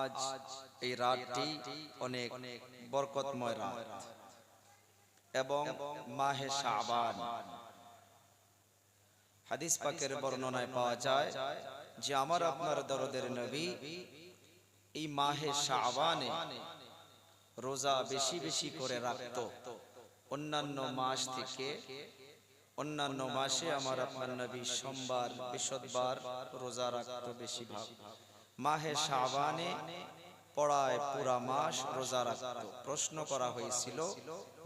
আজ এই রাতটি অনেক বরকতময় রাত এবং মাহে শাবান। হাদিস পাকের বর্ণনায় পাওয়া যায় যে আমার আপনার দরদের নবী এই মাহে শাবানে রোজা বেশি বেশি করে রাখত। অন্যান্য মাস থেকে অন্যান্য মাসে আমার আপনার নবী সোমবার বৃহস্পতিবার রোজা রাখত বেশিরভাগ। মাহে শাবানে পড়ায় পুরা মাস রোজা রাখত। প্রশ্ন করা হয়েছিল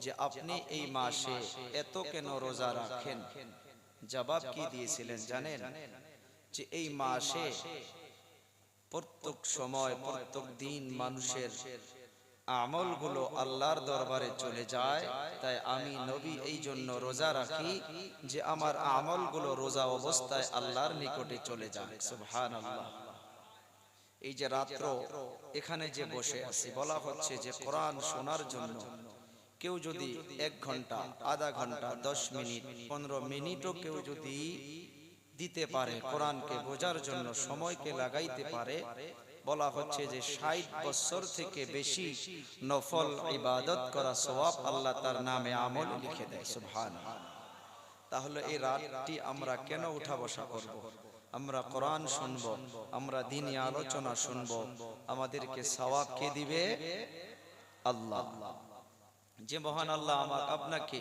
যে আপনি এই মাসে এত কেন রোজা রাখেন? জবাব কি দিয়েছিলেন জানেন? যে এই মাসে প্রত্যেক সময় প্রত্যেক দিন মানুষের আমলগুলো আল্লাহর দরবারে চলে যায়, তাই আমি নবী এই জন্য রোজা রাখি যে আমার আমলগুলো রোজা অবস্থায় আল্লাহর নিকটে চলে যায়। সুবহানাল্লাহ। এই যে রাত্র এখানে যে বসে আছি, বলা হচ্ছে যে কোরআন শোনার জন্য কেউ যদি 1 ঘন্টা, আধা ঘন্টা, 10 মিনিট, 15 মিনিটও কেউ যদি দিতে পারে, কোরআনকে বোঝার জন্য সময়কে লাগাইতে পারে, বলা হচ্ছে যে 60 বছর থেকে বেশি নফল ইবাদত করা সওয়াব আল্লাহ তার নামে আমল লিখে দেয়। সুবহানাল্লাহ। তাহলে এই রাতটি আমরা কেন উঠা বসা করব? আমরা কোরআন শুনব, আমরা দ্বীনি আলোচনা শুনব। আমাদেরকে সওয়াব কে দিবে? আল্লাহ। যে মহান আল্লাহ আমাকে আপনাকে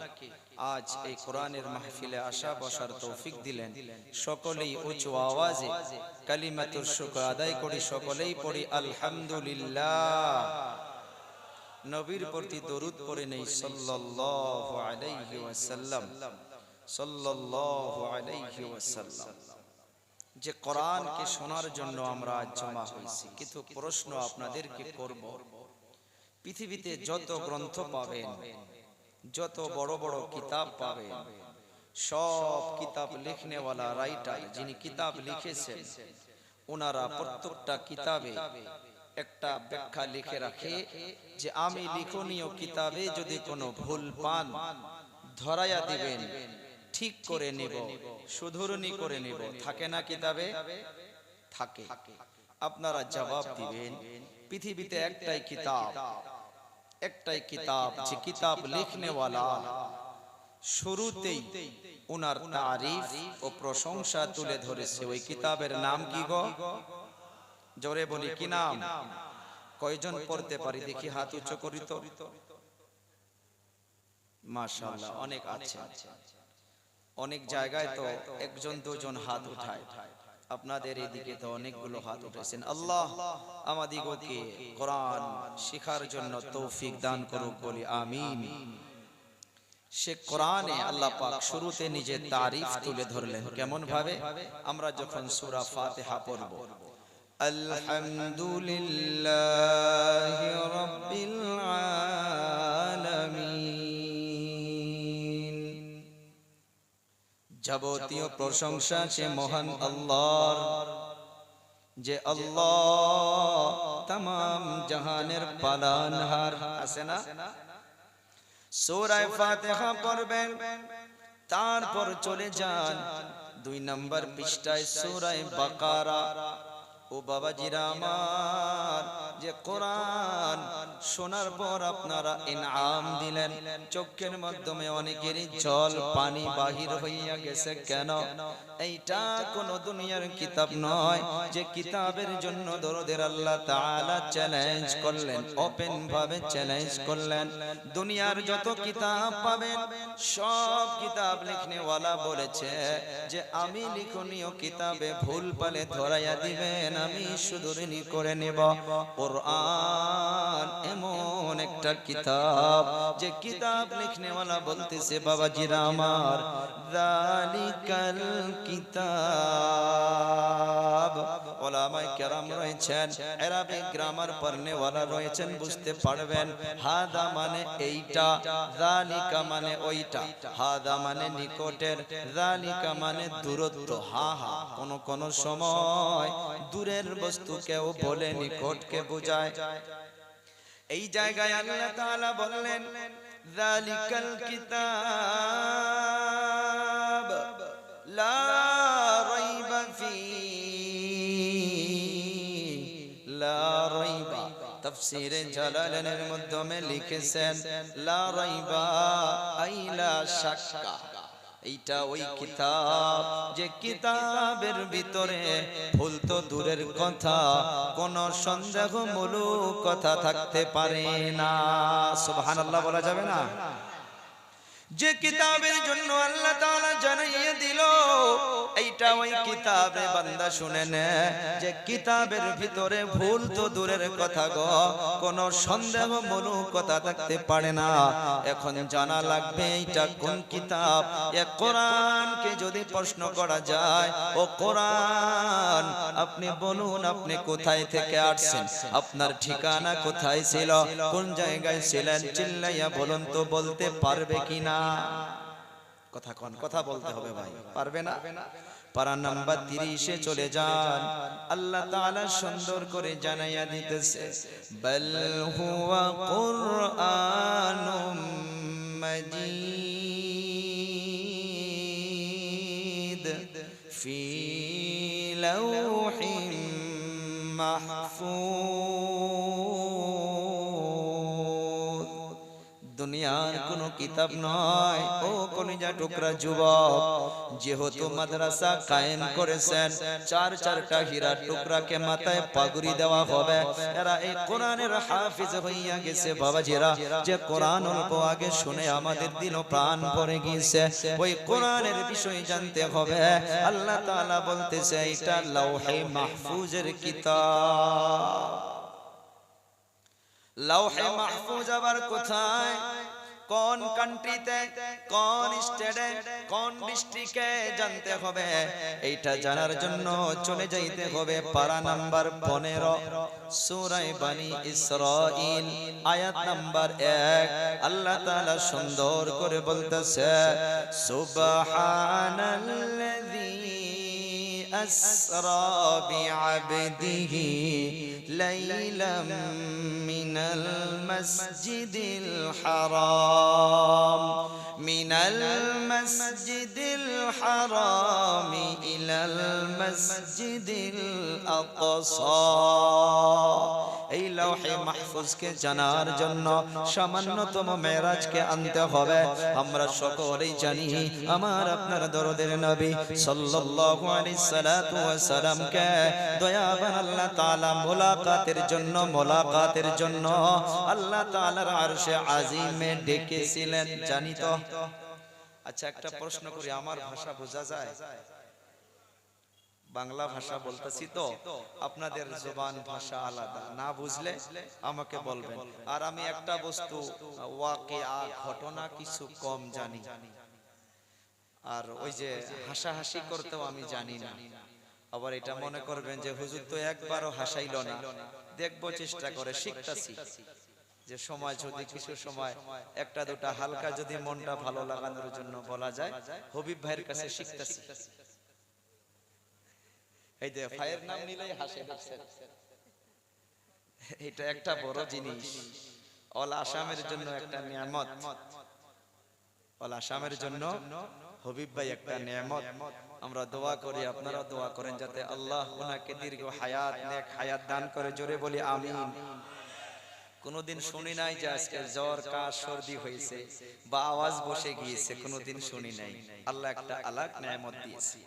আজ এই কোরআনের মাহফিলে আসা বসার তৌফিক দিলেন, সকলেই উঁচু আওয়াজে কালিমাতুর শুকর আদায় করি, সকলেই পড়ি আলহামদুলিল্লাহ। নবীর প্রতি দরুদ পড়ে নেই সাল্লাল্লাহু আলাইহি ওয়াসাল্লাম, সাল্লাল্লাহু আলাইহি ওয়াসাল্লাম। যে কোরআনকে শোনার জন্য আমরা আজ জমা হয়েছি, কিন্তু প্রশ্ন আপনাদেরকে করব, পৃথিবীতে যত গ্রন্থ পাবেন, যত বড় বড় কিতাব পাবেন, সব কিতাব লিখনেওয়ালা রাইটার যিনি কিতাব লিখেছেন, ওনারা প্রত্যেকটা কিতাবে একটা ব্যাখ্যা লিখে রাখে যে আমি লিখনীয় কিতাবে যদি কোনো ভুল পান ধরাইয়া দিবেন, ঠিক করে নেব, শুধরণি করে নেব। থাকে না কিতাবে? থাকে। আপনারা জবাব দিবেন পৃথিবীতে একটাই কিতাব যে কিতাব লিখনেওয়ালা শুরুতেই উনার তারিফ ও প্রশংসা তুলে ধরেছে। ওই কিতাবের নাম কি গো? জোরে বলি, কি নাম? কয়জন পড়তে পারি দেখি, হাত উঁচু করি তো। মাশাআল্লাহ, অনেক আছে। অনেক জায়গায় তো 1জন 2জন হাত উঠায়, আপনাদের এদিকে তো অনেকগুলো হাত উঠেছেন। আল্লাহ আমাদিগকে কোরআন শিখার জন্য তৌফিক দান করুক, বলি আমিন। সে কোরআনে আল্লাহ পাক শুরুতে নিজের তারিফ তুলে ধরলেন। কেমন ভাবে? আমরা যখন সূরা ফাতিহা পড়ব, আলহামদুলিল্লাহি রাব্বিল আলামিন, যাবতীয় প্রশংসা সে মহান আল্লাহর, যে আল্লাহ तमाम জাহানের পালনহার। আছে না? সূরা ফাতিহা পড়বেন, তারপর চলে যান 2 নম্বর পৃষ্ঠায় সূরা বাকারা। ও বাবাজিরা আমার, যে কোরআন শোনার পর আপনারা ইনআম দিলেন, চোখের মাধ্যমে অনেকেরই জল পানি বাহির হইয়া গেছে। কেন? এইটা কোন দুনিয়ার কিতাব নয় যে কিতাবের জন্য দরদের আল্লাহ তাআলা চ্যালেঞ্জ করলেন, ওপেন ভাবে চ্যালেঞ্জ করলেন। দুনিয়ার যত কিতাব পাবেন সব কিতাব লিখনেওয়ালা বলেছে যে আমি লিখনীয় কিতাবে ভুল পালে ধরাইয়া দিবেন, আমি শুধরণি করে নেব। কোরআন এমন একটা কিতাব যে কিতাব লিখনেওয়ালা বলতেছে, বাবাজিরা আমার, যালিকাল কিতাব। ওলামায়ে কেরাম রয়েছেন, আরবিক গ্রামার পড়নেওয়ালা রয়েছেন, বুঝতে পারবেন হাদা মানে এইটা, যালিকা মানে ওইটা। হাদা মানে নিকটের, যালিকা মানে দূরত্ব। হা কোন কোন সময় দূরের বস্তুকেও বলে নিকটকে বোঝায়। এই জায়গায় আল্লাহ তাআলা বললেন যালিকাল কিতাব লা রাইবা ফীহি, লা রাইবা তাফসীরে জালালাইনের মাধ্যমে লিখেছেন লা রাইবা আই লা শাক্কা। এইটা ওই কিতাব যে কিতাবের ভিতরে ভুল তো দূরের কথা, কোন সন্দেহমূলক কথা থাকতে পারে না। সুবহানাল্লাহ বলা যাবে না? যে কিতাবের জন্য আল্লাহ তাআলা জানাইয়ে দিল, এইটা ওই কিতাবে বান্দা শুনে নে যে কিতাবের ভিতরে ভুল তো দূরের কথা গো, কোন সন্দেহমূলক কথা থাকতে পারে না। এখন জানা লাগবে এইটা কোন কিতাব। এ কোরআনকে যদি প্রশ্ন করা যায়, ও কোরআন আপনি বলুন আপনি কোথায় থেকে আসছেন, আপনার ঠিকানা কোথায় ছিল, কোন জায়গায় ছিলেন, চিল্লাইয়া বলুন তো বলতে পারবে কিনা? কথা কোন কথা বলতে হবে ভাই, পারবে না? পারা নাম্বার 30-এ চলে যান, আল্লাহ তাআলা সুন্দর করে জানাইয়া দিতেছে বাল হুয়া কুরআনুম মাজিদ ফি লাওহিম মাহফুজ। দুনিয়ার কোন কিতাব নয়। ও কলিজা টুকরা যুবক, যেহেতু মাদ্রাসা কায়েম করেছেন, চার চারটা হীরা টুকরাকে মাথায় পাগড়ি দেওয়া হবে, এরা এই কোরআনের হাফিজ হইয়া গেছে বাবাজিরা। যে কোরআন অল্প আগে শুনে আমাদের দিল প্রাণ ভরে গিয়েছে, ওই কোরআনের বিষয় জানতে হবে। আল্লাহ তাআলা বলতেছে এটা লাওহে মাহফুজের কিতাব। লাওহে মাহফুজ আবার কোথায়, কোন কান্ট্রিতে, কোন স্টেটে, কোন ডিস্ট্রিক্টে জানতে হবে। এইটা জানার জন্য চলে যাইতে হবে পারা নাম্বার 15 সূরা বানি ইসরাঈল আয়াত নাম্বার 1। আল্লাহ তাআলা সুন্দর করে বলতেছে সুবহানাল্লাযী আসরা বিআবদিহি লাইলাম মিনাল মাসজিদিল হারাম মিনাল মাসজিদিল হারাম ইলাল মাসজিদিল আকসা। এই লাওহে মাহফুজকে জানার জন্য সামান্যতম মেরাজকে আনতে হবে। আমরা সকলেই জানি আমার আপনার দরদের নবী সাল্লাল্লাহু আলাইহি সাল্লাতু ওয়াস সালামকে দয়াবান আল্লাহ তাআলা মুলাকাতের জন্য আল্লাহ তাআলার আরশে আজিমে ডেকেছিলেন, জানি তো। আচ্ছা একটা প্রশ্ন করি, আমার ভাষা বোঝা যায়? বাংলা ভাষা বলতেছি তো, আপনাদের জবান ভাষা আলাদা, না বুঝলে আমাকে বলবেন। আর আমি একটা বস্তু ওয়াকিয়া ঘটনা কিছু কম জানি, আর ওই যে হাসাহাসি করতেও আমি জানি না। আবার এটা মনে করবেন যে হুজুর তো একবারও হাসাইল না, দেখবো চেষ্টা করে শিখতাছি। যে সময় যদি কিছু সময় একটা দুটা হালকা যদি মনটা ভালো লাগানোর জন্য বলা যায়, হবিব ভাইয়ের কাছে শিখতাছি। এই যে ভাইয়ের নাম নিলেই হাসে, এটা একটা বড় জিনিস। অল আসামের জন্য একটা নিয়ামত, অল আসামের জন্য হবিব ভাই একটা নিয়ামত। আমরা দোয়া করি, আপনারা দোয়া করেন যাতে আল্লাহ ওনাকে দীর্ঘ হায়াত, নেক হায়াত দান করে। জোরে বলি আমিন। কোনদিন শুনি নাই যে আজকে জ্বর কাশ সর্দি হয়েছে বা আওয়াজ বসে গিয়েছে, কোনদিন শুনি নাই। আল্লাহ একটা আলাদা নিয়ামত দিয়েছে।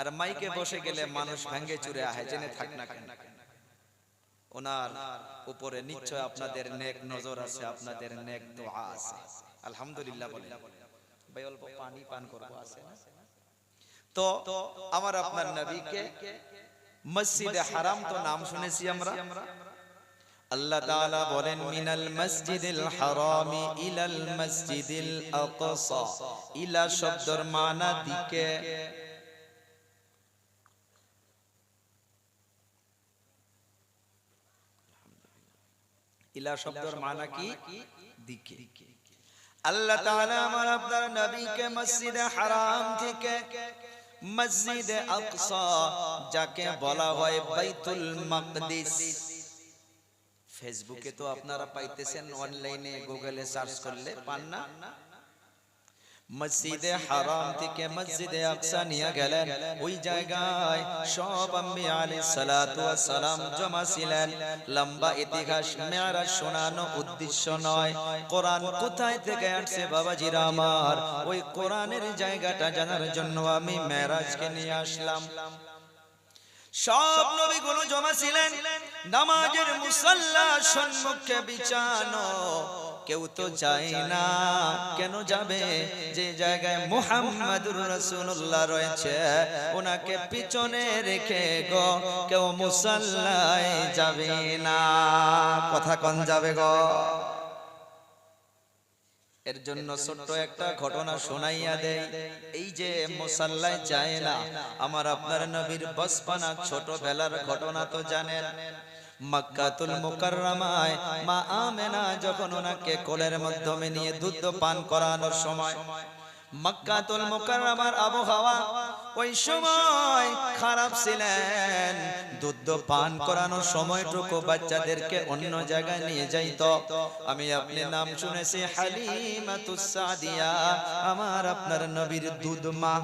আর মাইকে বসে গেলে মানুষ ভাঙ্গে চুরে আহে, জেনে থাক না কেন। ওনার উপরে নিশ্চয় আপনাদের নেক নজর আছে, আপনাদের নেক দোয়া আছে। আলহামদুলিল্লাহ বলেন। ভাই অল্প পানি পান করব আছে না? তো আমার আপনার নবীকে মসজিদে হারাম তো নাম শুনেছি আমরা। আল্লাহ তাআলা বলেন মিনাল মসজিদিল হারামি ইলাল মসজিদিল আকসা। ইলা শব্দের মানা দিকে, ইলা শব্দের মানা কি? দিকে। আল্লাহ তাআলা আমার আপনার নবীকে মসজিদে হারাম থেকে মসজিদে আকসা, যাকে বলা হয় বাইতুল মাকদিস। ফেসবুকে তো আপনারা পাইতেছেন, অনলাইনে গুগলে সার্চ করলে পান না। মসজিদে হারাম থেকে মসজিদে আকসা নিয়ে গেলেন। ওই জায়গায় সব আম্বিয়া আলাইহিস সালাতু ওয়াস সালাম জমা ছিলেন। লম্বা ইতিহাস মেরাজ শোনানো উদ্দেশ্য নয়, কোরআন কোথায় থেকে আসছে বাবাজিরা আমার, ওই কোরআনের জায়গাটা জানার জন্য আমি মেরাজকে নিয়ে আসলাম। সব নবীগুলো জমা ছিলেন, নামাজের মুসাল্লা সম্মুখে বিছানো। কেউ তো যায় না, কেন যাবে? যে জায়গায় মুহাম্মাদুর রাসূলুল্লাহ রয়েছে ওনাকে পিছনে রেখে গো কেউ মুসাল্লায় যাবে না। কথা কোন যাবে গো? এর জন্য ছোট্ট একটা ঘটনা শোনাইয়া দেই। এই যে মুসাল্লায় যায় না, আমার আপনার নবীর বচপনা ছোটবেলার ঘটনা তো জানেন। মক্কাতুল মুকাররমায় মা আমেনা যখন ওনাকে কোলের মাধ্যমে নিয়ে দুধ পান করানোর সময়, মক্কাতুল মুকাররমার আবহাওয়া ওই সময় খারাপ ছিলেন। দুধ পান করানোর সময়টুকু বাচ্চাদেরকে অন্য জায়গায় নিয়ে যাইতো। আমি আপনি নাম শুনেছি হালিমাতুস সাদিয়া, আমার আপনার নবীর দুধ মা।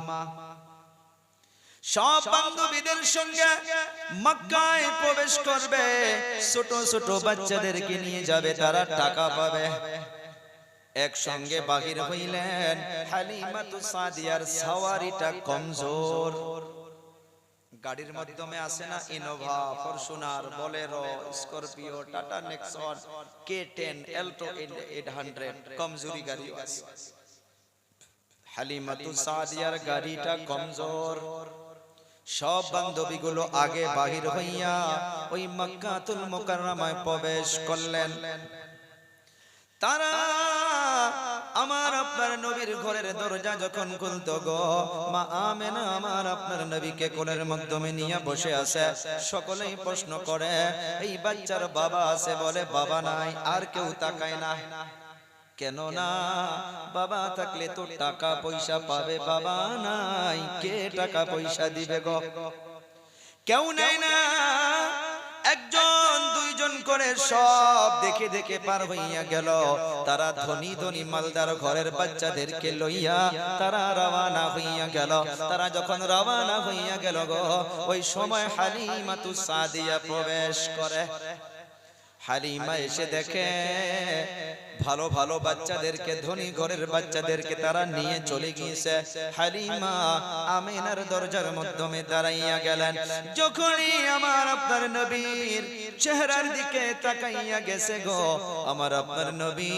সব বান্ধবীদের সঙ্গে মক্কায় প্রবেশ করবে, ছোট ছোট বাচ্চাদেরকে নিয়ে যাবে, তারা টাকা পাবে। একসঙ্গে বাহির হইলেন। হালিমাতুস সাদিয়ার সাওয়ারিটা কমজোর। গাড়ির মাধ্যমে আসে না, Innova, Fortuner, Bolero, Scorpio, tata Nexon, K10, Alto 800, কমজোরি গাড়ি আছে। হালিমাতুস সাদিয়ার গাড়িটা কমজোর। সব বান্ধবীগুলো আগে বাহির হইয়া ওই মক্কাতুল মুকাররমায় প্রবেশ করলেন। তারা আমার আপনার নবীর ঘরের দরজা যখন খুলতো গো, মা আমেনা আমার আপনার নবীকে কোলের মাধ্যমে নিয়ে বসে আছে। সকলেই প্রশ্ন করে, এই বাচ্চার বাবা আছে? বলে বাবা নাই। আর কেউ তাকায় না। কেন না? বাবা থাকলে তো টাকা পয়সা পাবে, বাবা নাই, কে টাকা পয়সা দিবে গো? কেউ নেয় না। একজন দুইজন করে সব দেখে দেখে পার হইয়া গেল। তারা ধনী ধনী মালদার ঘরের বাচ্চাদেরকে লইয়া তারা রওনা হইয়া গেল। তারা যখন রওনা হইয়া গেল গো, ওই সময় হালিমাতুস সাদিয়া প্রবেশ করে। হালিমা এসে দেখে ভালো ভালো বাচ্চাদেরকে, ধনী ঘরের বাচ্চাদেরকে তারা নিয়ে চলে গিয়েছে। হালিমা আমিনার দরজার মাধ্যমে দাঁড়াইয়া গেলেন। যখনই আমার আপনার নবীর চেহারার দিকে তাকাইয়া গেছে গো, আমার আপনার নবী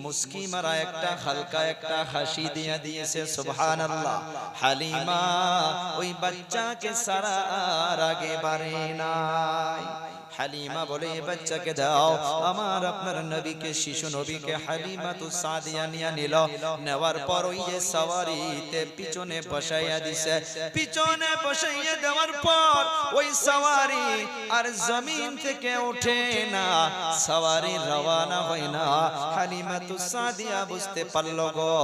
মুস্কি মারা একটা হালকা একটা হাসি দিয়া দিয়েছে। সুবহানাল্লাহ। হালিমা ওই বাচ্চাকে সারার আগে বাড়ে নাই। হালিমা বলে, বাচ্চাকে দাও। আমার আপনার নবীকে, শিশু নবীকে হালিমাতুস সাদিয়া নিয়ে নিল। নেওয়ার পর ওই যে সাওয়ারিতে পিছনে বসাইয়া দিছে। পিছনে বসাইয়া দেওয়ার পর ওই সাওয়ারি আর জমিন থেকে ওঠে না, সাওয়ারি রওনা হয় না। হালিমাতুস সাদিয়া বুঝতে পারল গো,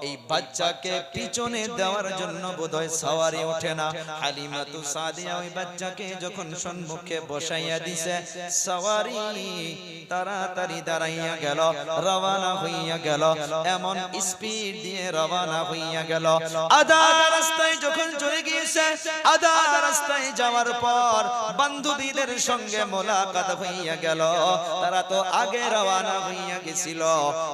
এই বাচ্চাকে পিছনে দেওয়ার জন্য বোধহয় সাওয়ারি ওঠে না। হালিমাতুস সাদিয়া ওই বাচ্চাকে যখন সম্মুখে বসাইয়া দিছে, সাওয়ারি তাড়াতাড়ি দাঁড়াইয়া গেল, রওনা হইয়া গেল। এমন স্পিড দিয়ে রওনা হইয়া গেল। আধা রাস্তায় যখন চলে গিয়েছে, আধা রাস্তায় যাওয়ার পর বান্ধবীদের সঙ্গে মোলাকাত হইয়া গেল। তারা তো আগে রওনা হইয়া গেছিল।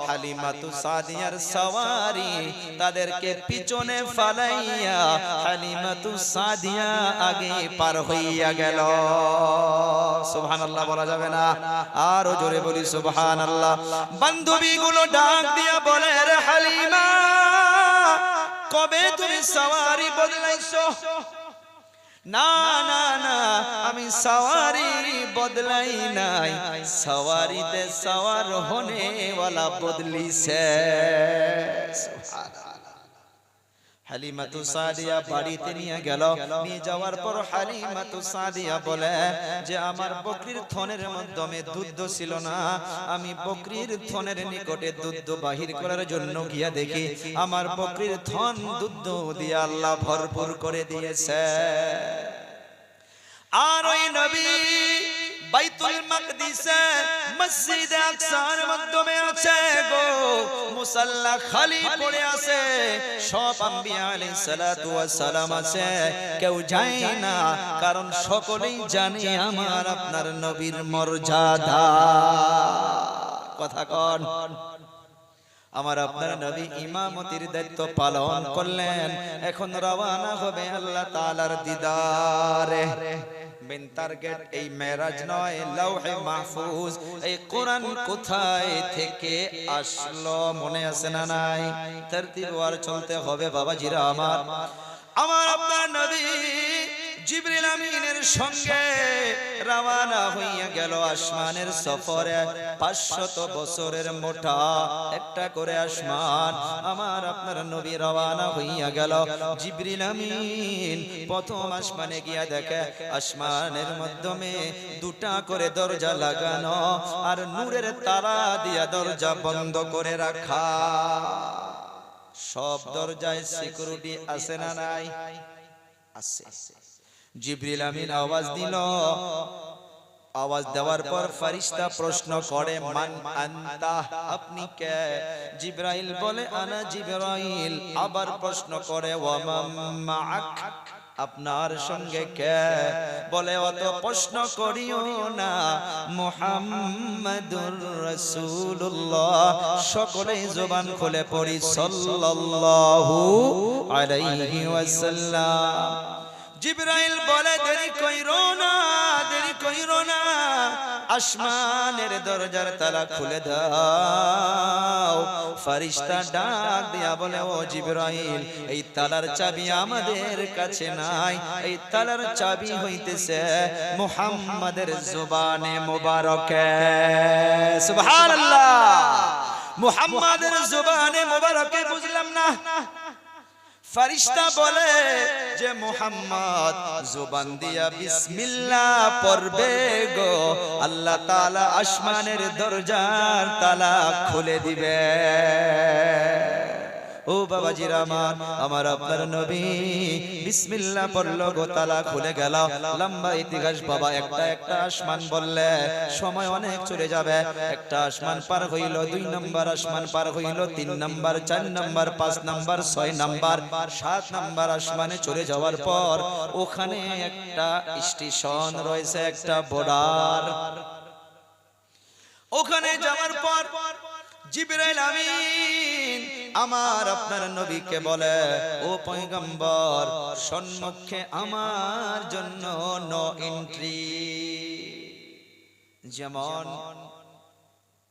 হালিমাতুস সাদিয়ার সাওয়ারি তাদেরকে পিছনে ফালাইয়া হালিমাতুস সাদিয়া আগে পার হইয়া গেল। সুবহানাল্লাহ বলা যাবে না? আরো জোরে বলি সুবহানাল্লাহ। বান্ধবীগুলো ডাক দিয়া বলে, রে হালিমা, কবে তুমি সাওয়ারি বদলাইছো? না না না, আমি সাওয়ারি বদলাই নাই, সাওয়ারিতে সাওয়ার হোনে ওয়ালা বদলিছে। হালিমাতুস সাদিয়া বাড়িতে নিয়ে গেল। নিয়ে যাওয়ার পর হালিমাতুস সাদিয়া বলে যে, আমার বকরির থনের মাধ্যমে দুধ ছিল না, আমি বকরির থনের নিকটে দুধ বাহির করার জন্য গিয়া দেখি আমার বকরির থন দুধ দিয়ে আল্লাহ ভরপুর করে দিয়েছে। আর ওই নবী বাইতুল মাকদিসে মসজিদে আকসার মাধ্যমে আছে গো, মুসাল্লা খালি পড়ে আছে, সব আম্বিয়া আলাইহিস সালাতু ওয়াস সালাম আছে, কেউ যায় না, কারণ সকলেই জানে আমার আপনার নবীর মর্যাদা। কথা কন, আমার আপনার নবী ইমামতির দায়িত্ব পালন করলেন, এখন রওনা হবে আল্লাহ তাআলার দিদারে। মেন টার্গেট এই মেরাজ নয়, লৌহে মাহফুজ। এই কোরআন কোথায় থেকে আসলো মনে আছে না নাই? তারতিব আর চলতে হবে বাবাজিরা আমার। আমার আপনার নবী জিবরিল আমিনের সঙ্গে রওনা হইয়া গেল আসমানের সফরে। 500 বছরের মোটা একটা করে আসমান, আমার আপনার নবী রওনা হইয়া গেল। জিবরিল আমিন প্রথম আসমানে গিয়া দেখে আসমানের মাধ্যমে দুটা করে দরজা লাগানো, আর নূরের তারা দিয়া দরজা বন্ধ করে রাখা। সব দরজায় সিকিউরিটি আছে না নাই? আছে। জিবরিল আমিন আওয়াজ দিল, আওয়াজ দেওয়ার পর ফেরেশতা প্রশ্ন করে, মান আনতা, আপনি কে? জিবরাইল বলে, আনা জিবরাইল। আবার প্রশ্ন করে, ওয়া মা'আক, আপনার সঙ্গে কে? বলে, অত প্রশ্ন করিও না, মুহাম্মাদুর রাসূলুল্লাহ। সকলেই জবান খুলে পড়ি সাল্লাল্লাহু আলাইহি ওয়াসাল্লাম। জিবরাইল বলে, দেরি কইরো না, দেরি কইরো না, আসমানের দরজার তালা খুলে দাও। ফেরেশতা ডাক দিয়া বলে, ও জিবরাইল, এই তালার চাবি আমাদের কাছে নাই, এই তালার চাবি হইতেছে মুহাম্মাদের জবানে মোবারকে। সুবহানাল্লাহ, মুহাম্মাদের জবানে মোবারকে। বুঝলাম না। ফেরেশতা বলে যে মুহাম্মদ জবান দিয়া বিসমিল্লাহ পড়বে গো, আল্লাহ তাআলা আসমানের দরজার তালা খুলে দিবে। ও বাবাজিরা আমার, আমার আপনার নবী বিসমিল্লাহ পড়লো গো, তালা খুলে গেল। লম্বা ইতিহাস বাবা, একটা আসমান বললে সময় অনেক চলে যাবে। একটা আসমান পার হইল, 2 নম্বর আসমান পার হইল, 3 নম্বর, 4 নম্বর, 5 নম্বর, 6 নম্বর, 7 নম্বর আসমানে চলে যাওয়ার পর ওখানে একটা স্টেশন রয়েছে, একটা বর্ডার। ওখানে যাওয়ার পর জিবরাইল আমিন আমার আপনার নবীকে বলে, ও পয়গম্বর, সম্মুখে আমার জন্য নো এন্ট্রি। যেমন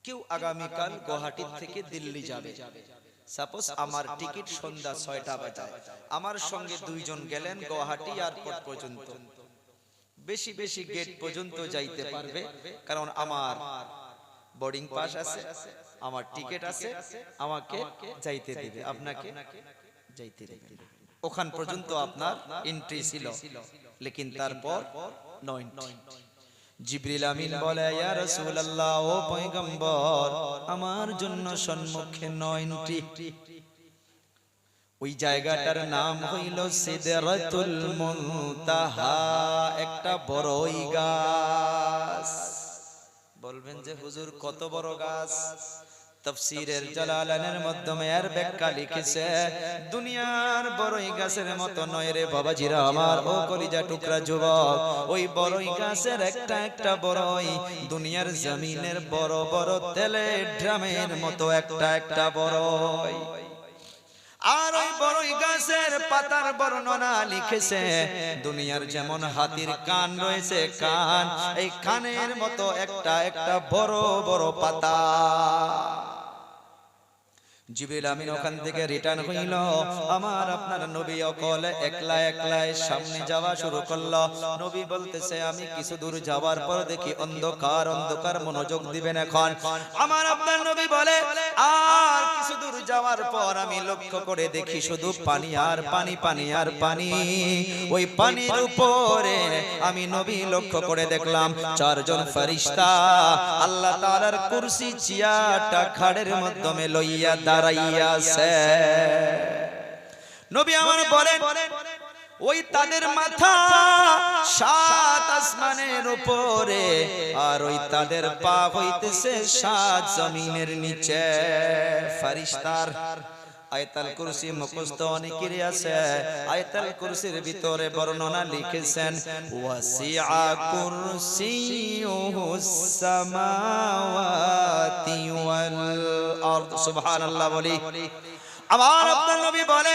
কেউ আগামীকাল গুয়াহাটি থেকে দিল্লি যাবে, সাপোজ আমার টিকিট সন্ধ্যা 6টা বাজে, আমার সঙ্গে 2 জন গেলেন গুয়াহাটি এয়ারপোর্ট পর্যন্ত। বেশি বেশি গেট পর্যন্ত যাইতে পারবে, কারণ আমার বোর্ডিং পাস আছে, আমার টিকিট আছে, আমাকে যাইতে দিবে, আপনাকে যাইতে দিবে। ওখান পর্যন্ত আপনার এন্ট্রি ছিল, লেকিন তারপর নো এন্ট্রি। জিবরিল আমিন বলে, ইয়া রাসূলুল্লাহ, ও পয়গম্বর, আমার জন্য সম্মুখে নো এন্ট্রি। ওই জায়গাটার নাম হইল সিদরাতুল মুনতাহা, একটা বড়ই গাছ। বলবেন যে হুজুর কত বড় গাছ? তাফসীরের জালালানের মাধ্যমে এর ব্যাখ্যা লিখেছে, দুনিয়ার বড়ই গাছের মতো নয় রে বাবাজিরা আমার, ও কলিজা টুকরা যুবক। ওই বড়ই গাছের একটা বড়ই দুনিয়ার জমিনের বড় বড় তেলের ড্রামের মতো একটা বড়ই। আর ওই বড়ই গাছের পাতার বর্ণনা লিখেছে, দুনিয়ার যেমন হাতির কান রয়েছে, কান, এই কানের মতো একটা বড় বড় পাতা। জিবরিল আমিন ওখান থেকে রিটার্ন হইল। আমার আপনার নবী অকলে একলা সামনে যাওয়া শুরু করলো। নবী বলতেছে, আমি কিছু দূর যাওয়ার পর দেখি অন্ধকার, মনোযোগ দিবেন এখন। আমার আপনার নবী বলে, আর কিছু দূর যাওয়ার পর আমি লক্ষ্য করে দেখি শুধু পানি আর পানি, পানি আর পানি। ওই পানির উপরে আমি নবী লক্ষ্য করে দেখলাম 4 জন ফেরেশতা আল্লাহ তাআলার কুরসি চেয়ারটা খাড়ের মাধ্যমে লইয়া দাঁড়াইয়াছে। নবী আমার বলেন, ওই তাদের মাথা সাত আসমানের উপরে, আর ওই তাদের পা হইতেছে সাত জমিনের নিচে। ফেরেশতার আয়াতুল কুরসি মুখস্থ অনেকেরই আছে। আয়াতুল কুরসির ভিতরে বর্ণনা লিখেছেন ওয়াসিআ কুরসিয়ুহুস সামাওয়াতি ওয়াল আরদ। সুবহানাল্লাহ বলি। আমার আপনার নবী বলে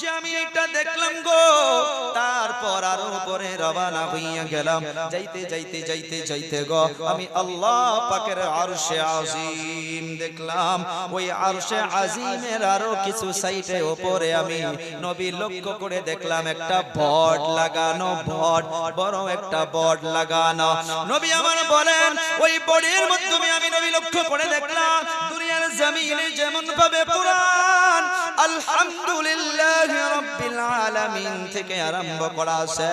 যে আমি এটা দেখলাম গো, তারপর আরো উপরে রওনা হইয়া গেলাম। যাইতে যাইতে যাইতে যাইতে গো আমি আল্লাহ পাকের আরশে আজিম দেখলাম। ওই আরশে আজিমের আরো কিছু সাইডে উপরে আমি নবী লক্ষ্য করে দেখলাম একটা বট লাগানো, বট, বড় একটা বট লাগানো। নবী আমার বলেন ওই বটের মাধ্যমে আমি নবী লক্ষ্য করে দেখলাম দুনিয়ার জমিনে যেমন ভাবে কুরআন আলহামদুলিল্লাহি রাব্বিল আলামিন থেকে আরম্ভ করা আছে,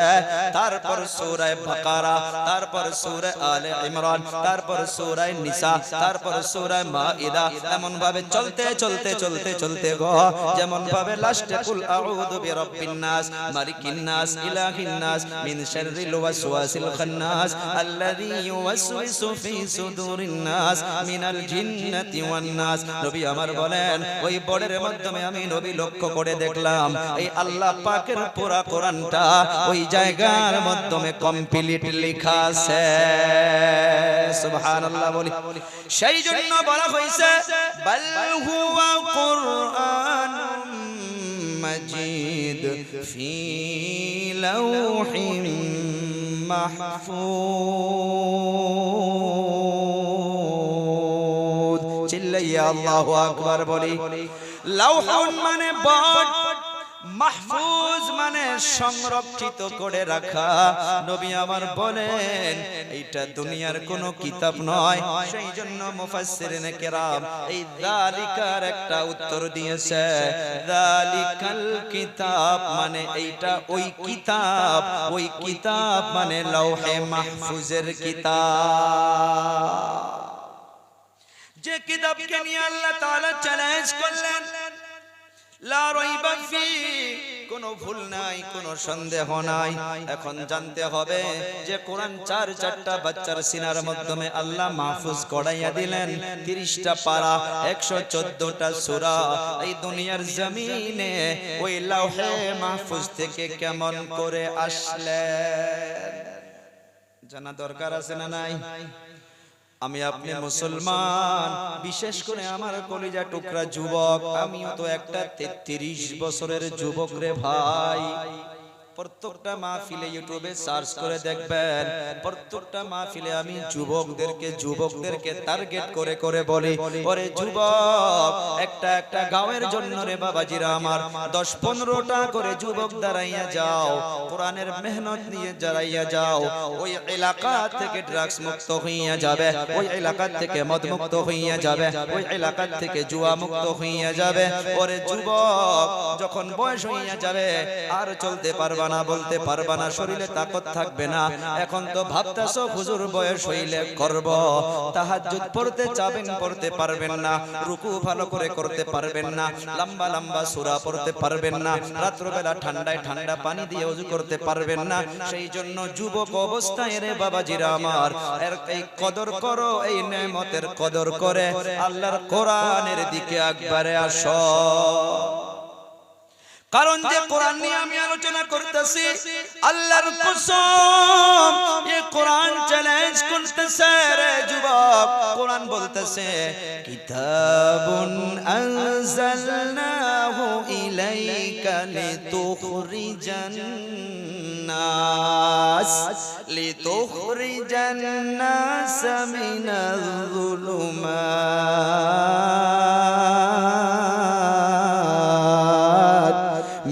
তারপর সূরা বাকারা, তারপর সূরা আলে ইমরান, তারপর সূরা নিসা, তারপর সূরা মাইদা, এমন ভাবে চলতে চলতে চলতে চলতে গো যেমন ভাবে লাস্টে কুল আউযু বিরাব্বিন নাস মালিকিন নাস ইলাহিন নাস মিন শাররিল ওয়াসওয়াসিল খান্নাস আল্লাযী ইউওয়াসওয়িসু ফি সুদুরিন নাস মিনাল জিন্নাতি ওয়ান নাস। নবী আমার বলেন ওই বড়ের মাধ্যমে আমি নবী লক্ষ্য করে দেখলাম এই আল্লাহ পাকের পুরা কোরআনটা ওই জায়গার মাধ্যমে কমপ্লিট লেখা আছে। সুবহানাল্লাহ বলি। সেই জন্য বলা হয়েছে বাল হুয়া কুরআনুম মাজিদ ফি লাওহিম মাহফুজ। চিল্লাইয়া আল্লাহু আকবার বলি। লাওহুন মানে বট, মাহফুজ মানে সংরক্ষিত করে রাখা। নবী আমার বলেন এইটা দুনিয়ার কোন কিতাব নয়। সেই জন্য মুফাসসিরিনে কেরাম এই যালিকার একটা উত্তর দিয়েছে, যালিকাল কিতাব মানে এইটা ওই কিতাব, ওই কিতাব মানে লৌহে মাহফুজের কিতাব। যে কিতাবকে নিয়ে আল্লাহ তাআলা চ্যালেঞ্জ করলেন লা রাইবা ফি, কোনো ভুল নাই, কোনো সন্দেহ নাই। এখন জানতে হবে যে কোরআন চারটা বাচ্চার সিনার মাধ্যমে আল্লাহ মাহফুজ করাইয়া দিলেন। 30টা পারা, 114টা সূরা এই দুনিয়ার জমিনে ওই লৌহে মাহফুজ থেকে কেমন করে আসলেন জানা দরকার আছে না নাই? আমি আপনি মুসলমান, বিশেষ করে আমার কলিজা টুকরা যুবক, আমিও তো একটা 33 বছরের যুবক রে ভাই। প্রত্যেকটা মাহফিলে ইউটিউবে সার্চ করে দেখবেন, প্রত্যেকটা মাহফিলে আমি যুবকদেরকে টার্গেট করে করে বলি ওরে যুবক, একটা গাঁয়ের জন্য রে বাবাজিরা আমার 10-15টা করে যুবক দাঁড়াইয়া যাও, কোরআনের মেহনত নিয়ে দাঁড়াইয়া যাও। ওই এলাকা থেকে ড্রাগস মুক্ত হইয়া যাবে, ওই এলাকা থেকে মদ মুক্ত হইয়া যাবে, ওই এলাকা থেকে জুয়া মুক্ত হইয়া যাবে। ওরে যুবক, যখন বয়স হইয়া যাবে আর চলতে পারবা না, বলতে পারবা না, শরীরে তাকত থাকবে না। এখন তো ভাবতাছো হুজুর বয়স হইলে করব, তাহাজ্জুদ পড়তে চাবেন পড়তে পারবেন না, রুকু ভালো করে করতে পারবেন না, লম্বা লম্বা সূরা পড়তে পারবেন না, রাত্রবেলা ঠান্ডায় ঠান্ডা পানি দিয়ে ওযু করতে পারবেন না। সেই জন্য যুবক অবস্থায় রে বাবাজিরা আমার এই কদর করো, এই নেয়ামতের কদর করে আল্লাহর কোরআনের দিকে একবারে আসো। কারণ যে কোরআন নিয়ে আমি আলোচনা করতেছি, আল্লাহর কসম এই কোরআন চ্যালেঞ্জ করতেছে রে যুবক। কোরআন বলতেছে কিতাবুন আনজালনাহু ইলাইকা লিতুখরিজান নাস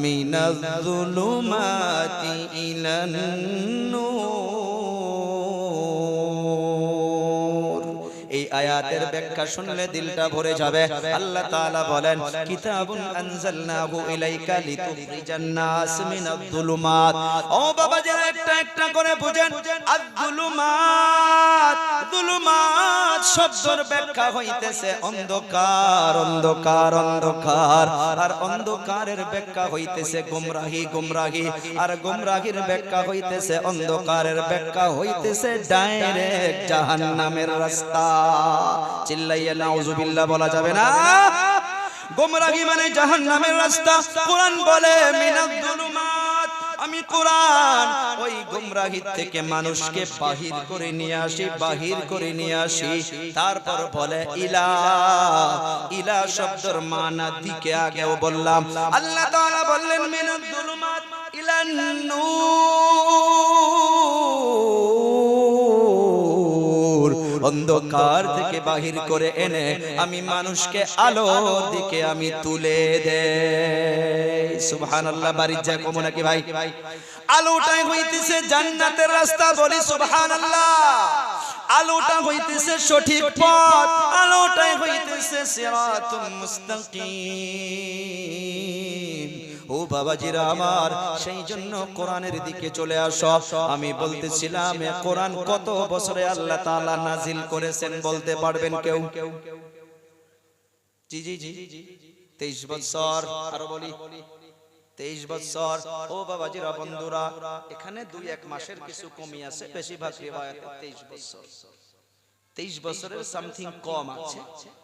মিনাল যুলুমাতি ইলান নূর। এই আয়াতের ব্যাখ্যা শুনলে দিলটা ভরে যাবে। আল্লাহ তাআলা বলেন কিতাবুন আনজালনাহু ইলাইকা লিতুখরিজান নাস মিনাল যুলুমাত। ও বাবা, যারা একটা একটা করে বুঝেন, আয-যুলুমাত, যুলুমাত জুলুমাত শব্দের ব্যাখ্যা হইতেছে অন্ধকার অন্ধকার অন্ধকার, আর অন্ধকারের ব্যাখ্যা হইতেছে গুমরাহি গুমরাহি, আর গুমরাহির ব্যাখ্যা হইতেছে অন্ধকারের ব্যাখ্যা হইতেছে ডাইরেক্ট জাহান্নামের রাস্তা। চিল্লাইয়া নাউজুবিল্লাহ বলা যাবে না? গুমরাহি মানে জাহান্নামের রাস্তা। কোরআন বলে মিনাজ জুলুমাত, আমি কোরআন ওই গুমরাহি থেকে মানুষকে বাহির করে নিয়ে আসি, বাহির করে নিয়ে আসি। তারপর বলে ইলা, ইলা শব্দের মানা দিকে আগেও বললাম। আল্লাহ তাআলা বললেন মিনাজ জুলুমাত ইলান নূর, অন্ধকার থেকে বাহির করে এনে আমি মানুষকে আলোর দিকে আমি তুলে দেই। সুবহানাল্লাহ। বাড়ির যা কম নাকি ভাই? আলোটাই হইতেছে জান্নাতের রাস্তা, বলি সুবহানাল্লাহ। আলোটা হইতেছে সঠিক পথ, আলোটাই হইতেছে সিরাতুল মুস্তাকিম। ও বাবাজিরা আমার, সেই জন্য কোরআনের দিকে চলে আসো। আমি বলতেছিলাম কোরআন কত বছরে আল্লাহ তাআলা নাজিল করেছেন বলতে পারবেন কেউ? জি জি জি 23 বছর। আরো বলি 23 বছর। ও বাবাজিরা বন্ধুরা, এখানে 2-1 মাসের কিছু কমি আছে, বেশিরভাগ রিওয়ায়াতে 23 বছর। 23 বছরের সামথিং কম আছে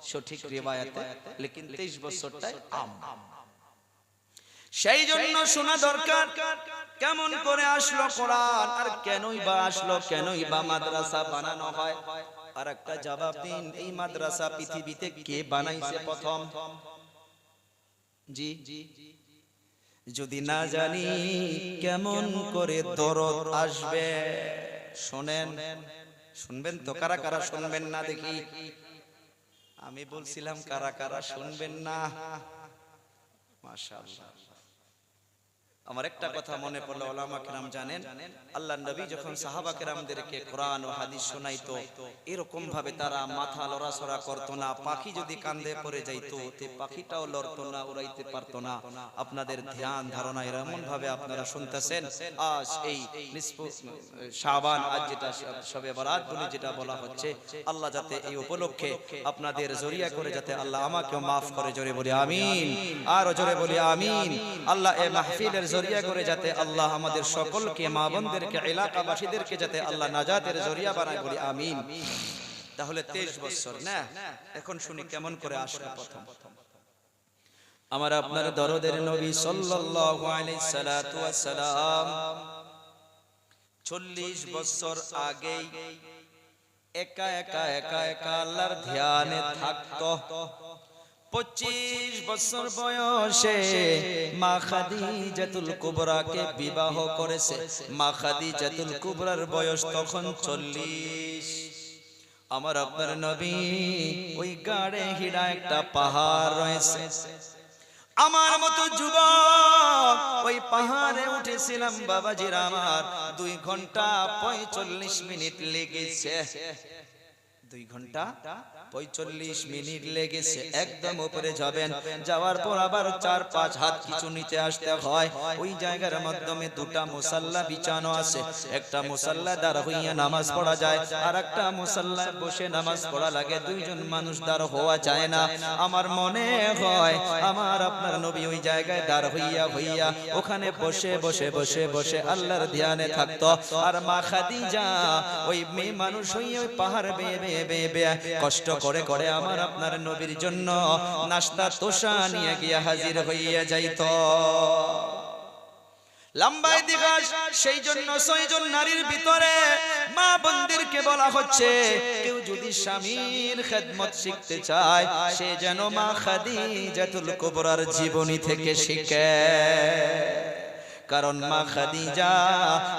সঠিক রিওয়ায়াতে, লেকিন 23 বছরটাই আম। সেই জন্য শোনা দরকার কেমন করে আসলো কোরআন, আর কেনই বা আসলো, কেনই বা মাদ্রাসা বানানো হয়। আর একটা জবাব দিন, এই মাদ্রাসা পৃথিবীতে কে বানাইছে প্রথম? জি, যদি না জানি কেমন করে দরদ আসবে? শোনেন, শুনবেন তো? কারা কারা শুনবেন না দেখি? আমি বলছিলাম কারা কারা শুনবেন না? মাশাআল্লাহ। আমার একটা কথা মনে পড়লো, উলামা কেরাম জানেন আল্লাহর নবী যখন সাহাবা কেরামদেরকে কোরআন ও হাদিস শোনাইতো, এরকম ভাবে তারা মাথা লড়াছড়া করতো না। পাখি যদি কান্দে পড়ে যাইতো, তে পাখিটাও লড়তো না, উড়াইতে পারতো না। আপনাদের ধ্যান ধারণা এমন ভাবে আপনারা শুনতেছেন। আজ এই নিসফু শাবান, আজ যেটা শবে বরাত বলে যেটা বলা হচ্ছে, আল্লাহ যাতে এই উপলক্ষে আপনাদের জরিয়া করে যাতে আল্লাহ আমাকেও মাফ করে, জোরে বলি আমিন। আর জোরে বলি আমিন। আল্লাহ এই মাহফিলের জরিয়া করে যাতে আল্লাহ আমাদের সকলকে, মা বোনদেরকে, এলাকাবাসীদেরকে যাতে আল্লাহ নাজাতের জরিয়া বানায়, বলি আমিন। তাহলে 23 বছর না, এখন শুনি কেমন করে আসলো প্রথম। আমার আপনার দরদের নবী সাল্লাল্লাহু আলাইহি সাল্লাতু ওয়াস সালাম 40 বছর আগেই একা একা একা একা আল্লাহর ধ্যানে থাকতো। 25 বছর বয়সে মা খাদিজাতুল কুবরাকে বিবাহ করেছে। মা খাদিজাতুল কুবরার বয়স তখন 40। আমার আপনার নবী ওই গাড়ে হিরা একটা পাহাড় রয়েছে, আমার মতো যুবক ওই পাহাড়ে উঠেছিলাম বাবাজিরা আমার। 2 ঘন্টা 45 মিনিট লেগেছে। 2 ঘন্টা 45 মিনিট লেগেছে। একদম উপরে যাবেন, যাওয়ার পর আবার 4-5 হাত কিছু নিচে আসতে হয়। ওই জায়গার মাধ্যমে 2টা মুসাল্লা বিছানো আছে। একটা মুসাল্লা দাঁড় হইয়া নামাজ পড়া যায়, আর একটা মুসাল্লা বসে নামাজ পড়া লাগে। 2 জন মানুষ দাঁড় হওয়া যায় না। আমার মনে হয় আমার আপনার নবী ওই জায়গায় দাঁড় হইয়া হইয়া ওখানে বসে বসে বসে বসে আল্লাহর ধ্যানে থাকতো। আর মা খাদিজা ওই মেয়ে মানুষ হইয়া ওই পাহাড় বেয়ে বেয়ে বেয়ে বেয়ে কষ্ট করে করে আমার আপনার নবীর জন্য নাস্তা তোষা নিয়ে গিয়া হাজির হইয়া যাইতো। লম্বা ইতিহাস। সেই জন্য 6 জন নারীর ভিতরে মা বোনদেরকে বলা হচ্ছে, কেউ যদি স্বামীর খেদমত শিখতে চায় সে যেন মা খাদিজাতুল কুবরার জীবনী থেকে শিখে। কারণ মা খাদিজা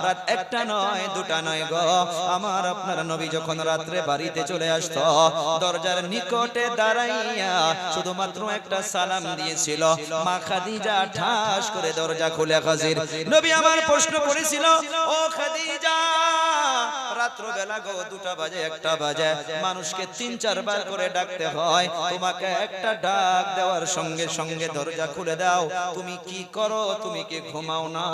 রাত 1টা নয় 2টা নয় গো, আমার আপনার নবী যখন রাত্রে বাড়িতে চলে আসতো, দরজার নিকটে দাঁড়াইয়া শুধুমাত্র একটা সালাম দিয়েছিল। মা খাদিজা ঠাস করে দরজা খুলে হাজির। নবী আমার প্রশ্ন করেছিল, ও খাদিজা রাত রাত্র বেলা গো 2টা বাজে 1টা বাজে মানুষকে 3-4 বার করে ডাকতে হয়, তোমাকে একটা ডাক দেওয়ার সঙ্গে সঙ্গে দরজা খুলে দাও। তুমি কি করো? তুমি কি ঘুমাও না?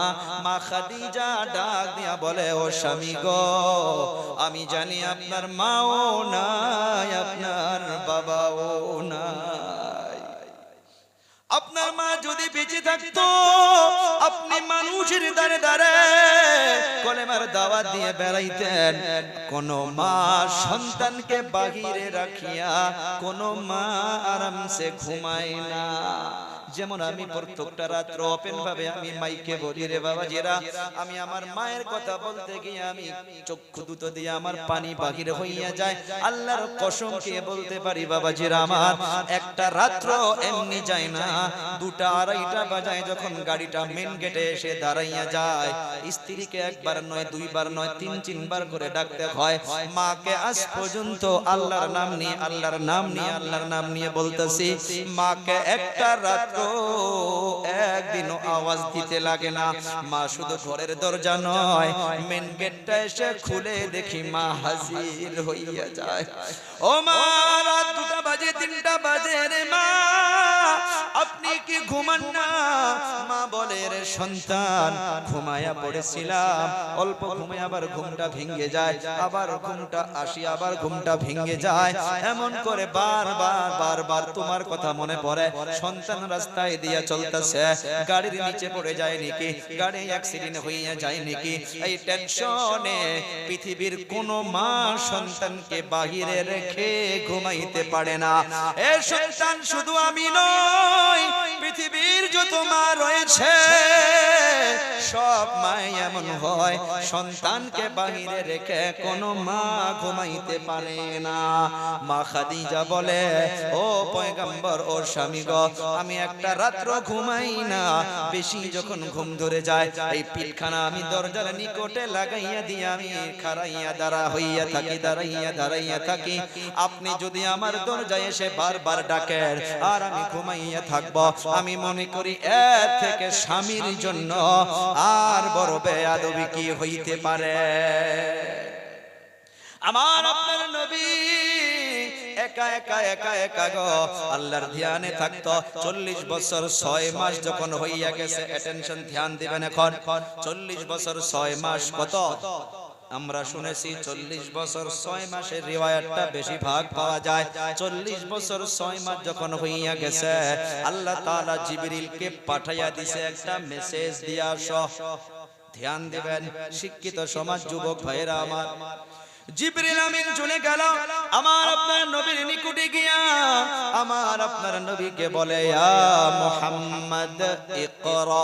মা খাদিজা ডাক দিয়া বলে, ও স্বামী গো, আমি জানি আপনার মাও নাই, আপনার বাবাও নাই। আপনার মা যদি বেঁচে থাকতো আপনি মানুষের দ্বারে দ্বারে কলেমার দাওয়াত দিয়ে বেড়াইতেন। কোন মা সন্তানকে বাহিরে রাখিয়া কোন মা আরামসে ঘুমায় না। যেমন আমি প্রত্যেকটা রাত্র ওপেন ভাবে আমি মাইকে বলি, রে বাবাজিরা, আমি আমার মায়ের কথা বলতে গিয়ে আমি চক্ষু দুটো দিয়ে আমার পানি বাহির হইয়া যায়। আল্লাহর কসম খেয়ে বলতে পারি বাবাজিরা, আমার একটা রাত্র এমনি যায় না, 2টা 2:30 বাজায় যখন গাড়িটা মেন গেটে এসে দাঁড়াইয়া যায়, স্ত্রীকে একবার নয় 2 বার নয় 3 বার করে ডাকতে হয়। মাকে আজ পর্যন্ত আল্লাহর নাম নিয়ে আল্লাহর নাম নিয়ে আল্লাহর নাম নিয়ে বলতেছি, মাকে একটা রাত্র একদিনও আওয়াজ দিতে লাগে না। মা শুধু ঘরের দরজা নয়, মেন গেটটা এসে খুলে দেখি মা হাজির হইয়া যায়। ও মা, রাত 2টা বাজে 3টা বাজে, রে মা আপনি কি ঘুমান না? মা বলে, রে সন্তান, ঘুমায়া পড়েছিলাম, অল্প ঘুমায় আবার ঘুমটা ভেঙে যায়, আবার ঘুমটা আসি, আবার ঘুমটা ভেঙে যায়, এমন করে বারবার তোমার কথা মনে পড়ে। সন্তান রাস্তায় দিয়া চলতেছে, গাড়ির নিচে পড়ে যায় নাকি, গাড়ি অ্যাক্সিডেন্ট হইয়া যায় নাকি, এই টেনশনে পৃথিবীর কোন মা সন্তানকে বাহিরে রেখে ঘুমাইতে পারে না। এ সন্তান, শুধু আমি নই, পৃথিবীর যত মা রয়েছে সব মা এমন হয়, সন্তানকে বাহিরে রেখে কোন মা ঘুমাইতে পারে না। মা খাদিজা বলে, ও পয়গম্বর, ও স্বামী গো, আমি একটা রাত্র ঘুমাই না, বেশি যখন ঘুম ধরে যায় এই পিঠখানা আমি দরজার নিকটে লাগাইয়া দিয়ে আমি খাড়াইয়া দাঁড়াইয়া থাকি। আপনি যদি আমার দরজায় এসে বারবার ডাকেন আর আমি ঘুমাইয়া থাকব, আমি মনে করি এর থেকে স্বামীর জন্য আর বড় বেয়াদবি কি হইতে পারে। আমার আপনার নবী একা একা গো আল্লাহর ধ্যানে থাকতো। 40 বছর 6 মাস যখন হইয়া গেছে, অ্যাটেনশন, ধ্যান দিবেন এখন, 40 বছর 6 মাস কত? আমরা শুনেছি 40 বছর 6 মাসের রিওয়ায়াতটা বেশি ভাগ পাওয়া যায়। 40 বছর 6 মাস যখন হইয়া গেছে, আল্লাহ তাআলা জিবরিলকে পাঠাইয়া দিছে একটা মেসেজ দিয়া, ধ্যান দিবেন শিক্ষিত সমাজ, যুবক ভাইরা আমার। জিবরিল আমিন চলে গেল আমার আপনার নবীর নিকটে গিয়া আমার আপনার নবীকে বলে, ইয়া মুহাম্মদ ইকরা।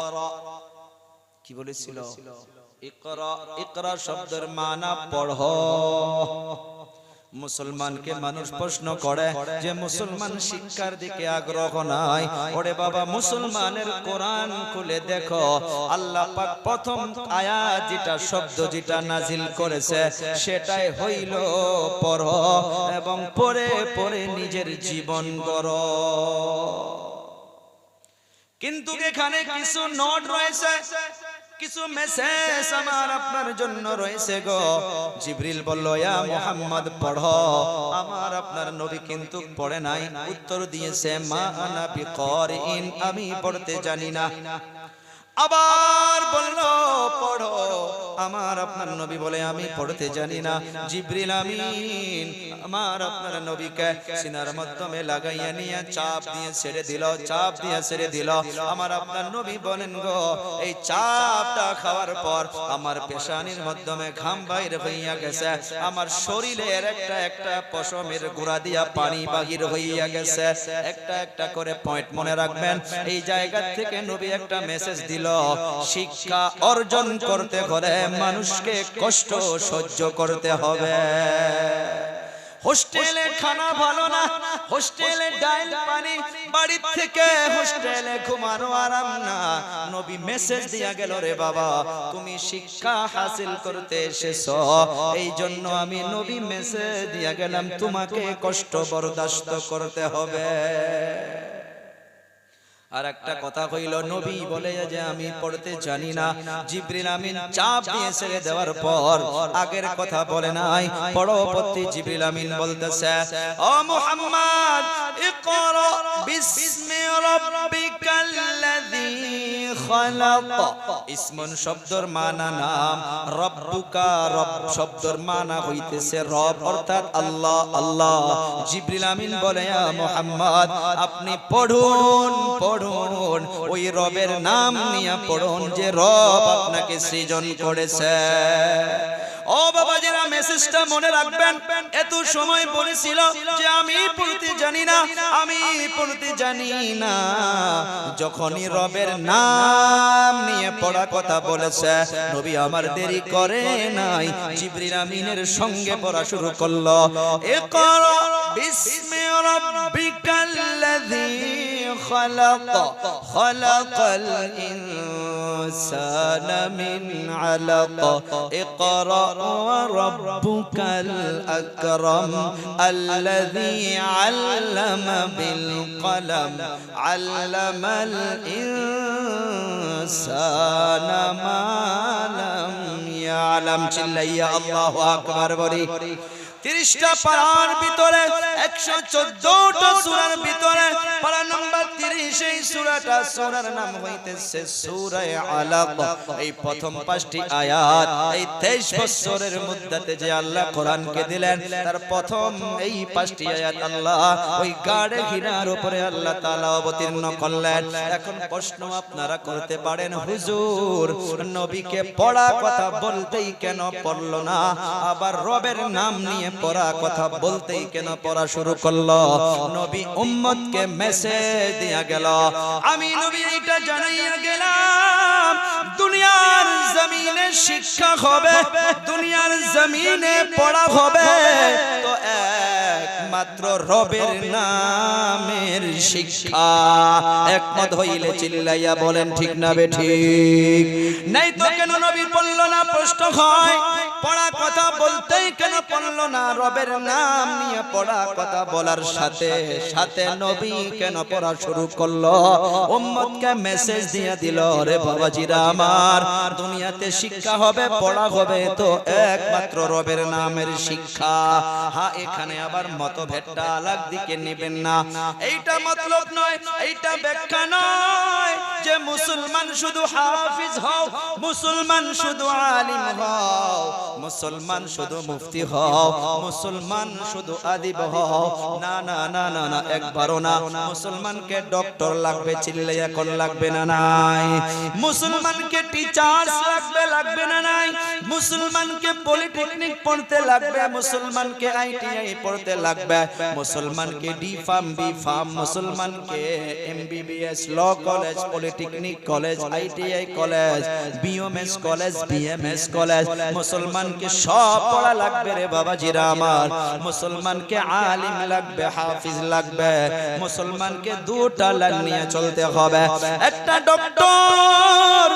কি বলেছিল? ইকরা। ইকরা শব্দের মানা পড়ো। মুসলমানকে মানুষ প্রশ্ন করে যে মুসলমান শিক্ষার দিকে আগ্রহ নাই। ওরে বাবা, মুসলমানের কোরআন খুলে দেখো, আল্লাহ পাক প্রথম আয়াত যেটা শব্দ যেটা নাজিল করেছে সেটাই হইল পড়ো এবং পড়ে পড়ে নিজের জীবন গড়ো। কিন্তু এখানে কিছু নোট রয়েছে, কিছু মেসেজ আমার আপনার জন্য রয়েছে গো। জিবরিল বলল, ইয়া মুহাম্মদ পড়ো। আমার আপনার নবী কিন্তু পড়ে নাই, উত্তর দিয়েছে, মা আনা বিকারিন, আমি পড়তে জানি না। আবার বলল, পড়ো। আমার আপনার নবী বলে, আমি পড়তে জানি না। জিবরিল আমিন আমার আপনার নবীকে সিনার মাধ্যমে লাগাইয়া নিয়ে চাপ দিয়ে ছেড়ে দিল, চাপ দিয়ে ছেড়ে দিল। আমার আপনার নবী বলেন গো, এই চাপটা খাওয়ার পর আমার পেশানির মাধ্যমে ঘাম বাইর হইয়া গেছে, আমার শরীরের একটা একটা পশমের গোড়া দিয়া পানি বাহির হইয়া গেছে। একটা একটা করে পয়েন্ট মনে রাখবেন। এই জায়গা থেকে নবী একটা মেসেজ দিল, শিক্ষা অর্জন করতে হলে মানুষকে কষ্ট সহ্য করতে হবে। হোস্টেলে খানা ভালো না, হোস্টেলে ডাল পানি, বাড়ি থেকে হোস্টেলে ঘুমানো আরাম না। নবী মেসেজ দিয়া গেল, রে বাবা তুমি শিক্ষা হাসিল করতে এসেছো, এই জন্য আমি নবী মেসেজ দিয়া গেলাম তোমাকে কষ্ট বরদাস্ত করতে হবে। আর একটা কথা কইল, নবী বলে যে আমি পড়তে জানি না। জিবরিল আমিন চাপ দিয়ে ছেড়ে দেওয়ার পর আগের কথা বলে নাই, পরবর্তী জিবরিল আমিন বলতেছে, ও মুহাম্মদ ইকরা বিসমি রাব্বিকাল্লাযী খালাক। ইসমুন শব্দর মানা নাম, রব্বুকা রব শব্দর মানা হইতেছে রব, অর্থাৎ আল্লাহ। আল্লাহ জিবরিল আমিন বলে, ইয়া মুহাম্মদ আপনি পড়ুন পড়ুন, ওই রবের নাম নিয়ে পড়ুন যে রব আপনাকে সৃজন করেছে। ও বাবাজিরা, মেসেজটা মনে রাখবেন। এত সময় বলেছিল যে আমি পড়তে জানি না, আমি পড়তে জানি না। যখনই রবের নাম নিয়ে পড়া কথা বলেছে, নবী আমার দেরি করে নাই, জিবরিল আমিনের সঙ্গে পড়া শুরু করলো। ইকরা বিসমি রাব্বিকাল্লাযী খালাক, খালাকাল ইনসানা মিন আলাক, ইকরা وربك الأكرم الذي علم بالقلم علم الإنسان ما لم يعلم। চিল্লাইয়া আল্লাহু আকবার বলি। 30টা পারার ভিতরে 114টা সূরার ভিতরে পারা নাম্বার 30 এই সূরাটা, সূরার নাম হইতেছে সূরা আলাক। এই প্রথম 5টি আয়াত এই 23 বছরের মুদ্দাতে যে আল্লাহ কোরআনকে দিলেন, তার প্রথম এই 5টি আয়াত আল্লাহ ওই গাড়ে হীরার উপরে আল্লাহ তাআলা অবতীর্ণ করলেন। এখন প্রশ্ন আপনারা করতে পারেন, হুজুর নবীকে পড়া কথা বলতেই কেন পড়লো না, আবার রবের নাম নিয়ে পড়া কথা বলতেই কেন পড়া শুরু করলো? নবী উম্মতকে মেসেজ দিয়া গেল, আমি নবী এটা জানাইয়া গেলাম, দুনিয়ার জমিনে শিক্ষা হবে, দুনিয়ার জমিনে পড়া হবে তো একমাত্র রবের নামের শিক্ষা। একমত হইলে চিল্লাইয়া বলেন ঠিক না বেঠিক? নাই তো কেন নবী পড়লো না? প্রশ্ন হয়, পড়া কথা বলতেই কেন পড়লো না? রবের নাম নিয়ে পড়া কথা বলার সাথে সাথে নবী কেন পড়া শুরু করলো? উম্মতকে মেসেজ দিয়ে দিল, রে বাবাজিরা আমার, দুনিয়াতে শিক্ষা হবে, পড়া হবে তো একমাত্র রবের নামের শিক্ষা। হ্যাঁ, এখানে আবার মতভেদটা আলাদা দিকে নেবেন না। এইটা মতলব নয়, এইটা ব্যাখ্যা নয় যে মুসলমান শুধু হাফিজ হও, মুসলমান শুধু আলিম হও, মুসলমান শুধু মুফতি হও, মুসলমান শুধু আদিব হও। না না না না না, একবারও না। মুসলমানকে ডক্টর লাগবে, চিল্লাইয়া কোন লাগবে না নাই? মুসলমানকে টিচার্স লাগবে, লাগবে না নাই? মুসলমানকে পলিটেকনিক পড়তে লাগবে, মুসলমানকে আইটিআই পড়তে লাগবে, মুসলমানকে ডি ফার্ম বি ফার্ম, মুসলমানকে MBBS law college, polytechnic college, ITI college, BMS college, BMS college, মুসলমানকে সব পড়া লাগবে রে বাবাজিরা আমার। মুসলমানকে আলিম লাগবে, হাফিজ লাগবে, মুসলমানকে দুটা লাইন নিয়ে চলতে হবে। একটা ডক্টর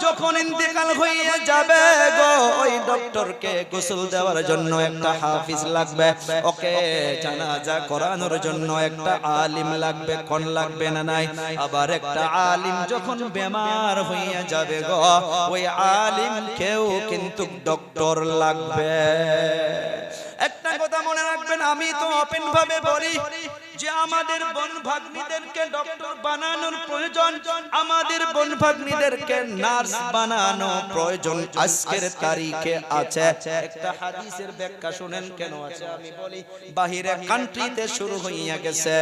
যখন ইন্তেকাল হয়ে যাবে গো, ওই ডক্টরকে গোসল দেওয়ার জন্য একটা হাফিজ লাগবে, ওকে জানাজা করানোর জন্য একটা আলিম লাগবে, কোন লাগবে না নাই? আবার একটা আলিম যখন বেমার হয়ে যাবে গো, ওই আলিমকেও কিন্তু ডক্টর লাগবে। একটা কথা মনে রাখবেন, আমি তো ওপেন ভাবে বলি যে আমাদের বোন ভাগ্নিদেরকে ডক্টর বানানোর প্রয়োজন, আমাদের বোন ভাগ্নিদেরকে নার্স বানানো প্রয়োজন। আজকের তারিখে আছে একটা হাদিসের ব্যাখ্যা শুনেন কেন আছে আমি বলি। বাহিরে কান্ট্রিতে শুরু হইয়া গেছে।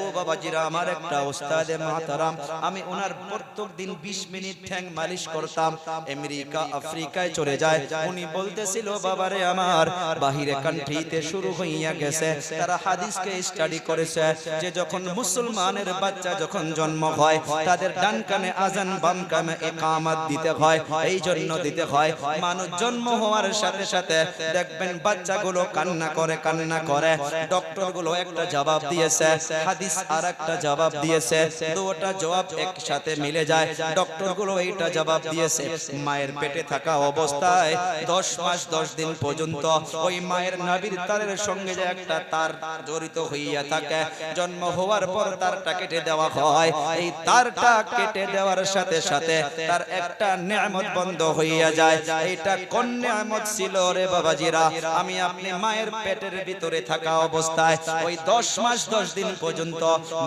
ও বাবাজিরা আমার, একটা ওস্তাদে মাহতারাম, আমি ওনার প্রত্যেকদিন 20 মিনিট ঠ্যাং মালিশ করতাম। আমেরিকা আফ্রিকায় চলে যায়, উনি বলতেছিল বাবারে আমার, বাহিরে কান্ট্রিতে শুরু হইয়া গেছে, তারা হাদিসকে স্টাডি করেছে যে যখন মুসলমানের বাচ্চা যখন জন্ম হয়, তাদের ডান কানে আজান, বাম কানে ইকামত দিতে হয়। এই জন্য দিতে হয়, মানুষ জন্ম হওয়ার সাথে সাথে দেখবেন বাচ্চাগুলো কান্না করে, কান্না করে। ডক্টরগুলো একটা জবাব দিয়েছে, হাদিস আরেকটা জবাব দিয়েছে, দুটো জবাব একসাথে মিলে যায়। ডক্টরগুলো এইটা জবাব দিয়েছে, মায়ের পেটে থাকা অবস্থায় 10 মাস 10 দিন পর্যন্ত ওই মায়ের নাভির তারের সঙ্গে যে একটা তার জড়িত হইয়া থাকে, থাকে, জন্ম হওয়ার পর তারটা কেটে দেওয়া হয়। এই তারটা কেটে দেওয়ার সাথে সাথে তার একটা নিয়ামত বন্ধ হইয়া যায়। এটা কোন নিয়ামত ছিল রে বাবাজিরা? আমি আপনি মায়ের পেটের ভিতরে থাকা অবস্থায় ওই 10 মাস 10 দিন পর্যন্ত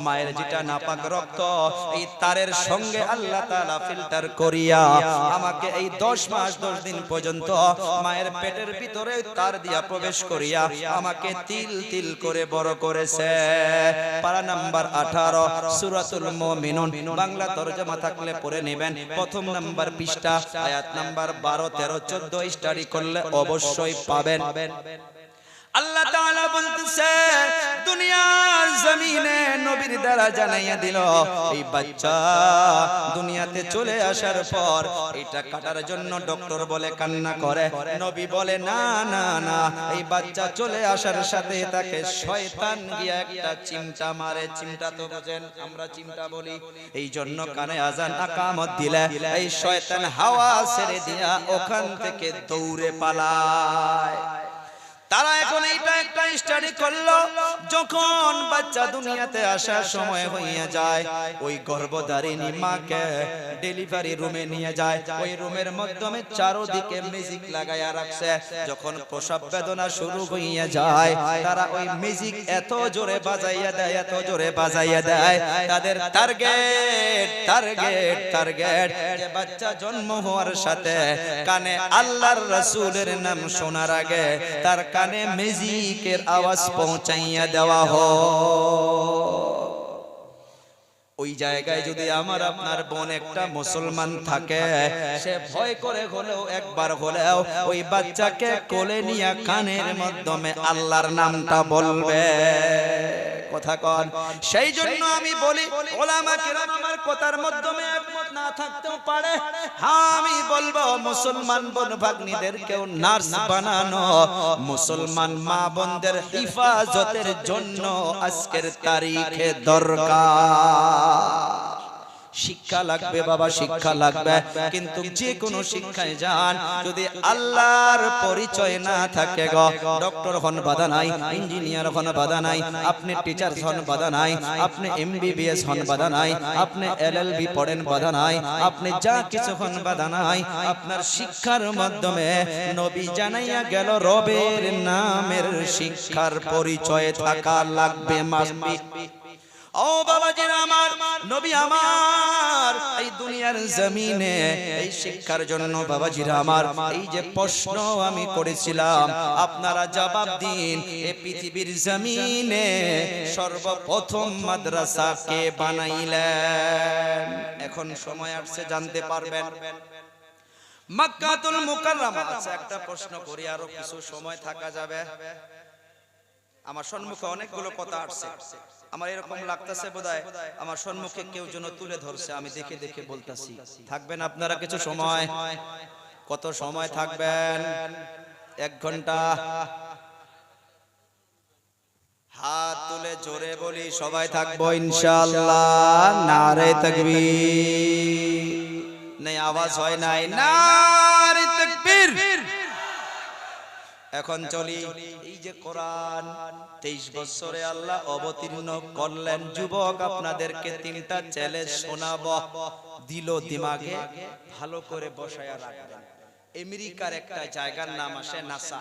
মায়ের যেটা নাপাক রক্ত এই তারের সঙ্গে আল্লাহ তাআলা ফিল্টার করিয়া আমাকে এই 10 মাস 10 দিন পর্যন্ত মায়ের পেটের ভিতরে তার দিয়া প্রবেশ করিয়া আমাকে তিল তিল করে বড় করেছে। পারা নাম্বার 18 সূরাতুল মুমিনুন, বাংলা তরজমা থাকলে পড়ে নেবেন। প্রথম নাম্বার পৃষ্ঠা, আয়াত নাম্বার 12 13 14 স্টাডি করলে অবশ্যই পাবেন। আল্লাহ তাআলা বলতেছে দুনিয়ার জমিনে নবীর দ্বারা জানাইয়া দিল এই বাচ্চা দুনিয়াতে চলে আসার পর এটা কাটার জন্য ডক্টর বলে কান্না করে, নবী বলে না না না, এই বাচ্চা চলে আসার সাথে তাকে শয়তান গিয়া একটা চিমটা মারে। চিমটা তো বোঝেন, আমরা চিমটা বলি। এই জন্য কানে আজান আকামত দিলে এই শয়তান হাওয়া ছেড়ে দিয়া ওখান থেকে দৌড়ে পালায়। তারা এখন এইটা একটা স্টাডি করলো, যখন বাচ্চা দুনিয়াতে আসার সময় হইয়া যায় ওই গর্ভধারিণী মাকে ডেলিভারি রুমে নিয়ে যায়। ওই রুমের মাধ্যমে চারদিকে মিউজিক লাগাইয়া রাখছে। যখন প্রসব বেদনা শুরু হইয়া যায় তারা ওই মিউজিক এত জোরে বাজাইয়া দেয়, এত জোরে বাজাইয়া দেয়, তাদের টার্গেট টার্গেট টার্গেট যে বাচ্চা জন্ম হওয়ার সাথে কানে আল্লাহর রাসূলের নাম শোনার আগে তার কানে মিউজিকের আওয়াজ পৌঁছাইয়া দেওয়া হয়। ওই জায়গায় যদি আমার আপনার বোন একটা মুসলমান থাকে, সে ভয় করে হলেও একবার হলেও ওই বাচ্চাকে কোলে নিয়ে কানের মাধ্যমে আল্লাহর নামটা বলবে। কথা কন। সেই জন্য আমি বলি ওলামা কেরাম আমার কথার মাধ্যমে একমত না থাকতেও পারে, হ্যাঁ আমি বলবো মুসলমান বোন ভাগ্নিদেরকেও নার্স বানানো, মুসলমান মা বোনদের হিফাজতের জন্য আজকের তারিখে দরকার। শিক্ষা লাগবে বাবা, শিক্ষা লাগবে, কিন্তু যে কোনো শিক্ষায় যান যদি আল্লাহর পরিচয় না থাকে গো, ডক্টর হন বাধা নাই, ইঞ্জিনিয়ার হন বাধা নাই, আপনি টিচার হন বাধা নাই, আপনি এমবিবিএস হন বাধা নাই, আপনি এলএলবি পড়েন বাধা নাই, আপনি যা কিছু হন বাধা নাই, আপনার শিক্ষার মাধ্যমে নবী জানাইয়া গেল রবের নামের শিক্ষার পরিচয় থাকা লাগবে, মাসবি। ও বাবাজিরা আমার, নবী আমার এই দুনিয়ার জমিনে এই শিক্ষার জন্য বাবাজিরা আমার এই যে প্রশ্ন আমি করেছিলাম আপনারা জবাব দিন, এই পৃথিবীর জমিনে সর্বপ্রথম মাদ্রাসা কে বানাইলেন? এখন সময় আসছে জানতে পারবেন। মক্কাতুল মুকাররমা। আচ্ছা একটা প্রশ্ন করি, আরো কিছু সময় থাকা যাবে? আমার সম্মুখে অনেকগুলো কথা আসছে, আমার এরকম লাগতেছে বোধহয় আমার সম্মুখে কেউ যেন তুলে ধরছে, আমি দেখে দেখে বলতাছি। থাকবেন আপনারা কিছু সময়? কত সময় থাকবেন? 1 ঘন্টা? হাত তুলে জোরে বলি সবাই থাকবো ইনশাআল্লাহ। নারে তাকবীর। নেই আওয়াজ হয় নাই, নারে তাকবীর। এখন চলি, এই যে কোরআন 23 বছরে আল্লাহ অবতীর্ণ করলেন, যুবক আপনাদেরকে 3টা চ্যালেঞ্জ শোনাবো, দিল দিমাগে ভালো করে বসায়া রাখবেন। আমেরিকার একটা জায়গার নাম আসে নাসা।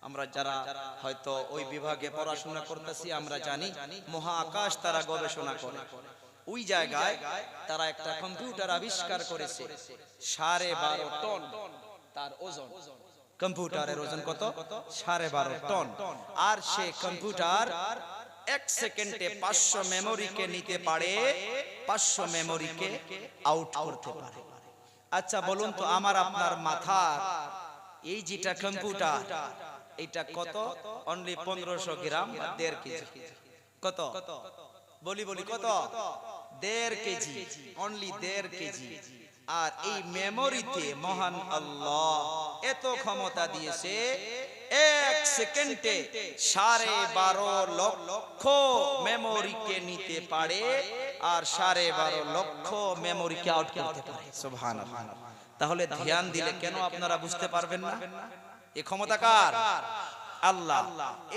আমরা যারা হয়তো ওই বিভাগে পড়াশোনা করতেছি আমরা জানি মহাকাশ তারা গবেষণা করে। ওই জায়গায় তারা একটা কম্পিউটার আবিষ্কার করেছে, 12.5 টন তার ওজন। কম্পিউটারের ওজন কত? 12.5 টন। আর সে কম্পিউটার 1 সেকেন্ডে 500 মেমোরিকে নিতে পারে, 500 মেমোরিকে আউট করতে পারে। আচ্ছা বলুন তো আমার আপনার মাথা এই যেটা কম্পিউটার এটা কত? অনলি 1500 গ্রাম, 1.5 কেজি। কত? বলি বলি কত? 1.5 কেজি, অনলি 1.5 কেজি। আর এই মেমোরিতে মহান আল্লাহ এত ক্ষমতা দিয়েছে, 1 সেকেন্ডে 12.5 লক্ষ মেমোরিকে নিতে পারে, আর 12.5 লক্ষ মেমোরিকে আউট করতে পারে। সুবহানাল্লাহ। তাহলে ধ্যান দিলে কেন আপনারা বুঝতে পারবেন না? এই ক্ষমতা কার? আল্লাহ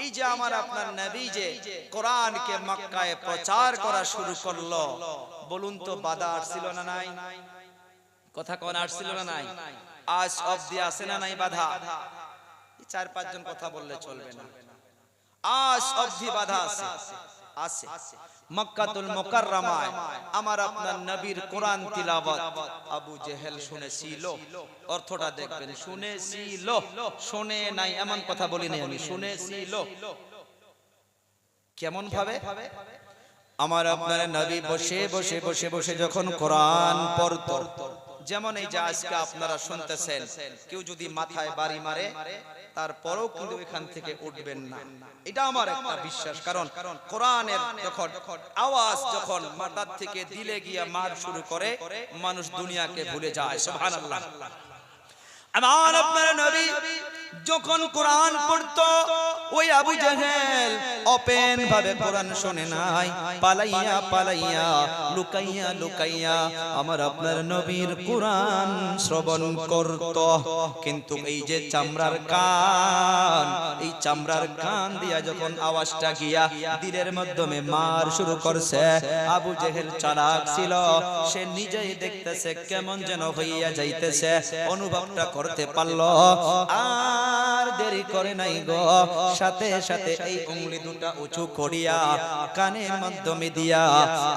এই যে আমার আপনার নবী যে কোরআনকে মক্কায় প্রচার করা শুরু করলো, বলুন তো বাধা আসছিল না নাই? কথা কোন আসছিল না নাই? আজ অবধি আছে না নাই বাধা? চার পাঁচজন কথা বললে চলবে না, আজ অবধি বাধা আছে। আছে মক্কাতুল মুকাররমায় আমার আপনার নবীর কোরআন তিলাওয়াত আবু জেহেল শুনেছিল। অর্থটা দেখবেন, শুনেছিল, শুনে নাই এমন কথা বলি নাই আমি, শুনেছিল। কেমন ভাবে? আমার আপনার নবী বসে বসে বসে বসে যখন কোরআন পড়তো, যেমন এই যে আজকে আপনারা শুনতেছেন, কেউ যদি মাথায় বাড়ি মারে তারপরেও কিন্তু এখান থেকে উঠবেন না, এটা আমার একটা বিশ্বাস। কারণ কোরআনের যখন আওয়াজ যখন মাথার থেকে দিলে গিয়া মার শুরু করে, মানুষ দুনিয়াকে ভুলে যায়। সুবহানাল্লাহ। আমার আপনার নবী যখন কোরআন পড়তো, ওই আবু জেহেল ওপেন ভাবে কোরআন শুনে নাই, পালাইয়া পালাইয়া লুকাইয়া লুকাইয়া আমার আপনার নবীর কোরআন শ্রবণ করত। কিন্তু এই যে চামড়ার কান, এই চামড়ার কান দিয়া যখন আওয়াজটা গিয়া দিলের মাধ্যমে মার শুরু করছে, আবু জেহেল চালাক ছিল, সে নিজেই দেখতেছে কেমন যেন হইয়া যাইতেছে, অনুভবটা করতে পারলো। আর দেরি করে নাই গো, সাথে সাথে এই উঙ্গলি দুটা উঁচু করিয়া কানের মাধ্যমে দিয়া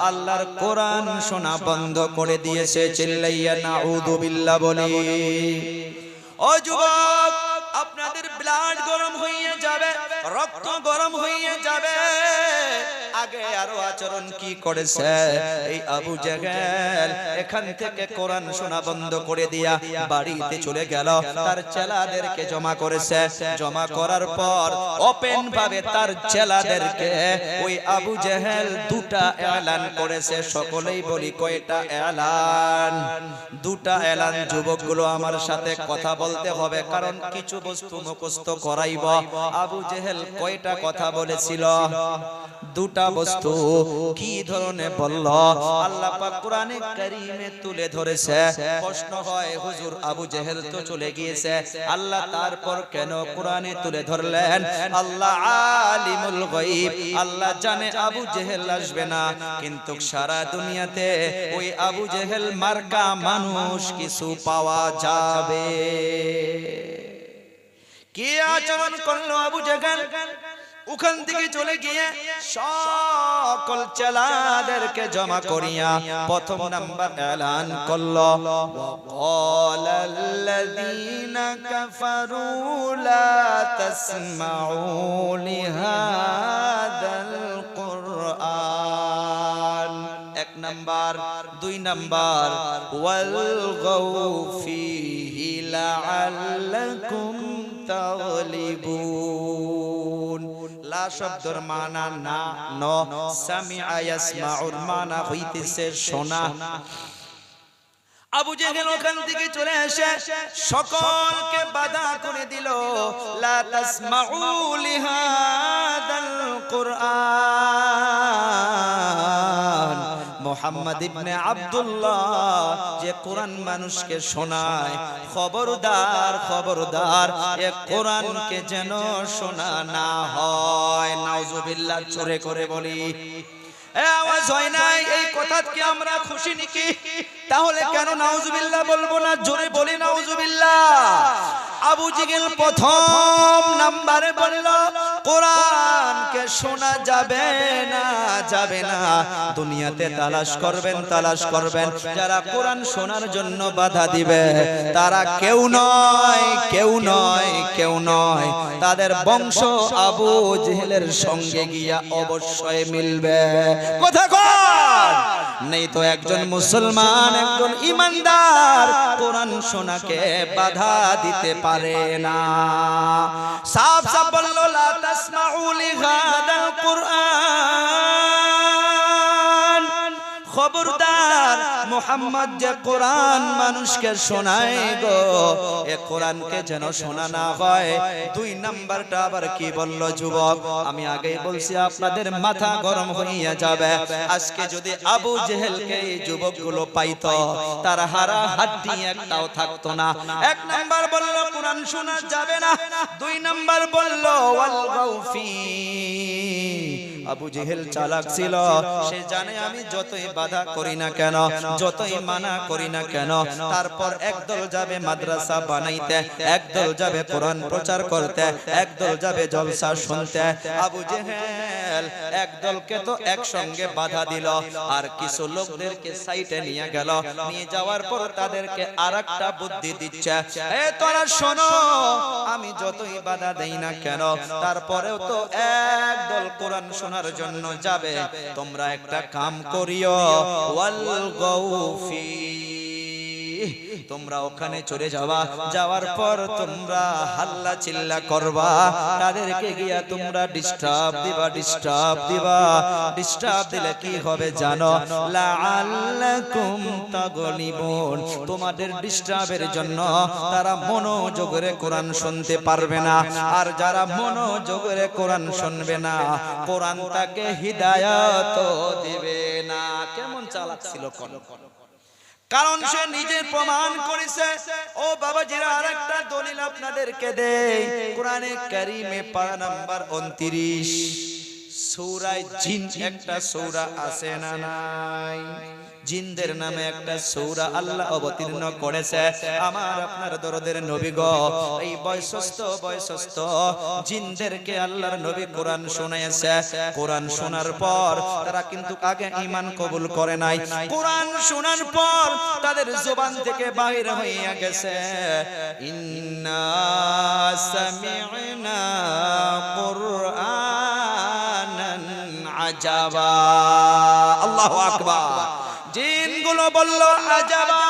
আল্লাহর কোরআন শোনা বন্ধ করে দিয়েছে। চিল্লাইয়া নাউযু বিল্লাহ বলি। ও যুবক, আপনাদের ব্লাড গরম হয়ে যাবে, রক্ত গরম হয়ে যাবে। আগে আরো আচরণ কি করেছে এই আবু জেহেল? এখান থেকে কোরআন শোনা বন্ধ করে দিয়া বাড়িতে চলে গেল, তার চেলাদেরকে জমা করেছে। জমা করার পর ওপেন ভাবে তার চেলাদেরকে ওই আবু জেহেল দুটা এলান করেছে। সকলেই বলি কয়টা এলান? দুটা এলান। যুবকগুলো আমার সাথে কথা বলতে হবে, কারণ কিছু বস্তু মুখস্থ করাইব। আবু জেহেল কয়টা কথা বলেছিল? দুটা বস্তু। কি ধরনের বলল? আল্লাহ পাক কোরআনে কারীমে তুলে ধরেছে। প্রশ্ন হয়, হুজুর আবু জেহেল তো চলে গিয়েছে, আল্লাহ তারপর কেন কোরআনে তুলে ধরলেন? আল্লাহ আলিমুল গায়ব, আল্লাহ জানে আবু জেহেল আসবে না, কিন্তু সারা দুনিয়াতে ওই আবু জেহেল মার্কা মানুষ কিছু পাওয়া যাবে। কি আচরণ করলো আবু জেহেল? ওখান থেকে চলে গিয়ে সকল চেলাদেরকে জমা করিয়া প্রথম নাম্বার এলান করলো, ওয়াকালাল্লাযীনা কাফারু লা তাসমাউ লিহাযাল কুরআন। এক নাম্বার। দুই নাম্বার, ওয়ালগাউ ফীহি লাআল্লাকুম তাগলিবুন। লা শব্দের মানা না, ন, সামিআ ইয়াসমাউর মানা হইতেছে শোনা। আবু জেহেল ওখান থেকে চলে এসে সকলকে বাধা করে দিল, লা তাসমাউ লিহাযাল কুরআন। মুহাম্মদ ইবনে আব্দুল্লাহ যে কোরআন মানুষকে শোনায়, খবরদার খবরদার এ কোরআনকে যেন শোনা না হয়। নাউজুবিল্লাহ। জোরে করে বলি। আওয়াজ হয় নাই? এই কথা কি আমরা খুশি নাকি? তাহলে কেন নাউজুবিল্লাহ বলবো না? জোরে বলি নাউজুবিল্লাহ। আবু জেহেল প্রথম নাম্বারে বলল, কোরআনকে শোনা যাবে না, যাবে না। দুনিয়াতে তালাশ করবেন, তালাশ করবেন, যারা কোরআন শোনার জন্য বাধা দিবে তারা কেউ নয়, কেউ নয়, কেউ নয়। তাদের বংশ আবু জেহেলের সঙ্গে গিয়া অবশ্যই মিলবে। কথা কর নেই তো একজন মুসলমান, একজন ইমানদার কোরআন শোনাকে বাধা দিতে পারে না। সাফ সাফ বলল, লা তাসমাউ লিহাযাল কুরআন। খবরদার মুহাম্মদ যে কোরআন মানুষকে শোনায় গো, এ কোরআনকে যেন শোনা না হয়। 2 নাম্বারটা আবার কি বলল যুবক? আমি আগেই বলছি আপনাদের মাথা গরম হইয়া যাবে। আজকে যদি আবু জেহেলকে এই যুবকগুলো পাইতো, তার হাড় হাড্ডি একটাও থাকতো না। 1 নাম্বার বলল কোরআন শোনা যাবে না, 2 নাম্বার বলল ওয়াল গাউফি। আবু জেহেল চালাক ছিল, সে জানে আমি যতই বাধা করি না কেন, যতই মানা করি না কেন, তারপর একদল যাবে মাদ্রাসা বানাইতে, একদল যাবে কোরআন প্রচার করতে, একদল যাবে জলসা শুনতে। আবু জেহেল একদলকে তো একসঙ্গে বাধা দিল, আর কিছু লোকদেরকে সাইডে নিয়ে গেল। নিয়ে যাওয়ার পর তাদেরকে আরেকটা বুদ্ধি দিচ্ছে, এ তোরা শোনো, আমি যতই বাধা দেই না কেন, তারপরেও তো একদল কোরআন শোনার জন্য যাবে। তোমরা একটা কাম করিও, ওয়াল গাউফি, তোমরা ওখানে চলে যাওয়া, যাওয়ার পর তোমরা হাল্লা চিল্লা করবা, তাদেরকে গিয়া তোমরা ডিস্টার্ব দিবা, ডিস্টার্ব দিবা। ডিস্টার্ব দিলে কি হবে জানো? লাআল্লাকুম তাগলিবুন, তোমাদের ডিস্টার্বের জন্য তারা মনোযোগরে কোরআন শুনতে পারবে না। আর যারা মনোযোগরে কোরআন শুনবে না, কোরআন তাকে হিদায়াত দিবে না। কেমন চালাক ছিল কোন, কারণ সে নিজে প্রমাণ করেছে। ও বাবাজিরা, আরেকটা দলিল আপনাদেরকে দেই। কোরআনে কারীমে পারা নাম্বার 29 সূরা জিন একটা সূরা আছে না নাই? জিনদের নামে একটা সূরা আল্লাহ অবতীর্ণ করেছে। আমার আপনার দরদের নবী গো, এই বয়সস্থ জিনদেরকে আল্লাহর নবী কোরআন শোনাইছে। কোরআন শোনার পর তারা কিন্তু আগে ঈমান কবুল করে নাই। কোরআন শোনার পর তাদের জবান থেকে বাইরে হইয়া গেছে, ইন্না সামি'না কুরআনান আজাবা। আল্লাহু আকবার। জিনগুলো বলল, আজাবা,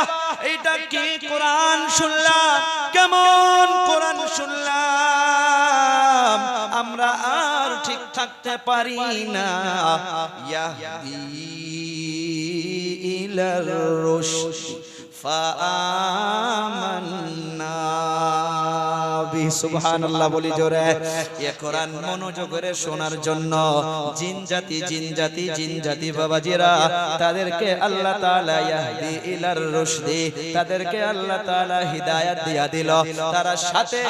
এটা কি কোরআন শুনলাম, কেমন কোরআন শুনলাম, আমরা আর ঠিক থাকতে পারি না। ইয়াহদি ইলার রুশদ ফাআমান্না বিহি। সুবহানাল্লাহ বলি জোরে। এ কোরআন মনোযোগরে শোনার জন্য জিন জাতি বাবাজিরা, তাদেরকে আল্লাহ তাআলা ইয়াহদি ইলার রুশদি, তাদেরকে আল্লাহ তাআলা হিদায়াত দিয়া দিল। তারা সাথে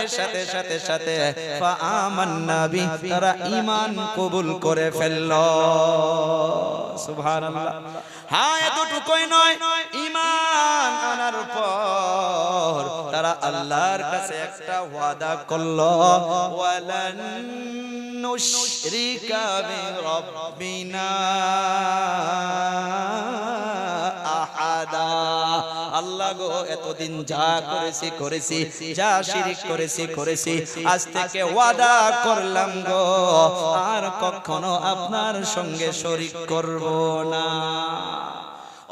সাথে ফাআমান্না বিহি, তারা ঈমান কবুল করে ফেলল। সুবহানাল্লাহ। হ্যাঁ, এতটুকুই নয়, ঈমান আনার পর তারা আল্লাহর কাছে একটা ওয়াদা করলো, ওয়ালান নুশরিকা বিরাব্বিনা আহাদা। আল্লাহ গো, এতদিন যা করেছি, যা শিরক করেছি, আজ থেকে ওয়াদা করলাম গো, আর কখনো আপনার সঙ্গে শরীক করব না।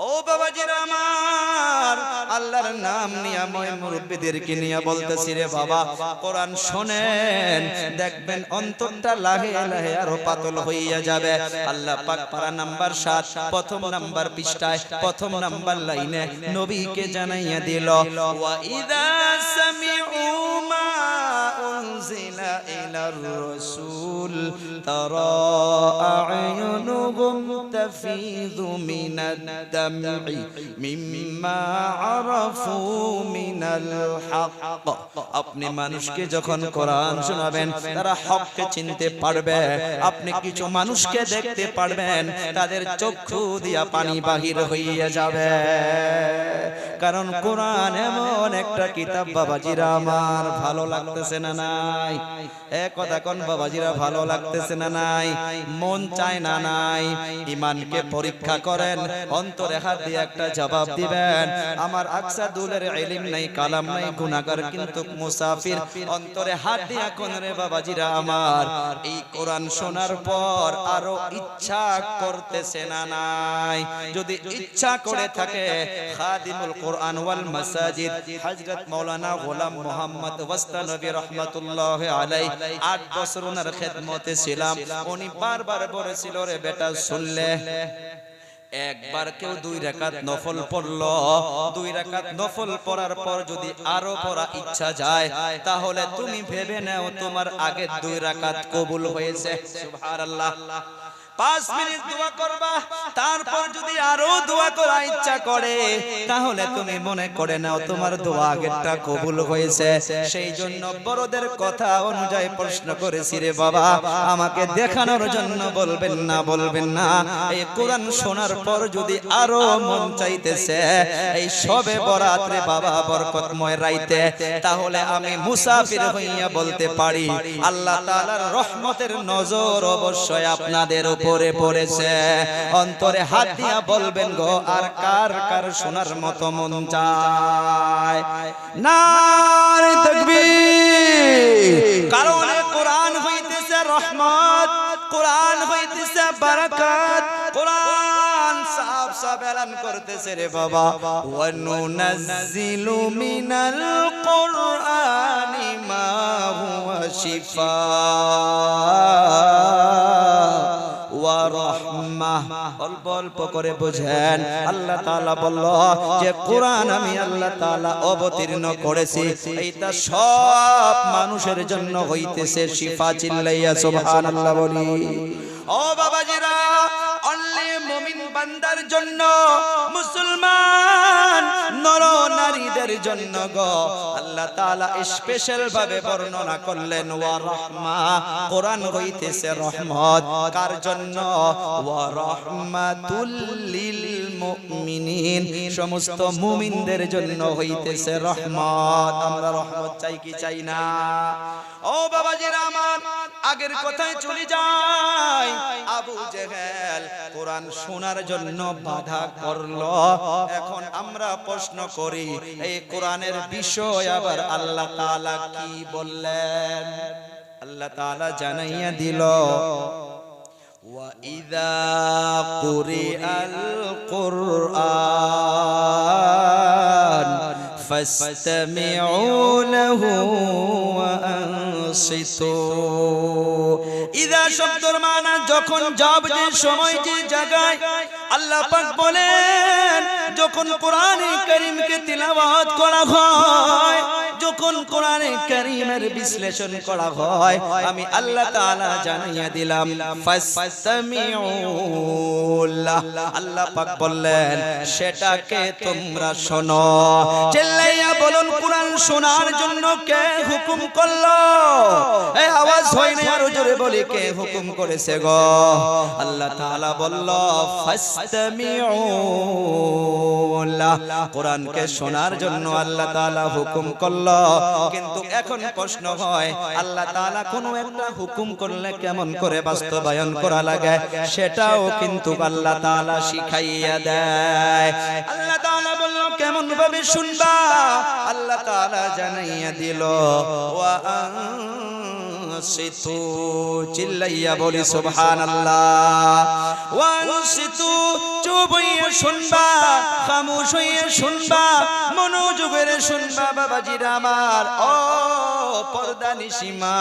ও বাবাজিরা আমার, আল্লাহর নাম নিয়ে মই মুরব্বিদেরকে নিয়ে বলতেছি, রে বাবা, কোরআন শোনেন, দেখবেন অন্তরটা লাহে লাহে আরো পাতল হইয়া যাবে। আল্লাহ পাক পারা নাম্বার 7 প্রথম নাম্বার পৃষ্ঠায় প্রথম নাম্বার লাইনে নবীকে জানাইয়া দিল, ওয়া ইযা সামি'ু মা উনজিলা ইলার রাসূল তারা আ'য়ুনুহুম তাফিযু মিনাদ দাম'i মিম্মা আরাফু মিনাল হক। আপনি মানুষকে যখন কোরআন শোনাবেন, তারা হককে চিনতে পারবে। আপনি কিছু মানুষকে দেখতে পারবেন, তাদের চক্ষু দিয়া পানি বাহির হইয়া যাবে। কারণ কোরআন এমন একটা কিতাব বাবাজিরা আমার, ভালো লাগতেছে না নাই? এক কথা কোন বাবাজিরা, ভালো লাগতেছে না নাই? মন চায় না নাই? ঈমানকে পরীক্ষা করেন, অন্তরে হাত দিয়ে একটা জবাব দিবেন। আমার আকসাদুলের ইলম নাই, কালাম নাই, গুনাহগার কিন্তু মুসাফির। অন্তরে হাত দিয়া কোন রে বাবাজিরা আমার, এই কোরআন শোনার পর আরো ইচ্ছা করতেছে না নাই? যদি ইচ্ছা করে থাকে, খাদিমুল কোরআন ওয়াল মাসাজিদ হযরত মাওলানা গোলাম মোহাম্মদ ওয়াস্তানবী রাহমাতুল্লাহ আলাইহি 8 বছর ওনার খেদমতে ছিলাম। উনি বারবার বলেছিল, রে বেটা শুনলে একবার কেউ 2 রাকাত নফল পড়লো, 2 রাকাত নফল পড়ার পর যদি আরো পড়া ইচ্ছা যায় তাহলে তুমি ভেবে নাও তোমার আগের 2 রাকাত কবুল হয়েছে। সুবহানাল্লাহ। 5 মিনিট দোয়া করবা, তারপর যদি আরো দোয়া করা ইচ্ছা করে তাহলে তুমি মনে করে নাও তোমার দোয়া আগেরটা কবুল হয়েছে। সেই জন্য বড়দের কথা অনুযায়ী প্রশ্ন করেছি রে বাবা, আমাকে দেখানোর জন্য বলবেন না এই কোরআন শোনার পর যদি আরো মন চাইতেছে এই শবে বরাত রে বাবা বরকতময় রাইতে, তাহলে আমি মুসাফির হইয়া বলতে পারি আল্লাহ তাআলার রহমতের নজর অবশ্যই আপনাদের উপরে পড়েছে। অন্তরে হাত দিয়া বলবেন গো, আর কার কার শোনার মতো মন চায়? নারে তাকবীর। কারণ কোরআন হইতেছে রহমত, কোরআন হইতেছে বারাকাত। কোরআন সাফ সাফ এলান করতেছে রে বাবা, ওয়া নুনাজ্জিলু মিনাল কুরআনি মা হুয়া শিফা ওয়া রাহমাহ। অল্প অল্প করে বুঝেন, আল্লাহ তাআলা বলল যে কোরআন আমি আল্লাহ তাআলা অবতীর্ণ করেছি, এইটা সব মানুষের জন্য হইতেছে শিফা। চিল্লাইয়া সুবহানাল্লাহ বলি। ও বাবাজিরা, অনলি মুমিন বান্দার জন্য, মুসলমান নর নারীদের জন্য গো আল্লাহ তাআলা স্পেশাল ভাবে বর্ণনা করলেন ওয়া রাহমা। কোরআন হইতেছে রহমত। কার জন্য? ওয়া রাহমাতুল লিল মুমিনিন, সমস্ত মুমিনদের জন্য হইতেছে রহমত। আমরা রহমত চাই কি চাই না? ও বাবাজিরা আমার, আগের কথায় চলে যাই। আবু জেহেল কোরআন শোনার জন্য বাধা করলো। এখন আমরা প্রশ্ন করি, এই কোরআনের বিষয় আবার আল্লাহ তাআলা কি বললেন? আল্লাহ তাআলা জানাইয়া দিল, ওয়া ইযা কুরিআল কুরআন ফাসতামিউ লাহু ওয়া আনসিতু। ইযা শব্দের মানে যখন, জব, যে সময়, যে জায়গায়। আল্লাহ পাক বলেন যখন কোরআনে কারীমকে তিলাওয়াত করা হয়, যখন কোরআনে কারীমের বিশ্লেষণ করা হয়, আমি আল্লাহ তাআলা জানাইয়া দিলাম ফাসতামিউ লাহ। আল্লাহ পাক বললেন সেটাকে তোমরা শোনো। চিল্লাইয়া বলুন, কোরআন শোনার জন্য কে হুকুম করলো? এই আওয়াজ হয় না, আরো জোরে বলি, কে হুকুম করেছে গো? আল্লাহ তাআলা বলল ফাসতামিউ লাহ। কোরআনকে শোনার জন্য আল্লাহ তাআলা হুকুম করলো। কিন্তু এখন প্রশ্ন হয়, আল্লাহ তাআলা কোনো একটা হুকুম করলে কেমন করে বাস্তবায়ন করা লাগে সেটাও কিন্তু আল্লাহ তাআলা শিখাইয়া দেয়। আল্লাহ তাআলা বলল কেমন ভাবে শুনবা, আল্লাহ তাআলা জানাইয়া দিল ওয়া আনসিতু। চিল্লাইয়া বলি সুবহানাল্লাহ। ওয়া আনসিতু, চুপ হইয়া শুনবা, খামোশ হইয়া শুনবা, মনোযোগের শুনবা বাবাজিরা আমার। ও পর্দা নিশিমা,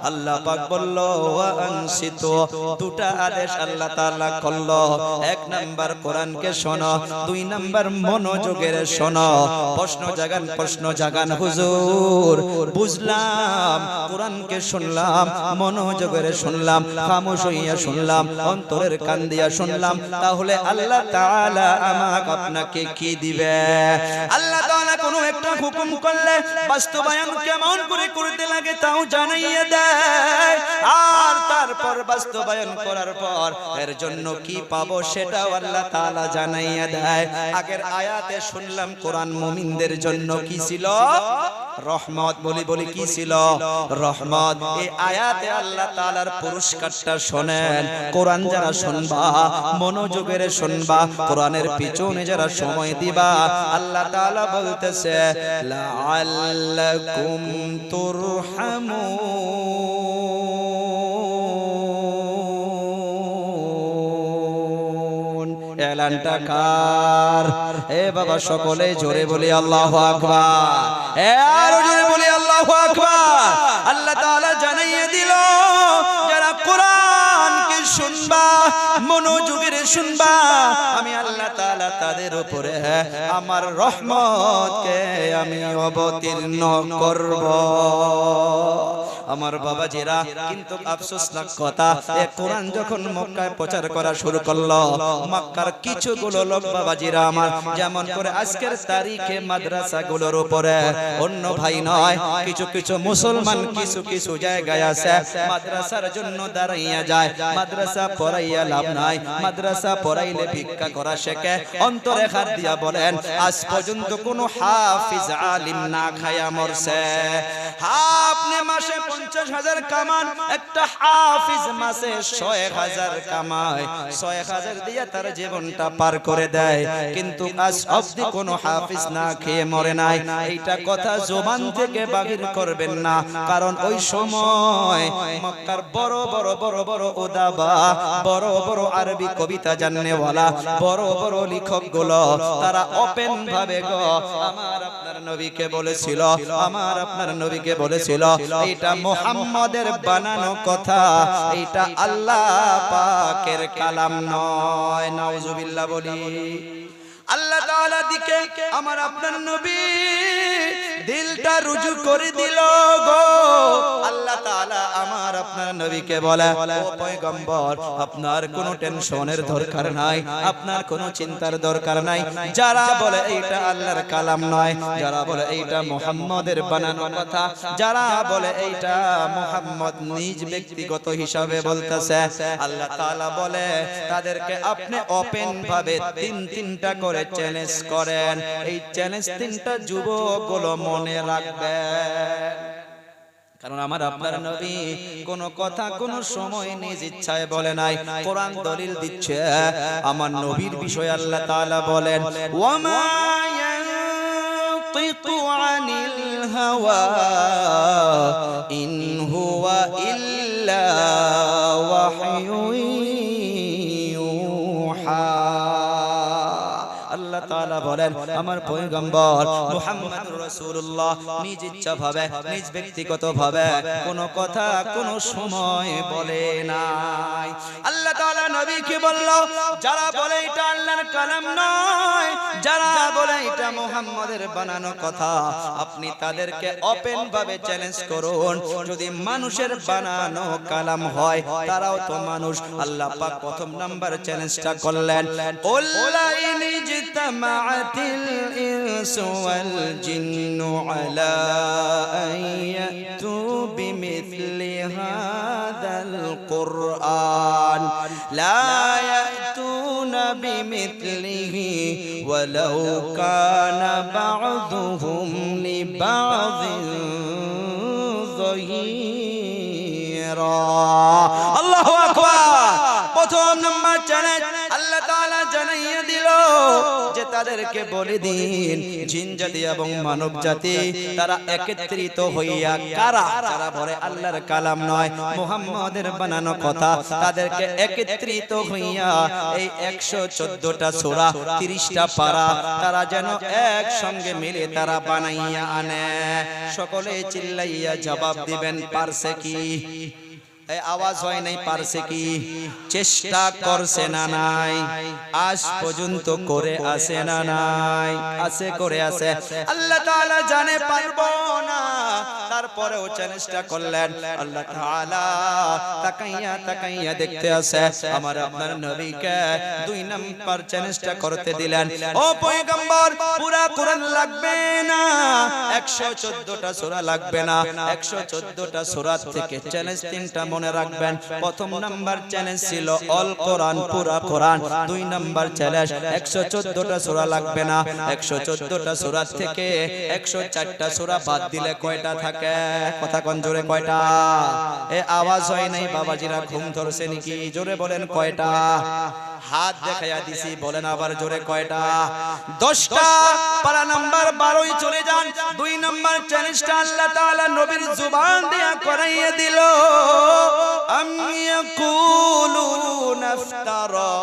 আল্লাহ পাক বলল ওয়া আনসিতু। দুটা আদেশ আল্লাহ তাআলা করলো। 1 নাম্বার কোরআনকে শোনো, 2 নাম্বার মনোযোগের শোনো। প্রশ্ন জাগান হুজুর, বুঝলাম কোরআনকে শুনলাম, মনোযোগের শুনলাম, খামোশ হইয়া শুনলাম, অন্তরের কান দিয়া শুনলাম, তাহলে আল্লাহ তাআলা আমাকে আপনাকে কি দিবে? আল্লাহ তাআলা কোনো একটা হুকুম করলে বাস্তবায়ন কেমন করে করতে লাগে তাও জানাইয়া দেয়। আর তারপর বাস্তবায়ন করার পর এর জন্য কি পাবো সেটাও আল্লাহ তাআলা জানাইয়া দেয়। আগের আয়াতে শুনলাম কোরআন মুমিনদের জন্য কি ছিল? রহমত। বলি কি ছিল? রহমত। এই আয়াতে আল্লাহ তাআলার পুরস্কারটা শোনেন। কোরআন যারা শুনবা, মনোযোগের শুনবা, কোরআনের পিছনে যারা সময় দিবা, আল্লাহ তাআলা বলতেছে লাআল্লাকুম তুরহামুন। এলানটা কার? এ বাবা সকলে জোরে বলি আল্লাহু আকবার। আরো জোরে বলি আল্লাহু আকবার। আল্লাহ তাআলা জানাইয়ে দিল যারা কোরআনকে শুনবা, মনোযোগের শুনবা, আমি আল্লাহ তাআলা তাদের উপরে আমার রহমতকে আমি অবতীর্ণ করব। আমার বাবাজিরা, কিন্তু আফসোসনাক কথা, এই কোরআন যখন মক্কায় প্রচার করা শুরু করলো, মক্কার কিছুগুলো লোক বাবাজিরা আমার, যেমন করে আজকের তারিখে মাদ্রাসাগুলোর উপরে অন্য ভাই নয়, কিছু কিছু মুসলমান কিছু কিছু জায়গায় আছে মাদ্রাসার জন্য দাঁড়াইয়া যায়। মাদ্রাসা পড়াইয়া লাভ নাই, মাদ্রাসা পড়াইলে ভিক্ষা করা শেখে। অন্তরে হাত দিয়া বলেন, আজ পর্যন্ত কোন হাফিজ আলিম না খায়া মরছে? আপনি মাসে 50,000 কামান, একটা হাফিজ মাসে 6,000 কামায়, 6,000 দিয়ে তার জীবনটা পার করে দেয়। কিন্তু আজ অবধি কোন হাফিজ না খেয়ে মরে নাই। এইটা কথা জবান থেকে বাহির করবেন না, কারণ ওই সময় মক্কার বড় বড় বড় বড় উদাবা, বড় বড় আরবি কবিতা জাননেওয়ালা, বড় বড় লেখক গুলো, তারা ওপেন ভাবে গো আমার আপনার নবীকে বলেছিল, আমার আপনার নবীকে বলেছিল এটা মুহাম্মাদের বানানো কথা, এটা আল্লাহ পাকের কালাম নয়। নাউজুবিল্লাহ বলি। আল্লাহ তাআলা দিকে আমার আপনার নবী দিলটা রুজু করে দিল গো। আল্লাহ তাআলা আমার আপনার নবীকে বলে, ও পয়গম্বর, আপনার কোনো টেনশনের দরকার নাই, আপনার কোনো চিন্তার দরকার নাই। যারা বলে এইটা আল্লাহর কালাম নয়, যারা বলে এইটা মুহাম্মাদের বানানো কথা, যারা বলে এইটা মুহাম্মদ নিজ ব্যক্তিগত হিসাবে বলতেছে, আল্লাহ তাআলা বলে তাদেরকে আপনি ওপেন ভাবে তিনটা করে চ্যালেঞ্জ করেন। এই চ্যালেঞ্জ তিনটা যুবকগুলো মনে রাখবেন, কারণ আমার আপনার নবী কোন কথা কোন সময় নিজ ইচ্ছায় বলে নাই। কোরআন দলিল দিচ্ছে আমার নবীর বিষয়ে। আল্লাহ তাআলা বলেন, ওয়ামা ইয়ানতিকু আনিল হাওয়া ইন হুয়া ইল্লা ওয়াহয়ুন ইউহা। আল্লাহ তাআলা বলেন আমার পয়গম্বর মুহাম্মদুর রাসূলুল্লাহ নিজ ইচ্ছা ভাবে, নিজ ব্যক্তিগত ভাবে কোন কথা কোন সময় বলে নাই। আল্লাহ তাআলা নবীকে বলল, যারা বলে এটা আল্লাহর কালাম নয়, যারা বলে এটা মুহাম্মদের বানানো কথা, আপনি তাদেরকে ওপেন ভাবে চ্যালেঞ্জ করুন। যদি মানুষের বানানো কালাম হয়, তারাও তো মানুষ। আল্লাহ পাক প্রথম নাম্বার চ্যালেঞ্জটা করলেন, উল্লাইনি জিতামাআতিল ইনসু ওয়াল জিন্নু আলা আন ইয়াতু বিমিথলি হাদাল কুরআন লা ইয়াতুনা বিমিথলিহি ওয়ালাউ কানা বা'দুহুম লিবা'দিন যাহিরা। আল্লাহু আকবার। প্রথম নাম্বার চ্যালেঞ্জ আল্লাহ তাআলা জানাইয়া দিল যে তাদেরকে বলে দিন, জিন জাতি এবং মানব জাতি তারা একত্রিত হইয়া কারা যারা বলে আল্লাহর কালাম নয়, মুহাম্মাদের বানানো কথা, তাদেরকে একত্রিত হইয়া এই 114টা সূরা 30টা পারা তারা যেন একসঙ্গে মিলে তারা বানাইয়া আনে। সকলে চিল্লাইয়া জবাব দিবেন, পারছে কি? এই আওয়াজ হয় নাই, পারছে কি? চেষ্টা করছে না নাই? আজ পর্যন্ত করে আসে না নাই? আছে, করে আছে। আল্লাহ তাআলা জানে পারবো না, তারপরেও চ্যালেঞ্জটা করলেন। আল্লাহ তাআলা তাকাইয়া দেখতে আছে আমার আপনার নবীকে 2 নাম্বার চ্যালেঞ্জটা করতে দিলেন। ও পয়গম্বর, পুরা কোরআন লাগবে না, 114টা সূরা লাগবে না, 114টা সূরা থেকে চ্যালেঞ্জ 3টা মনে রাখবেন। প্রথম নাম্বার চ্যালেঞ্জ ছিল অল কোরআন, পুরা কোরআন। 2 নাম্বার চ্যালেঞ্জ 114টা সূরা লাগবে না, 114টা সূরা থেকে 104টা সূরা বাদ দিলে কয়টা থাকে? কথা কোন জোরে, কয়টা? এ আওয়াজ হয় নাই বাবাজিরা, ঘুম ধরছে নাকি? জোরে বলেন কয়টা? হাত দেখাইয়া দিছি, বলেন আবার জোরে কয়টা? 10টা। পারা নাম্বার 12 চলে যান। 2 নাম্বার চ্যালেঞ্জটা আল্লাহ তাআলা নবীর জবান দিয়া করাইয়া দিল, আম ইয়াকুলুনা ইফতারা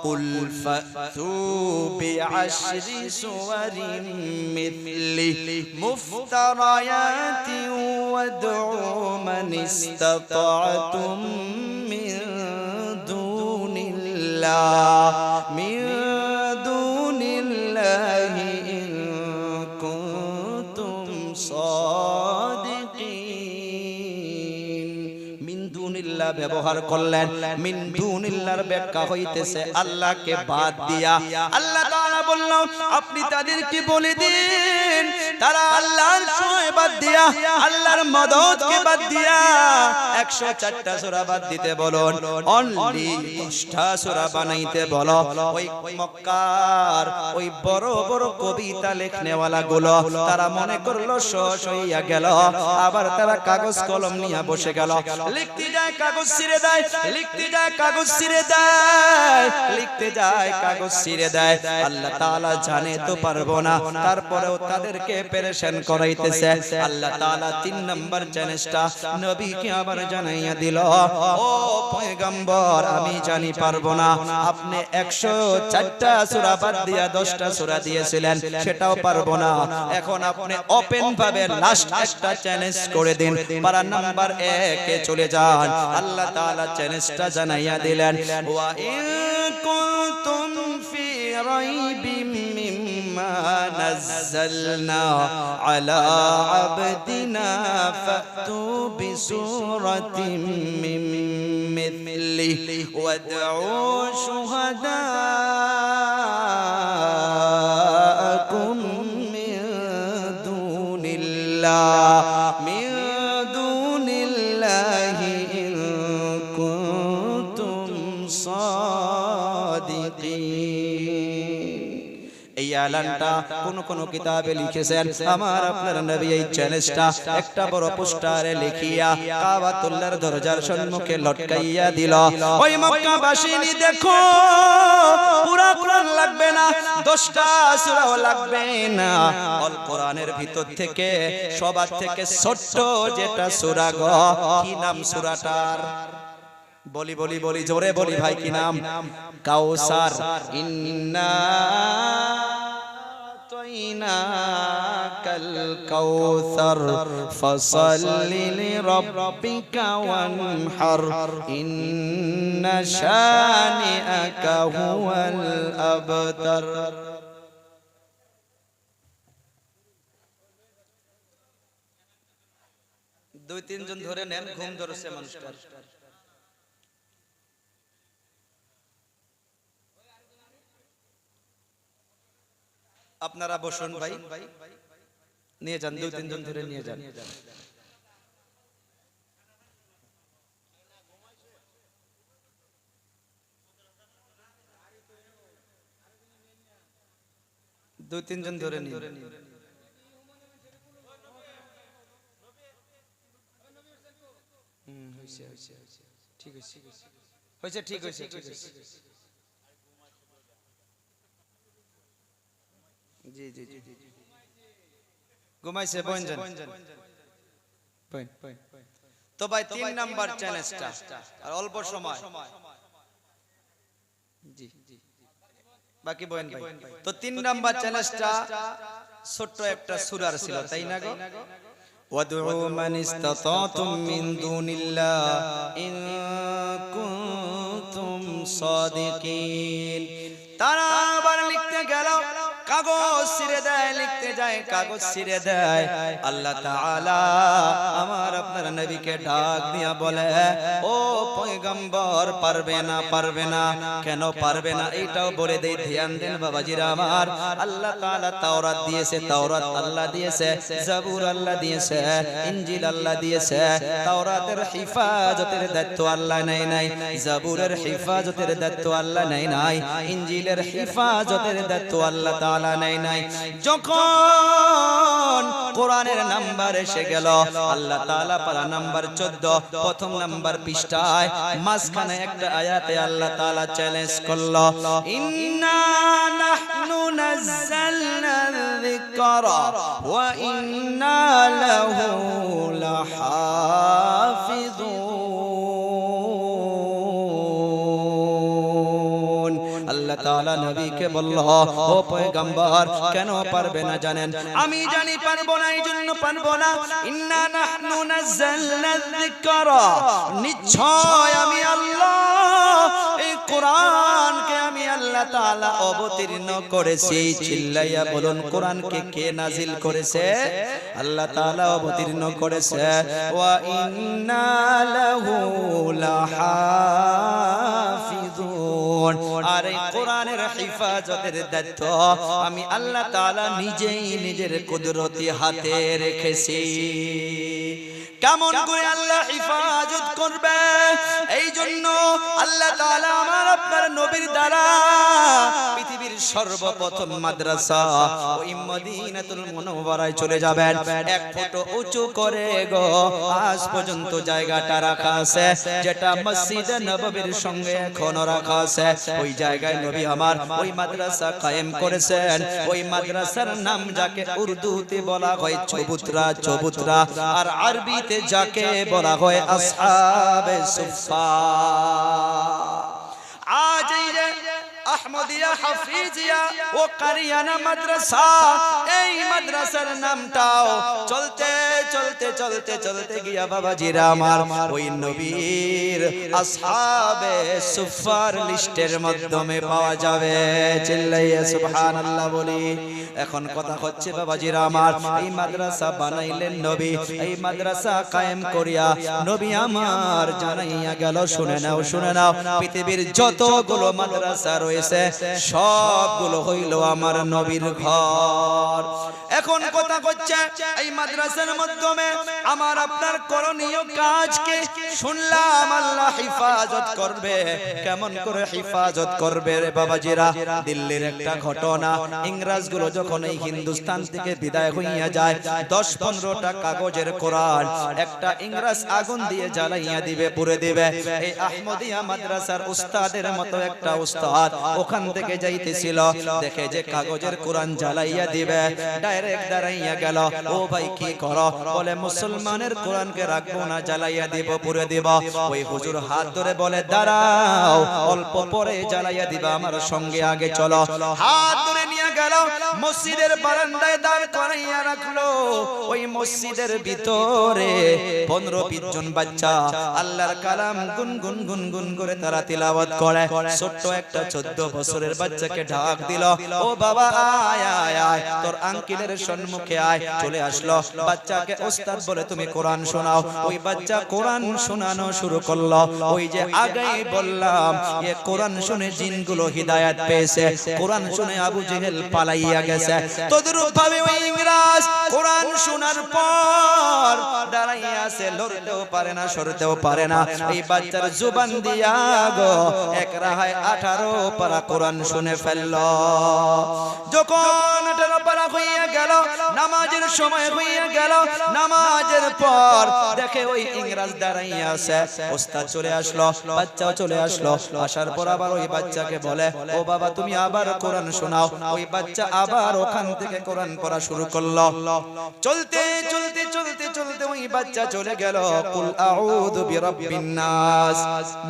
কুল ফাতু বিআশরি সুওয়ারিন মিথলি মুফতারায়াতিন ওয়াদউ মান ইসতাতা'তুম মিন দুনিল্লাহ মিন দুনিল্লাহি ইন কুনতুম সাদিকিন। মিন দুনিল্লাহ ব্যবহার করলেন, মিন দুনিল্লাহর ব্যাখ্যা হইতেছে আল্লাহকে বাদ দিয়া। আল্লাহ তাআলা বলল আপনি তাদেরকে বলে দিন তারা আল্লাহর সময় বাদ দিয়া, আল্লাহর মদদকে বাদ দিয়া 104টা সূরা বাদ দিতে বলুন, অনলি 10টা সূরা বানাইতে বলো। ওই মক্কার ওই বড় বড় কবিতা লেখনেওয়ালা গুলো তারা মনে করলো শেষ হইয়া গেল, আবার তারা কাগজ কলম নিয়ে বসে গেল, লিখতে যায় কাগজ ছিঁড়ে দেয়, লিখতে যায় কাগজ ছিঁড়ে দেয়, লিখতে যায় কাগজ ছিঁড়ে দেয়। আল্লাহ তাআলা জানে তো পারবো না, তারপরেও তাদেরকে পেরেশান করাইতেছে। আল্লাহ তাআলা 3 নম্বর চ্যালেঞ্জটা নবীকে আবার জানাইয়া দিল, ও পয়গম্বর আমি জানি পারবো না, আপনি 104টা সূরা বাদ দিয়া 10টা সূরা দিয়েছিলেন সেটাও পারবো না, এখন আপনি ওপেন ভাবে লাস্ট একটা চ্যালেঞ্জ করে দিন, পারা নাম্বার 1 এ চলে যান। আল্লাহ তাআলা চ্যালেঞ্জটা জানাইয়া দিলেন, ওয়া ইন কুনতুম ফি রাইবিম মিম্মা নাযালনা আলা আবদিনা ফাতু বিসূরাতিম মিন মিথলিহি ওয়াদউ শুহাদাকুম মিন দুনিল্লাহ মিন দুনিল্লাহি ইন কুনতুম সাদিকিন। এই এলানটা কোন কিতাবে লিখেছেন আমার আপনার নবী এই চ্যালেঞ্জটা একটা বড় পোস্টারে লিখিয়া কাবাতুল্লাহর দরজার সম্মুখে লটকাইয়া দিল। ওই মক্কাবাসী দেখো, পুরা কোরআন লাগবে না, 10টা সূরাও লাগবে না, অল কোরআনের ভিতর থেকে সবার থেকে ছোট্ট যেটা সূরা গো, কি নাম সূরাটার? বলি বলি বলি জোরে বলি ভাই, কি নাম? কাউসার। ইন্না আতাইনাকাল কাউসার ফাসাল্লি লিরাব্বিকা ওয়ানহার ইন্না শানিআকা হুয়াল আবতার। দুই তিনজন ধরে নেন, ঘুম ধরেছে মানুষটার। আপনারা বসুন ভাই, নিয়ে যান, দুই তিনজন ধরে নিয়ে যান। দুই তিনজন ধরে নিয়ে ঠিক হয়েছে, ঠিক হয়েছে, ঠিক হয়েছে। জি জি জি ঘুমাইছে, বইন যান। তো ভাই 3 নাম্বার চ্যালেঞ্জটা আর অল্প সময়, জি বাকি বইন ভাই। তো 3 নাম্বার চ্যালেঞ্জটা ছোট্ট একটা সূরার ছিল, তাই না গো? ওয়াদউ মান ইসতাতাতুম মিন দুনিল্লাহ ইন কুনতুম সাদিকিন। তারা আবার লিখতে গেল, কাগজ ছিঁড়ে দেয়, লিখতে যায় কাগজ ছিঁড়ে দেয়। আল্লাহ তাআলা আমার আপনার নবীকে ডাক দিয়া বলে, ও পয়গম্বর পারবে না, পারবে না। কেন পারবে না এইটাও বলে দেই, ধ্যান দেন বাবাজিরা আমার। আল্লাহ তাআলা তাওরাত দিয়েছে, তাওরাত আল্লাহ দিয়েছে, জাবুর আল্লাহ দিয়েছে, ইনজিল আল্লাহ দিয়েছে। তাওরাতের হিফাজতের দায়িত্ব আল্লাহ নেয় নাই, জাবুরের হিফাজতের দায়িত্ব আল্লাহ নেয় নাই, ইনজিলের হিফাজতের দায়িত্ব আল্লাহ তাআলা নেয় নাই। যখন কোরআনের নাম্বার এসে গেল, আল্লাহ তাআলা পারা নাম্বার 14 প্রথম নাম্বার পৃষ্ঠায় মাঝখানে একটা আয়াতে আল্লাহ তাআলা চ্যালেঞ্জ করলো, ইন্না নাহনু নাযালনা যিকরা ওয়া ইন্না লাহু লাহাফিজুন। আল্লাহ তাআলা নবীকে বলল, ও পয়গম্বর কেন পারবে না জানেন? আমি জানি পারবো না, এইজন্য পারবো না। ইন্না নাহনু নাযালনা যিকরা, নিশ্চয় আমি আল্লাহ এই কোরআন তাআলা অবতীর্ণ করেছে। চিল্লাইয়া বলুন কোরআনকে কে নাজিল করেছে? আল্লাহ তাআলা অবতীর্ণ করেছে। ওয়া ইন্না লাহু লাহাফিজুন, আর এই কোরআনের হিফাজতের দায়িত্ব আমি আল্লাহ তাআলা নিজেই নিজের কুদরতি হাতে রেখেছি। কেমন করে আল্লাহ হিফাজত করবে? এই জন্য আল্লাহ তাআলা আমার আপনার নবীর দ্বারা পৃথিবীর সর্বপ্রথম মাদ্রাসা ওই মদিনাতুল মুনাওয়ারায় চলে যাবেন। এক ফুট উঁচু করে গো আজ পর্যন্ত জায়গাটা রাখা আছে, যেটা মসজিদে নববীর সঙ্গে এখনো রাখা আছে। ওই জায়গায় নবী আমার ওই মাদ্রাসা কায়েম করেছেন। ওই মাদ্রাসার নাম যাকে উর্দুতে বলা হয় চবুতরা, চবুতরা, আর আরবিতে যাকে বলা হয় আসহাবে সুফফা। আজ এই যে আহমদিয়া, হাফিজিয়া ও কারিয়ানা মাদ্রাসা, এই মাদ্রাসার নামটাও চলতে চলতে চলতে চলতে গিয়া বাবাজিরা আমার ওই নবীর আসহাবে সুফফার লিস্টের মাধ্যমে পাওয়া যাবে। চিল্লাইয়া সুবহানাল্লাহ বলি। এখন কথা হচ্ছে বাবাজিরা আমার, এই মাদ্রাসা বানাইলেন নবী, এই মাদ্রাসা কায়েম করিয়া নবী আমার জানাইয়া গেল, শুনে নাও শুনে নাও, পৃথিবীর যতগুলো মাদ্রাসা রয়েছে সবগুলো হইল আমার নবীর ঘর। এখন কথা হচ্ছে এই মাদ্রাসার মাধ্যমে আমার আপনার করণীয় কাজকে শুনলাম আল্লাহ হিফাজত করবে। কেমন করে হিফাজত করবে রে বাবাজিরা? দিল্লির একটা ঘটনা, ইংরেজগুলো যখন এই হিন্দুস্তান থেকে বিদায় হইয়া যায়, 10-15টা কাগজের কোরআন একটা ইংরেজ আগুন দিয়ে জ্বালাইয়া দিবে, পুড়ে দিবে। এই আহমদিয়া মাদ্রাসার উস্তাদের মতো একটা উস্তাদ ওখান থেকে যাইতেছিল, দেখে যে কাগজের কোরআন জ্বালাইয়া দিবে, ডাইরেক্ট দাঁড়াইয়া গেল। ও ভাই কি করো? বলে মুসলমানের কোরআনকে রাখবো না, জ্বালাইয়া দিব, পুড়ে দিব। ওই হুজুর হাত ধরে বলে দাঁড়াও, অল্প পরে জ্বালাইয়া দিবা, আমার সঙ্গে আগে চলো। হাত ধরে নিয়ে গেল, মসজিদের বারান্দায় দাঁড় করাইয়া রাখলো। ওই মসজিদের ভিতরে 15-20 জন বাচ্চা আল্লাহর কালাম গুনগুন গুনগুন করে তারা তিলাওয়াত করে। ছোট্ট একটা 14 বছরের বাচ্চাকে ডাক দিল, ও বাবা আয় আয় আয়, তোর আঙ্কেলের সম্মুখে আয়। চলে আসলো, বাচ্চাকে ওস্তাদ বলে তুমি কোরআন শোনাও। ওই বাচ্চা কোরআন শোনানো শুরু করলো। ওই যে আগেই বললাম, এই কোরআন শুনে জিনগুলো হিদায়াত পেয়েছে, কোরআন শুনে আবু জেহেল পালাইয়া গেছে। তদরূপ ভাবে ওই ইংরেজ কোরআন শোনার পর দাঁড়াইয়া আছে, লড়তেও পারে না, সরতেও পারে না। এই বাচ্চার জুবান দিয়া গো এক রাহায় 18 পারা কোরআন শুনে ফেলল। যখন 18 পারা হইয়া গেল, নামাজের সময় হইয়া গেল, নামাজের পর দেখে ওই ইংরেজ দাঁড়াইয়া আছে। ওস্তাদ চলে আসলো, বাচ্চাও চলে আসলো। আসার পর আবার ওই বাচ্চাকে বলে, ও বাবা তুমি আবার কোরআন শোনাও। ওই বাচ্চা আবার ওখান থেকে কোরআন পড়া শুরু করলো। চলতে চলতে চলতে চলতে ওই বাচ্চা চলে গেল, কুল আউযু বিরাব্বিন নাস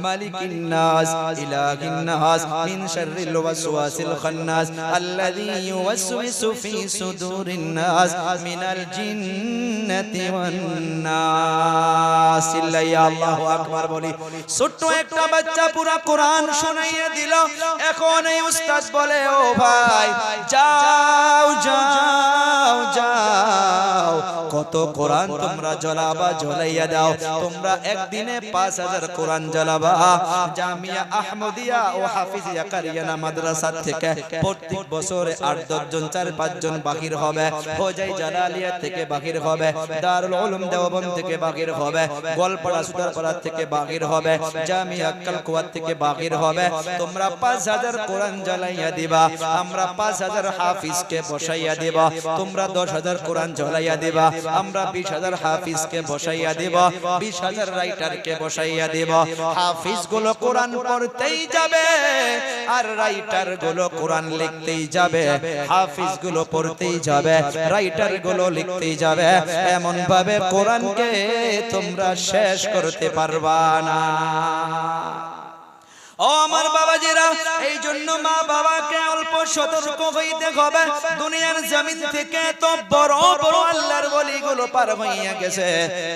মালিকিন নাস ইলাহিন নাস মিন শাররিল ওয়াসওয়াসিল খান্নাস আল্লাযী ইউওয়াসওয়িসু ফি সুদুরিন নাস মিনাল জিন্নাতি ওয়ান নাস। আল্লাহু আকবার বলি। ছোট্ট একটা বাচ্চা পুরো কোরআন শোনাইয়া দিল। এখন এই উস্তাদ বলে, ও ভাই যাও যাও যাও, কত কোরআন তোমরা জ্বালাবা, জ্বলাইয়া দাও। তোমরা একদিনে 5000 কোরআন জ্বালাবা। জামিয়া আহমদিয়া ও হাফিজিয়া কারিয়ানা মাদ্রাসা থেকে প্রত্যেক বছরে 8-10 জন 4-5 জন বাহির হবে। হোজাই জালালিয়া থেকে বাহির হবে, দারুল উলুম দেওবন্দ থেকে বাহির হবে, গোলপাড়া সুতারপাড়া থেকে বাহির হবে, জামিয়া কালকুয়াত থেকে বাহির হবে। তোমরা 5000 কোরআন জ্বালাইয়া দিবা, আমরা 5000 হাফিজকে বসাইয়া দিবা। তোমরা 10000 কোরআন জ্বালাইয়া দিবা, আমরা 20000 হাফিজকে বসাইয়া দিব, 20000 রাইটারকে বসাইয়া দিব। হাফিজ গুলো কোরআন পড়তেই যাবে আর রাইটার গুলো কোরআন লিখতেই যাবে। হাফিজ গুলো পড়তেই যাবে, রাইটার গুলো লিখতেই যাবে। এমন ভাবে কোরআনকে তোমরা শেষ করতে পারবা না। ও আমার বাবাজিরা, এই জন্য মা বাবাকে অল্প সতর্ক হইতে হবে। দুনিয়ার জমিন থেকে তো বড় বড় আল্লাহর ওলিগুলো পার হইয়া গেছে,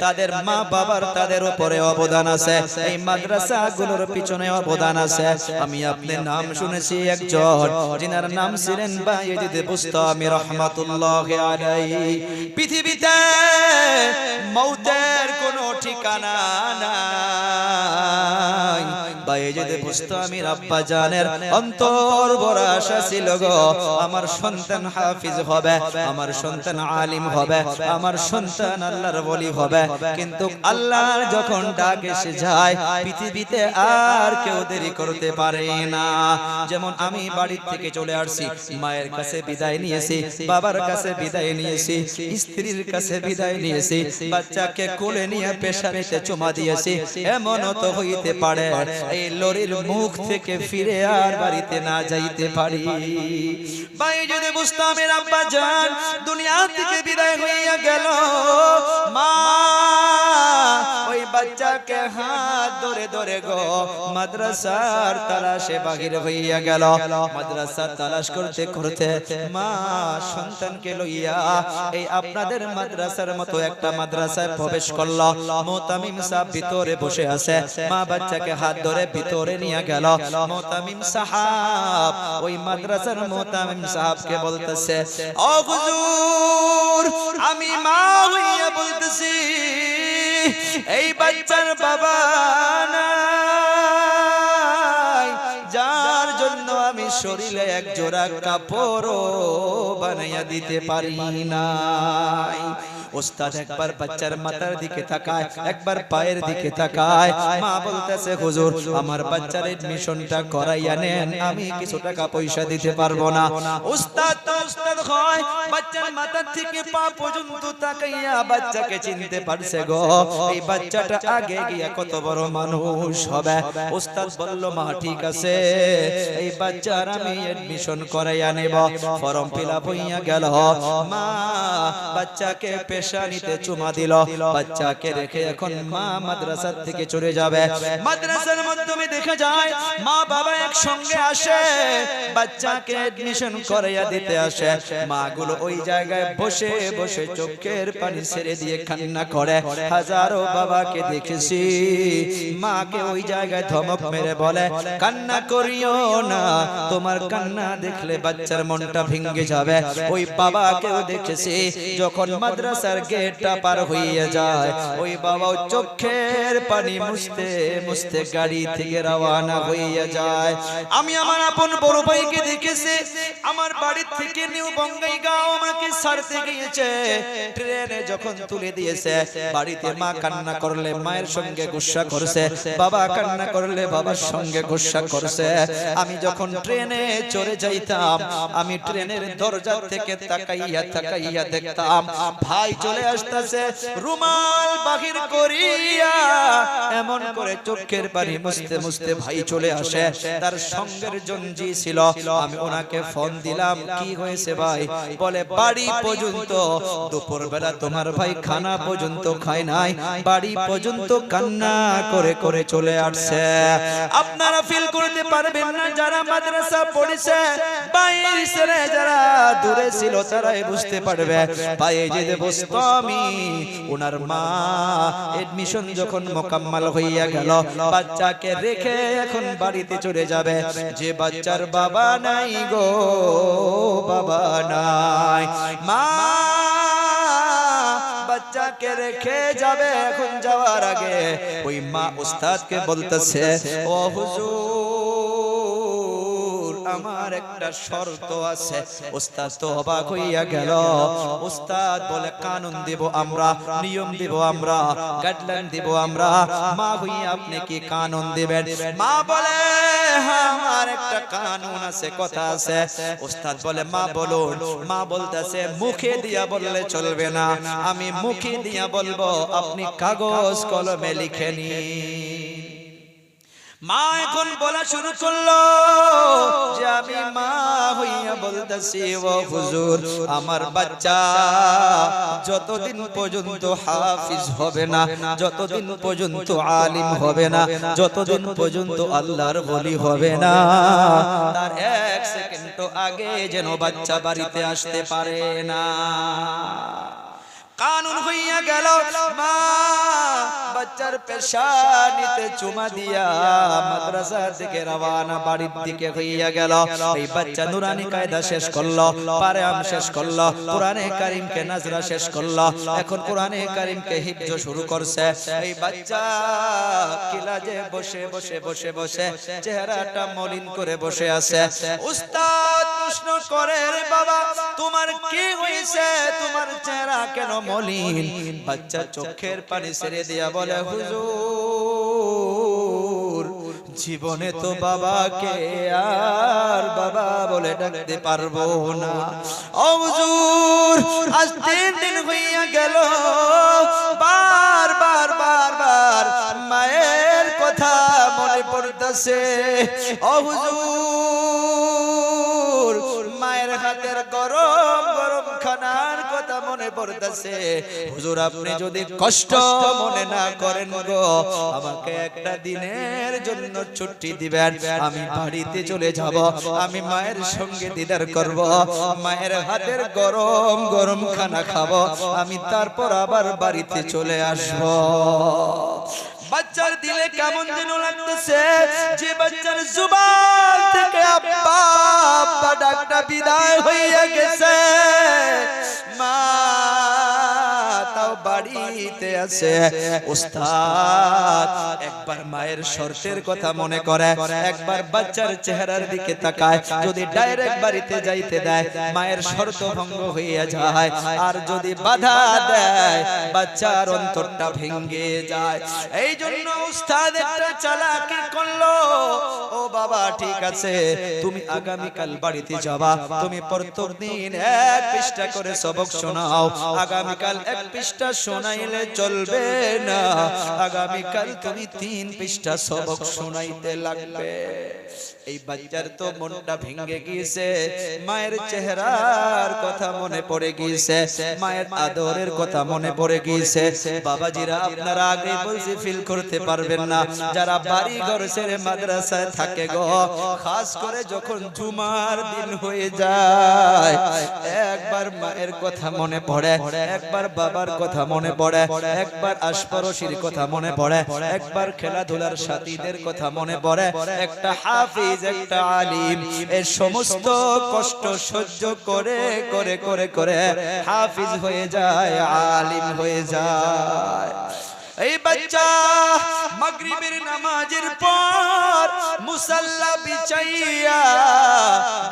তাদের মা বাবার তাদের উপরে অবদান আছে, এই মাদ্রাসাগুলোর পিছনে অবদান আছে। আমি আপনার নাম শুনেছি একজন, যিনার নাম ছিলেন বায়েজিদ বুস্তামি রাহমাতুল্লাহি আলাইহি। পৃথিবীতে মওতের কোনো ঠিকানা নাই। বায়েজিদ বুস্তামির আব্বা জানের অন্তর বড় আশা ছিল গো, আমার সন্তান হাফিজ হবে, আমার সন্তান আলিম হবে, আমার সন্তান আল্লাহর ওলি হবে। কিন্তু আল্লাহর যখন ডাক এসে যায়, পৃথিবীতে আর কেউ দেরি করতে পারে না। যেমন আমি বাড়ি থেকে চলে আসছি, মায়ের কাছে বিদায় নিয়েছি, বাবার কাছে বিদায় নিয়েছি, স্ত্রীর কাছে বিদায় নিয়েছি, বাচ্চাকে কোলে নিয়ে পেশানিতে চুমা দিয়েছি। এমনও তো হইতে পারে এই লরির মুখ থেকে ফিরে আর বাড়িতে না যাইতে পারি। বায়েজিদ বুস্তামির আব্বা জান দুনিয়া থেকে বিদায় হইয়া গেল। মা ওই বাচ্চাকে হাত ধরে ধরে গো মাদ্রাসার তালাশে বাহির হইয়া গেল। মাদ্রাসার তালাশ করতে করতে মা সন্তানকে লইয়া এই আপনাদের মাদ্রাসার মতো একটা মাদ্রাসায় প্রবেশ করল। মুতামিম সাহেব ভিতরে বসে আছে, মা বাচ্চাকে হাত ধরে ভিতরে নিয়ে গেল। মুতামিম সাহেব ওই মাদ্রাসার মুতামিম সাহেবকে বলতেছে, ও হুজুর, আমি মা হইয়া বলতেছি এই বাচ্চার বাবা নাই, যার জন্য আমি শরীরে এক জোড়া কাপড় বানাইয়া দিতে পারি নাই। ওস্তাদ একবার বাচ্চার মাথার দিকে তাকায়, একবার পায়ের দিকে তাকায়। মা বলতেছে, হুজুর আমার বাচ্চার এডমিশনটা করাইয়া নেন, আমি কিছু টাকা পয়সা দিতে পারবো না। ওস্তাদ তো ওস্তাদ হয়, বাচ্চার মাথার থেকে পা পর্যন্ত তাকাইয়া বাচ্চাকে চিনতে পারছে গো, এই বাচ্চাটা আগে গিয়া কত বড় মানুষ হবে। ওস্তাদ বলল, মা ঠিক আছে, এই বাচ্চার আমি এডমিশন করাইয়া নেব। ফর্ম ফিলআপ হইয়া গেল। মা বাচ্চাকে পেশানিতে চুমা দিল, বাচ্চাকে রেখে এখন মা মাদ্রাসার থেকে চলে যাবে। মাদ্রাসার মাধ্যমে দেখা যায় মা বাবা একসঙ্গে আসে, বাচ্চাকে এডমিশন করাইয়া দিতে আসে। মাগুলো ওই জায়গায় বসে বসে চোখের পানি ছেড়ে দিয়ে কান্না করে। হাজারো বাবাকে দেখেছি মাকে ওই জায়গায় ধমক মেরে বলে, কান্না করিও না, তোমার কান্না দেখলে বাচ্চার মনটা ভেঙে যাবে। ওই বাবাকেও দেখেছি যখন মাদ্রাসার গেটটা পার হইয়া যায়, ওই বাবাও চোখের পানি মুছতে মুছতে গাড়ি থেকে রওনা হইয়া যায়। আমি আমার আপন বড় ভাইকে দেখেছি, আমার বাড়ি থেকে নিউ বঙ্গাইগাঁও আমাকে ছাড়তে গিয়েছে, ট্রেনে যখন তুলে দিয়েছে, বাড়িতে মা কান্না করলে মায়ের সঙ্গে গুসা করছে, বাবা কান্না করলে বাবার সঙ্গে গুসা করছে। আমি যখন ট্রেনে চড়ে যাইতাম, আমি ট্রেনের দরজা থেকে তাকাইয়া তাকাইয়া দেখতাম ভাই চলে আসতেছে, রুমাল বাহির করিয়া এমন করে চোখের পানি মুছতে মুছতে ভাই চলে আসে। তার সঙ্গের জনজি ছিল, আমি ওনাকে ফোন দিলাম, কি হয়েছে ভাই? বলে, বাড়ি পর্যন্ত দুপুর বেলা তোমার ভাই খানা পর্যন্ত খায় নাই, বাড়ি পর্যন্ত কান্না করে করে চলে আসছে। আপনারা ফিল করতে পারবেন না, যারা মাদ্রাসা পড়েছে, বাইরে যারা দূরে ছিল তারাই বুঝতে পারবে। বায়েজিদ বুস্তামি ওনার মা এডমিশন যখন মোকাম্মল হইয়া গেল, বাচ্চাকে রেখে এখন বাড়িতে চলে যাবে। যে বাচ্চার বাবা নাই গো, বাবা নাই, মা বাচ্চাকে রেখে যাবে। এখন যাওয়ার আগে ওই মা উস্তাদকে বলতেছে, ও হুজুর আমার একটা শর্ত আছে। উস্তাদ তো অবাক হইয়া গেল। উস্তাদ বলে, কানুন দিব আমরা, নিয়ম দিব আমরা, গাইডলাইন দিব আমরা। মা হইয়া আপনি কি কানুন দিবেন? মা বলে, হ্যাঁ আমার একটা কানুন আছে, কথা আছে। উস্তাদ বলে, মা বলুন। মা বলতেছে, মুখে দিয়া বললে চলবে না, আমি মুখে দিয়া বলবো, আপনি কাগজ কলমে লিখে নিন। মা এখন বলা শুরু করলো যে আমি মা হইয়া বলতেছি, ও হুজুর, আমার বাচ্চা যতদিন পর্যন্ত হাফিজ হবে না, যতদিন পর্যন্ত আলিম হবে না, যতদিন পর্যন্ত আল্লাহর ওলি হবে না, তার এক সেকেন্ড আগে যেন বাচ্চা বাড়িতে আসতে পারে না। কানুন হইয়া গেল। মা বাচ্চার পেশানিতে চুমা দিয়া মাদ্রাসা থেকে রওনা বাড়ির দিকে হইয়া গেল। এই বাচ্চা নুরানি কায়দা শেষ করলো, পারাম শেষ করলো, কোরআনে কারীমকে নাজরা শেষ করলো, এখন কোরআনে কারীমকে হিফজ শুরু করছে। এই বাচ্চা কিলাজে বসে বসে বসে বসে চেহারাটা মলিন করে বসে আছে। উস্তাদ প্রশ্ন করে, রে বাবা, তোমার কি হইছে? তোমার চেহারা কেন মলিন? বাচ্চা চোখের পানি ছেড়ে দিয়া বলে, হুজুর, জীবনে তো বাবাকে আর বাবা বলে ডাকতে পারবো না। ও হুজুর, আজ 3 দিন হইয়া গেল, বার বার বার বার মায়ের কথা মনে পড়তেছে। ও হুজুর, মায়ের হাতের গরম গরম খানার কথা মনে পড়তেছে। হুজুর, আপনি যদি কষ্ট মনে না করেন গো, আমাকে একটা দিনের জন্য ছুটি দিবেন, আমি বাড়িতে চলে যাব, আমি মায়ের সঙ্গে দিদার করব, মায়ের হাতের গরম গরম খানা খাবো, আমি তারপর আবার বাড়িতে চলে আসব। বাচ্চার দিলে কেমন যেন লাগতেছে, যে বাচ্চার জুবান থেকে আব্বা আব্বা ডাকটা বিদায় হইয়া গেছে, মা তাও বাড়িতে আছে। উস্তাদ একবার মায়ের শর্তের কথা মনে করে, একবার বাচ্চার চেহারার দিকে তাকায়, যদি ডাইরেক্ট বাড়িতে যাইতে দেয় মায়ের শর্ত ভঙ্গ হইয়া যায়, আর যদি বাধা দেয় বাচ্চার অন্তরটা ভেঙে যায়। এই জন্য উস্তাদ একটা চালাকি করলো, ও বাবা, ঠিক আছে, তুমি আগামীকাল বাড়িতে যাবা, তুমি প্রত্যেকদিন 1 পৃষ্ঠা করে সবক শোনাও, আগামীকাল 1 পৃষ্ঠা শোনাইলে চলবে না, আগামীকাল তুমি 3 পৃষ্ঠা সবক শোনাইতে লাগবে। এই বাচ্চার তো মনটা ভেঙে গিয়েছে, মায়ের চেহারার কথা মনে পড়ে গিয়েছে, মায়ের আদরের কথা মনে পড়ে গিয়েছে। বাবাজিরা, আপনারা আগে বলছি ফিল করতে পারবেন না, যারা বাড়ি ঘর ছেড়ে মাদ্রাসায় থাকে গো, খাস করে যখন জুমার দিন হয়ে যায়, একবার মায়ের কথা মনে পড়ে, একবার বাবার কথা মনে পড়ে, একবার আশপারশির কথা মনে পড়ে, একবার খেলাধুলার সাথীদের কথা মনে পড়ে। একটা হাফিজ, একটা আলিম এই সমস্ত কষ্ট সহ্য করে করে করে করে হাফিজ হয়ে যায়, আলিম হয়ে যায়। এই বাচ্চা মাগরিবের নামাজের পর মুসাল্লা বিছাইয়া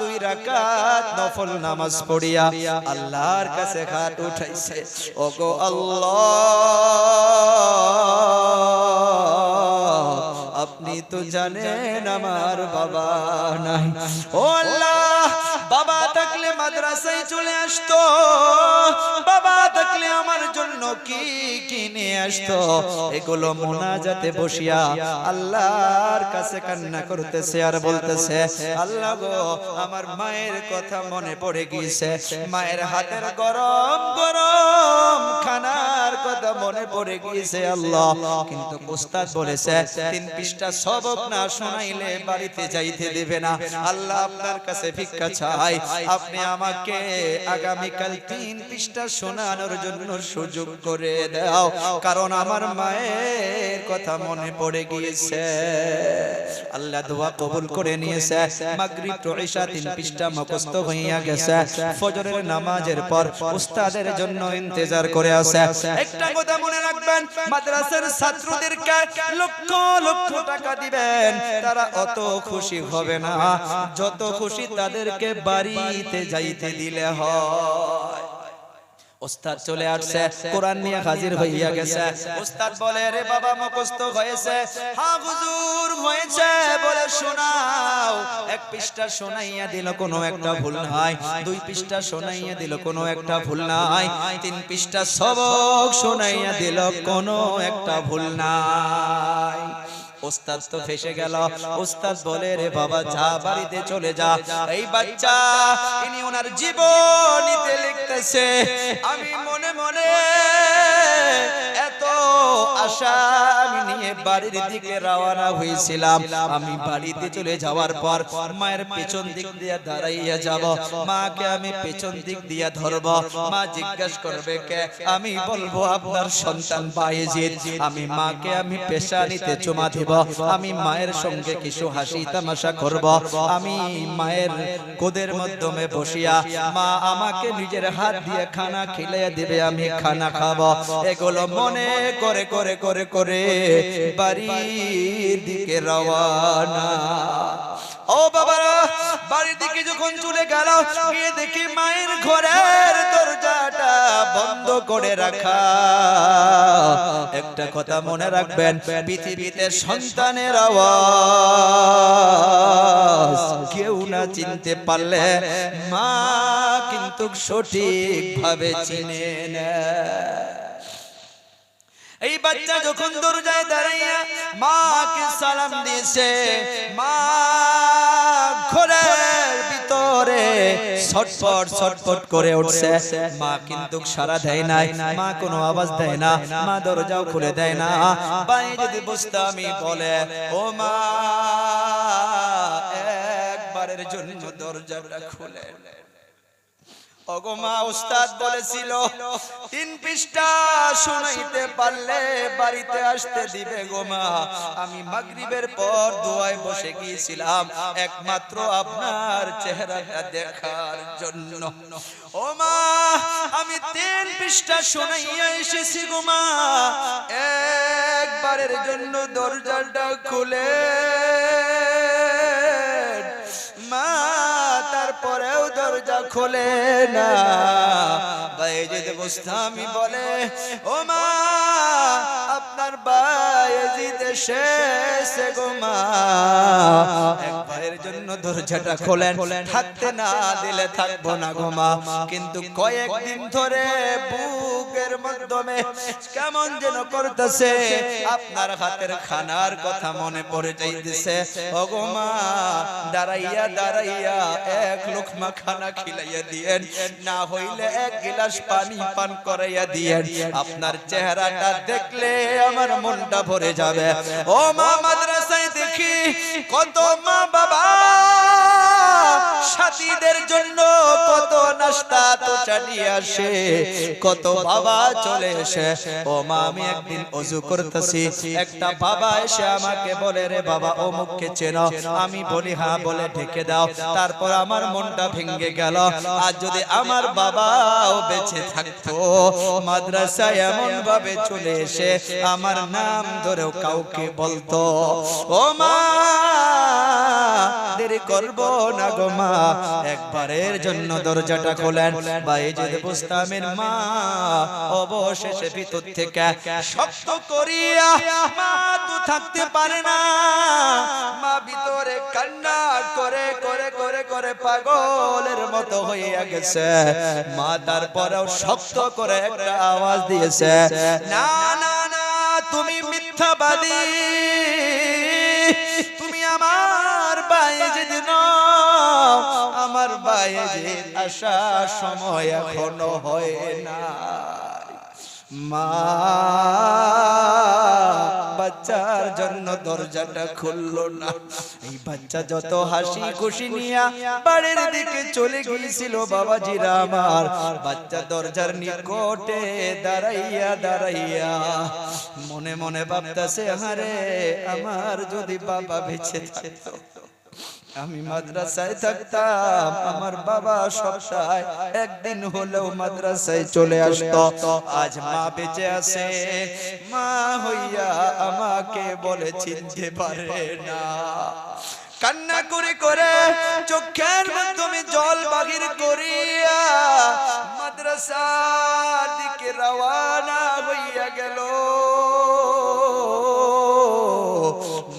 2 রাকাত নফল নামাজ পড়িয়া আল্লাহর কাছে হাত উঠাইছে, ওগো আল্লাহ, আপনি তো জানেন আমার বাবা নাই। ও আল্লাহ, বাবা থাকলে মাদ্রাসায় চলে আসতো, বাবা থাকলে আমার জন্য কি কিনে আসতো। এগুলো মোনাজাতে বসিয়া আল্লাহর কাছে কান্না করতেছে আর বলতেছে, আল্লাহ গো, আমার মায়ের কথা মনে পড়ে গিয়েছে, মায়ের হাতের গরম গরম খানার কথা মনে পড়ে গিয়েছে আল্লাহ। কিন্তু উস্তাদ বলেছে 3 পৃষ্ঠা সবক না শোনাইলে বাড়িতে যাইতে দেবে না। আল্লাহ, আপনার কাছে ভিক্ষা চাই, আপনি আমাকে আগামীকাল 3 পৃষ্ঠা শোনানোর জন্য সুযোগ করে দাও, কারণ আমার মায়ের কথা মনে পড়ে গিয়েছে। আল্লাহ দোয়া কবুল করে নিয়েছে। মাগরিব তো ইশা 3 পৃষ্ঠা মুখস্থ হইয়া গেছে। ফজরের নামাজের পর উস্তাদের জন্য ইন্তজার করে আছে। একটা কথা মনে রাখবেন, মাদ্রাসার ছাত্রদেরকে লক্ষ লক্ষ টাকা দিবেন, তারা অত খুশি হবে না যত খুশি তাদেরকে বাড়িতে যাইতে দিলে হয়। উস্তাদ চলে আসছে, কোরআন নিয়ে হাজির হইয়া গেছে। উস্তাদ বলে, রে বাবা, মুখস্থ হয়েছে? হ্যাঁ হুজুর হয়েছে। বলে শোনাও। 1 পৃষ্ঠা শোনাইয়া দিল, কোনো একটা ভুল নাই। 2 পৃষ্ঠা শোনাইয়া দিল, কোনো একটা ভুল নাই। 3 পৃষ্ঠা সবক শোনাইয়া দিল, কোনো একটা ভুল নাই। ওস্তাদ তো ফেসে গেল। ওস্তাদ বলে রে বাবা যা বাড়িতে চলে যা। এই বাচ্চা ইনি ওনার জীবন নিতে লিখতেছে। আমি মনে মনে এত আশা আমি নিয়ে বাড়ির দিকে রওনা হয়েছিলাম। আমি বাড়িতে চলে যাওয়ার পর মায়ের পেছন দিক দিয়ে দাঁড়াইয়া যাব, মাকে আমি পেছন দিক দিয়ে ধরব। মা জিজ্ঞাসা করবে কে, আমি বলবো আপনার সন্তান বায়েজিদ। আমি মাকে আমি পেশানিতে চুমা দেব, আমি মায়ের সঙ্গে কিছু হাসি তামাশা করব। আমি মায়ের কোদের মাধ্যমে বসিয়া মা আমাকে নিজের হাত দিয়ে খানা খিলাইয়া দিবে, আমি খানা খাবো। এগুলো মনে করে করে করে করে বাড়ির দিকে রওনা। ও বাবারা, বাড়ির দিকে যখন চলে গেল, গিয়ে দেখি মায়ের ঘরের দরজাটা বন্ধ করে রাখা। একটা কথা মনে রাখবেন, পৃথিবীতে সন্তানের আওয়াজ কেউ না চিনতে পারলে মা কিন্তু সঠিকভাবে চিনে নেয়। এই বাচ্চা যখন দরজায় দাঁড়াইয়া মাকে সালাম দিয়েছে, মা ঘরের ভিতরে ছটফট ছটফট করে উঠছে। মা কিন্তু সাড়া দেয় নাই, মা কোনো আওয়াজ দেয় না, মা দরজাও খুলে দেয় না। বায়েজিদ বুস্তামি বলে, ও মা একবারের জন্য দরজাটা খুলে। ওগো মা, উস্তাদ বলেছিল 3 পৃষ্ঠা শুনাইতে পারলে বাড়িতে আসতে দিবে গো মা। আমি মাগরিবের পর দোয়ায় বসে গিয়েছিলাম একমাত্র আপনার চেহারাটা দেখার জন্য। ও মা, আমি 3 পৃষ্ঠা শুনাইয়া এসেছি গো মা, একবারের জন্য দরজাটা খুলে মা। তারপরেও দরজা খোলে না। বায়েজিদ বুস্তামি বলে, ও মা আপনার বায়েজিদ এসেছে গো মা, একবারের জন্য দরজাটা খোলেন, থাকতে না দিলে থাকবো না গো মা। কিন্তু কয়েকদিন ধরে বুকের মাধ্যমে কেমন যেন করতেছে, আপনার হাতের খানার কথা মনে পড়ে যাইতেছে। ও গো মা, দাঁড়াইয়া দাঁড়াইয়া 1 লোকমা খানা খিলাইয়া দিয়েন, না হইলে 1 গ্লাস পানি পান করাইয়া দিয়েন। আপনার চেহারাটা দেখলে আমার মনটা ভরে যাবে। ও মা, মাদ্রাসায় দেখি কত মা বাবা সাথীদের জন্য কত নাস্তা তো নিয়ে আসে, কত বাবা চলে এসে। ও মা, আমি একদিন ওযু করতেছি, একটা বাবা এসে আমাকে বলে, রে বাবা অমুককে চেনো? আমি বলি হ্যাঁ। বলে ঢেকে দাও। তারপর আমার মনটা ভেঙে গেল। আর যদি আমার বাবাও বেঁচে থাকতো, মাদ্রাসায় এমন ভাবে চলে এসে আমার নাম ধরেও কাউকে বলতো। ও মা, দেরি করব না গো মা, একবারের জন্য দরজাটা খোলেন। বায়েজিদ বুস্তামির মা অবশেষে ভিতর থেকে শক্ত করিয়া, মা তো থাকতে পারে না, মা ভিতরে কান্না করে করে করে করে পাগলের মতো হইয়া গেছে। মা তারপরেও শক্ত করে একটা আওয়াজ দিয়েছে, না না না, তুমি মিথ্যাবাদী, তুমি আমার বায়েজিদ নও, আমার বায়েজিদ আসার সময় এখনো হয় না। মা বাচ্চার জন্য দরজাটা খুললো না। এই বাচ্চা যত হাসি খুশি নিয়া বাড়ির দিকে চলে গিয়েছিল বাবাজিরা আমার, বাচ্চা দরজার নিকটে দাঁড়াইয়া দাঁড়াইয়া মনে মনে ভাবতেছে, আরে আমার যদি বাবা বেঁচে থাকতো, আমি মাদ্রাসায় থাকতাম, আমার বাবা সপ্তাহে একদিন হলেও মাদ্রাসায় চলে আসতো। আজ মা বেঁচে আছে, মা হইয়া আমাকে বলে চিনতে পারে না। কান্না করে করে চোখের মাধ্যমে জল বাহির করিয়া মাদ্রাসার দিকে রওনা হইয়া গেল।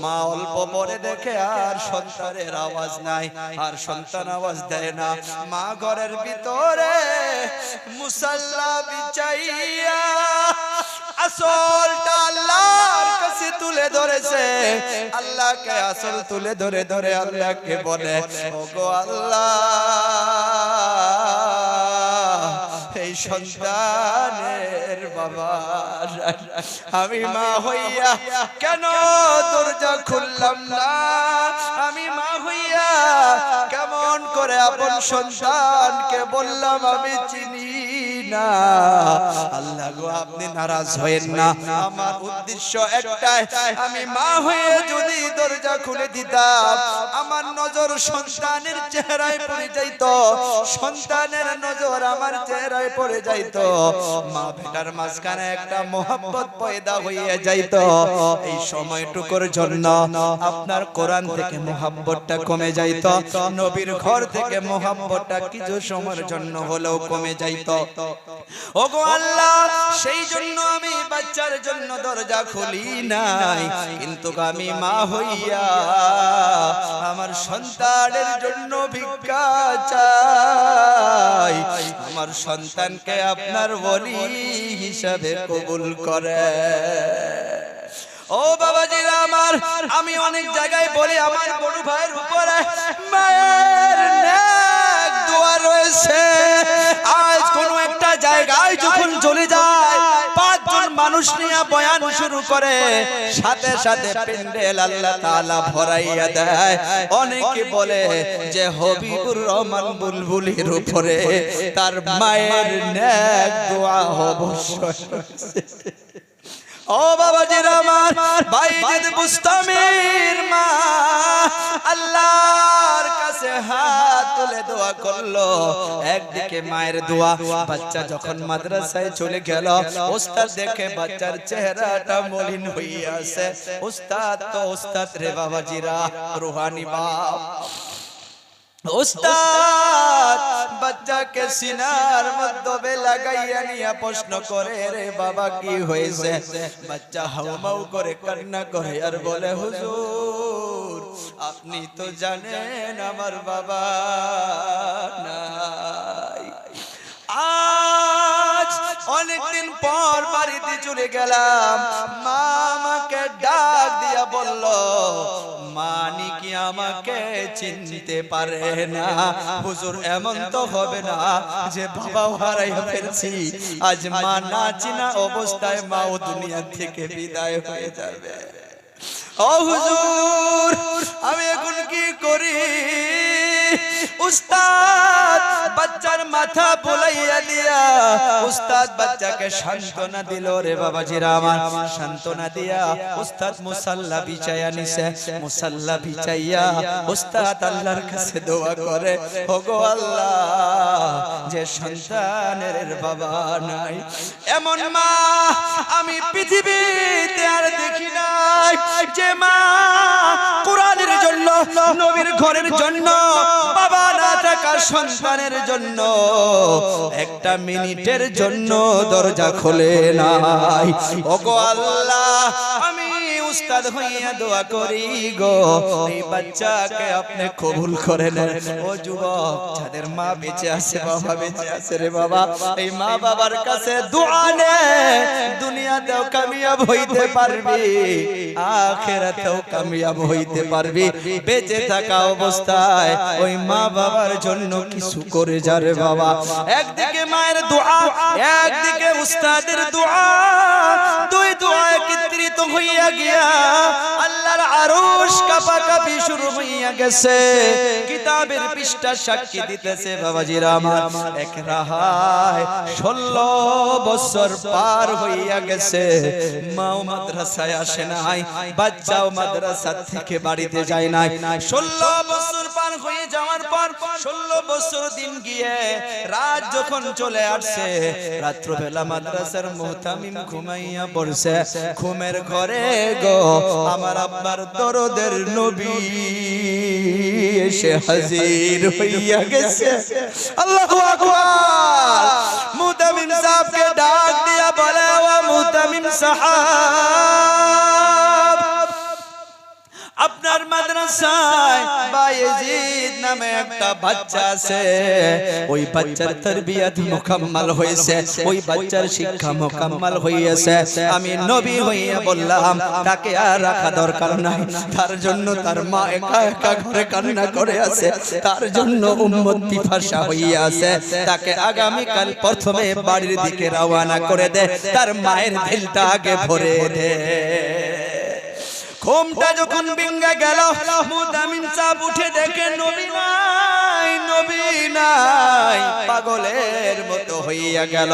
মা অল্প পরে দেখে আর সন্তানের আওয়াজ নাই, আর সন্তান আওয়াজ দেয় না। মা ঘরের ভিতরে মুসাল্লা বিছাইয়া আসলটা আল্লাহর কাছে তুলে ধরেছে, আল্লাহকে আসল তুলে ধরে ধরে আল্লাহকে বলে, ওগো আল্লাহ, এই সন্তানের বাবা আমি মা হইয়া কেন দরজা খুললাম না? আমি মা হইয়া কেমন করে আপন সন্তানকে বললাম আমি চিনি না? আল্লাহ গো, আপনি নারাজ হয়েন না। আমার উদ্দেশ্য একটাই, আমি মা হয়ে যদি দরজা খুলে দিতাম, আমার নজর সন্তানের চেহারায় পড়ে যাইত, সন্তানের নজর আমার চেহারায় পড়ে যাইত, মা বেটার মাঝখানে একটা মোহাব্বত পয়দা হয়ে যাইত। এই সময়টুকুর জন্য আপনার কোরআন থেকে মোহাব্বতটা কমে যাইত, নবীর ঘর থেকে মোহাব্বতটা কিছু সময়ের জন্য হলেও কমে যাইত। ওগো আল্লাহ, সেই জন্য আমি বাচ্চার জন্য দরজা খুলি নাই, কিন্তু আমি মা হইয়া আমার সন্তানের জন্য ভিক্ষা চাই, আমার সন্তানকে আপনার ওলি হিসাবে কবুল করে। ও বাবাজিরা আমার, আমি অনেক জায়গায় বলি আমার বড় ভাইয়ের উপরে মায়ের নেক দোয়া রয়েছে। আজ কোন একটা জায়গায় যখন চলে যায়, পাঁচজন মানুষ নিয়ে বয়ান শুরু করে, সাথে সাথে প্যান্ডেল আল্লাহ তাআলা ভরাইয়া দেয়। অনেকে বলে যে হবিবুর রহমান বুলবুলির উপরে তার মায়ের নেক দোয়া অবশ্যই রয়েছে। ও বাবাজিরা আমার, বাইজিদ বুস্তামির মা আল্লাহর কাছে হাত তুলে দোয়া করলো। একদিকে মায়ের দোয়া, বাচ্চা যখন মাদ্রাসায় চলে গেল, ওস্তাদ দেখে বাচ্চার চেহারাটা মলিন হয়ে আছে। ওস্তাদ তো ওস্তাদ রে বাবাজিরা, রুহানি বাপ। উস্তাদ বাচ্চাকে সিনার মধ্যে লাগাইয়া নিয়ে প্রশ্ন করে, রে বাবা কি হয়েছে? বাচ্চা হাউমাউ করে কান্না করে আর বলে, হুজুর আপনি তো জানেন আমার বাবা নাই। আজ অনেকদিন পর বাড়িতে চলে গেলাম, মা আমাকে ডাক দিয়া বলল, মানি কি আমাকে চিনতে পারে না? হুজুর এমন তো হবে না যে বাবা হারাইয়া ফেলছি, আজ মা না চিনা অবস্থায় মাও দুনিয়া থেকে বিদায় হয়ে যাবে। ও হুজুর আমি এখন কি করি? উস্তাদ বাচ্চার মাথা বুলাইয়া দিয়া উস্তাদ বাচ্চাকে সান্ত্বনা দিল। রে বাবাজিরা আমার, সান্ত্বনা দিয়া উস্তাদ মুসাল্লা বিছাইয়া নিছে। মুসাল্লা বিছাইয়া উস্তাদ আল্লাহর কাছে দোয়া করে, ওগো আল্লাহ, যে সন্তানের বাবা নাই, এমন মা আমি পৃথিবীতে আর দেখি নাই, যে মা কোরআনের জন্য, নবীর ঘরের জন্য, বাবা না থাকা সন্তানের জন্য একটা মিনিটের জন্য দরজা খোলে নাই। ওগো আল্লাহ, আমি উস্তাদ হইয়া দোয়া করি গো, এই বাচ্চাকে আপনি কবুল করে নেন। ও যুবক, যাদের মা বেঁচে আছে, বাবা বেঁচে আছে, রে বাবা, এই মা বাবার কাছে দোয়া নে, দুনিয়াতেও কামিয়াব হইতে পারবি, আখিরাতেও কামিয়াব হইতে পারবি। বেঁচে থাকা অবস্থায় ওই মা বাবার জন্য কিছু করে যা রে বাবা। একদিকে মায়ের দোয়া, একদিকে উস্তাদের দোয়া, দুই দোয়া একত্রিত হইয়া গিয়া আল্লাহর আরশ কাঁপাকাঁপি শুরু হইয়া গেছে। কিতাবের পৃষ্ঠা সাক্ষী দিতেছে বাবাজিরা আমার, এক রাহায় 16 বছর পার হইয়া গেছে, মাও মাদ্রাসায় আসে নাই, বাচ্চাও মাদ্রাসা থেকে বাড়িতে যায় নাই। 16 বছর পার হয়ে যাওয়ার পর 16 বছর দিন গিয়ে রাত যখন চলে আসছে, রাত্রবেলা মাদ্রাসার মুহতামিম ঘুমাইয়া পড়ছে। ঘুমের ঘরে গো আমার আব্বার দরদের নবী এসে হাজির হইয়া গেছে। আল্লাহু আকবার। মুহতামিম সাহেবকে ডাক দিয়া বলে, ও মুহতামিম সাহেব, আপনার মাদ্রাসায় বায়েজিদ নামে একটা বাচ্চা আছে, ওই বাচ্চার তরবিয়ত মুকাম্মাল হয়েছে, ওই বাচ্চার শিক্ষা মুকাম্মাল হয়েছে। আমি নবী হইয়া বললাম তাকে আর রাখা দরকার নাই, তার জন্য তার মা একা একা ঘরে কান্না করে আছে, তার জন্য উম্মত পিপাসা হইয়া আছে। তাকে আগামীকাল প্রথমে বাড়ির দিকে রওনা করে দে, তার মায়ের দিলটা আগে ভরে দে। ঘুমটা যখন ভেঙে গেল, মুদামিন সাহেব উঠে দেখে নবী নাই, নবী নাই, পাগলের মতো হইয়া গেল।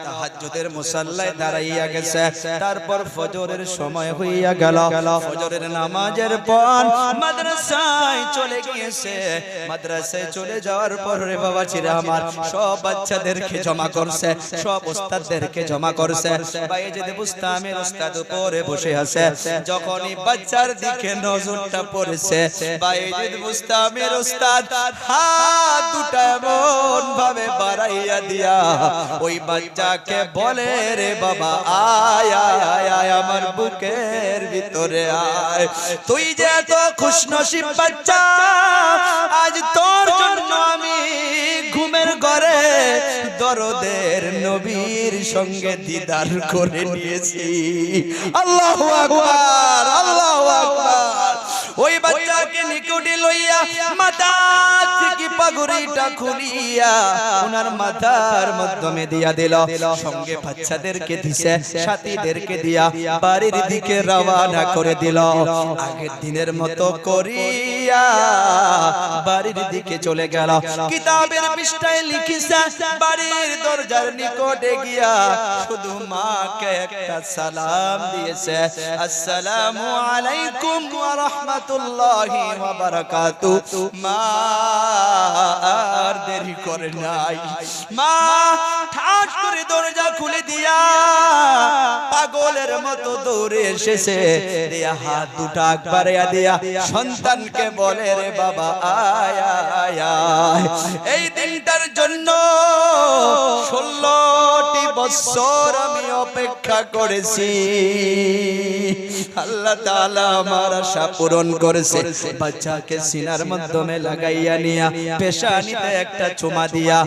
তাহাজ্জুদের মুসাল্লায় দাঁড়াইয়া গেছে। তারপর ফজরের সময় হইয়া গেল, ফজরের নামাজের পর মাদ্রাসায় চলে গিয়েছে। মাদ্রাসায় চলে যাওয়ার পর রে বাবা ছিরা আমার সব বাচ্চাদেরকে জমা করছে, সব ওস্তাদদেরকে জমা করছে। বায়েজিদ বুস্তামির ওস্তাদ উপরে বসে আছে। যখনই বাচ্চার দিকে নজরটা পড়েছে, বায়েজিদ বুস্তামির ওস্তাদ হাত দুটা এমন ভাবে বাড়াইয়া দিয়া ওই বাচ্চাকে বলে, রে বাবা আয় আয় আয় আমার বুকের ভিতরে আয়। তুই যে এত খুশনসিব বাচ্চা, আজ তোর জন্য আমি ঘুমের ঘরে দরদের নবীর সঙ্গে দিদার করে নিয়েছি। আল্লাহু আকবার, আল্লাহু আকবার। ওই বাচ্চাকে নিকটে লইয়া মাথা থেকে পাগড়িটা খুলিয়া ওনার মাথার মাধ্যমে দিয়া দিল। সঙ্গে বাচ্চাদেরকে দিছে, সাথীদেরকে দিয়া বাড়ির দিকে রওনা করে দিল। আগের দিনের মতো করিয়া বাড়ির দিকে চলে গেল। কিতাবের পৃষ্ঠায় লিখিছে, বাড়ির দরজার নিকটে গিয়া শুধু মাকে একটা সালাম দিয়েছে, আসসালামু আলাইকুম ওয়া রাহমাতুল্লাহি ওয়া বারাকাতুহু। মা আর দেরি করে নাই, মা ঠাস করে দরজা খুলে দিয়া পাগলের মতো দৌড়ে এসেছে, দিয়া হাত দুটা বাড়াইয়া দিয়া সন্তানকে বলে, রে বাবা আয় আয় আয়। এই দিনটার জন্য 16টি বছর আমি অপেক্ষা করেছি, আল্লাহ তাআলা আমার আশা পূরণ করেছে। বাচ্চাকে সিনার মাধ্যমে লাগাইয়া নিয়া পেশানিতে একটা চুমা দিয়া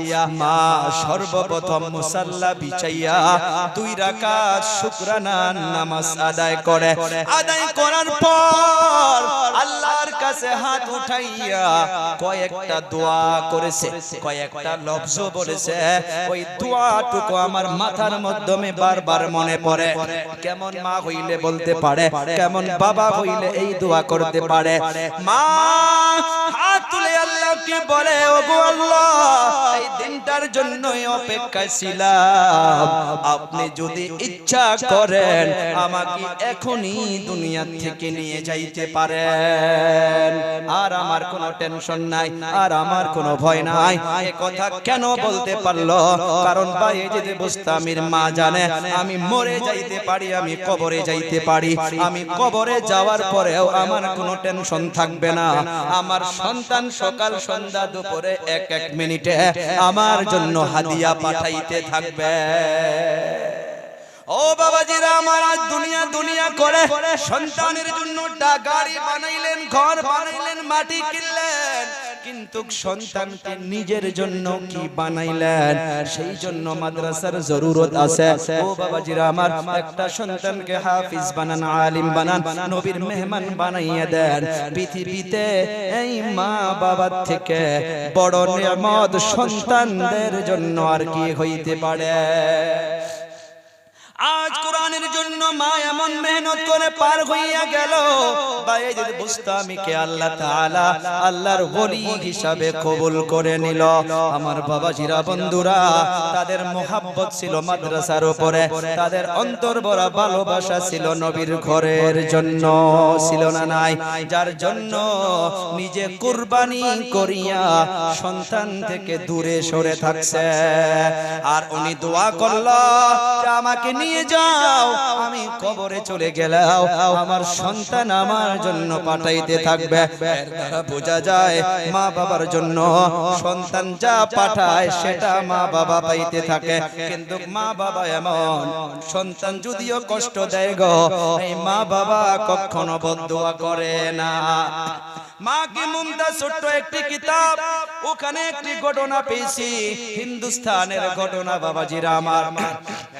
মা সর্বপ্রথম মুসাল্লা বিছাইয়া 2 রাকাত শুকরানা নামাজ আদায় করে। আদায় করার পর আল্লাহর কাছে হাত উঠাইয়া কয়েকটা দোয়া করেছে, কয়েকটা লফজ বলেছে। ওই দোয়াটুকু আমার মাথার মাধ্যমে বারবার মনে পড়ে। কেমন মা হইলে বলতে পারে, কেমন বাবা হইলে এই দোয়া করতে পারে। মা হাত তুলে আল্লাহকে বলে, ওগো আল্লাহ, এই দিনটার জন্যই অপেক্ষায় ছিলাম, আপনি যদি ইচ্ছা করেন আমাকে এখনই দুনিয়া থেকে নিয়ে যাইতে পারেন, আর আমার কোনো টেনশন নাই, আর আমার কোনো ভয় নাই। এই কথা কেন বলতে পারলো? কারণ বায়েজিদ বুস্তামির মা জানে আমি মরে যাইতে পারি, আমি কবরে যাইতে পারি, আমি কবরে যাওয়ার পরেও আমার কোনো টেনশন থাকবে না। আমার সন্তান সকাল সন্ধ্যা দুপুরে এক এক মিনিটে আমার জন্য হাদিয়া পাঠাইতে থাকবে। ও বাবাজিরা আমার, আজ দুনিয়া দুনিয়া করে সন্তানের জন্য গাড়ি বানাইলেন, ঘর বানাইলেন, মাটি কিনলেন, কিন্তু সন্তানকে নিজের জন্য কি বানাইলেন? সেই জন্য মাদ্রাসার জরুরত আছে। ও বাবাজিরা আমার, একটা সন্তানকে হাফিজ বানান, আলিম বানান, নবীর মেহমান বানাইয়া দেন। পৃথিবীতে এই মা বাবার থেকে বড় নিয়ামত সন্তানদের জন্য আর কি হইতে পারে? আজ কোরআনের জন্য মা এমন মেহনত করে পার হইয়া গেল। বায়েজিদ বুস্তামিকে আল্লাহ তাআলা আল্লাহর ওলি হিসাবে কবুল করে নিল। আমার বাবাজিরা বন্ধুরা, তাদের মোহাব্বত ছিল মাদ্রাসার উপরে, তাদের অন্তর ভরা ভালোবাসা ছিল নবীর ঘরের জন্য, ছিল না নাই? যার জন্য নিজে কুরবানি করিয়া সন্তান থেকে দূরে সরে থাকছে। আর উনি দোয়া করল যে আমাকে নিয়ে যাও, আমি আমি কবরে চলে গেলাম আমার সন্তান আমার জন্য পাঠাইতে থাকবে। এর দ্বারা বোঝা যায় মা বাবার জন্য সন্তান যা পাঠায় সেটা মা বাবা পাইতে থাকে। কিন্তু মা বাবা এমন সন্তান যদিও কষ্ট দেয় গো, এই মা বাবা কখনো বদদুয়া করে না। মা কি মুমতাজ ছোট্ট একটি কিতাব, ওখানে একটি ঘটনা পেয়েছি, হিন্দুস্তানের ঘটনা বাবাজিরা আমার।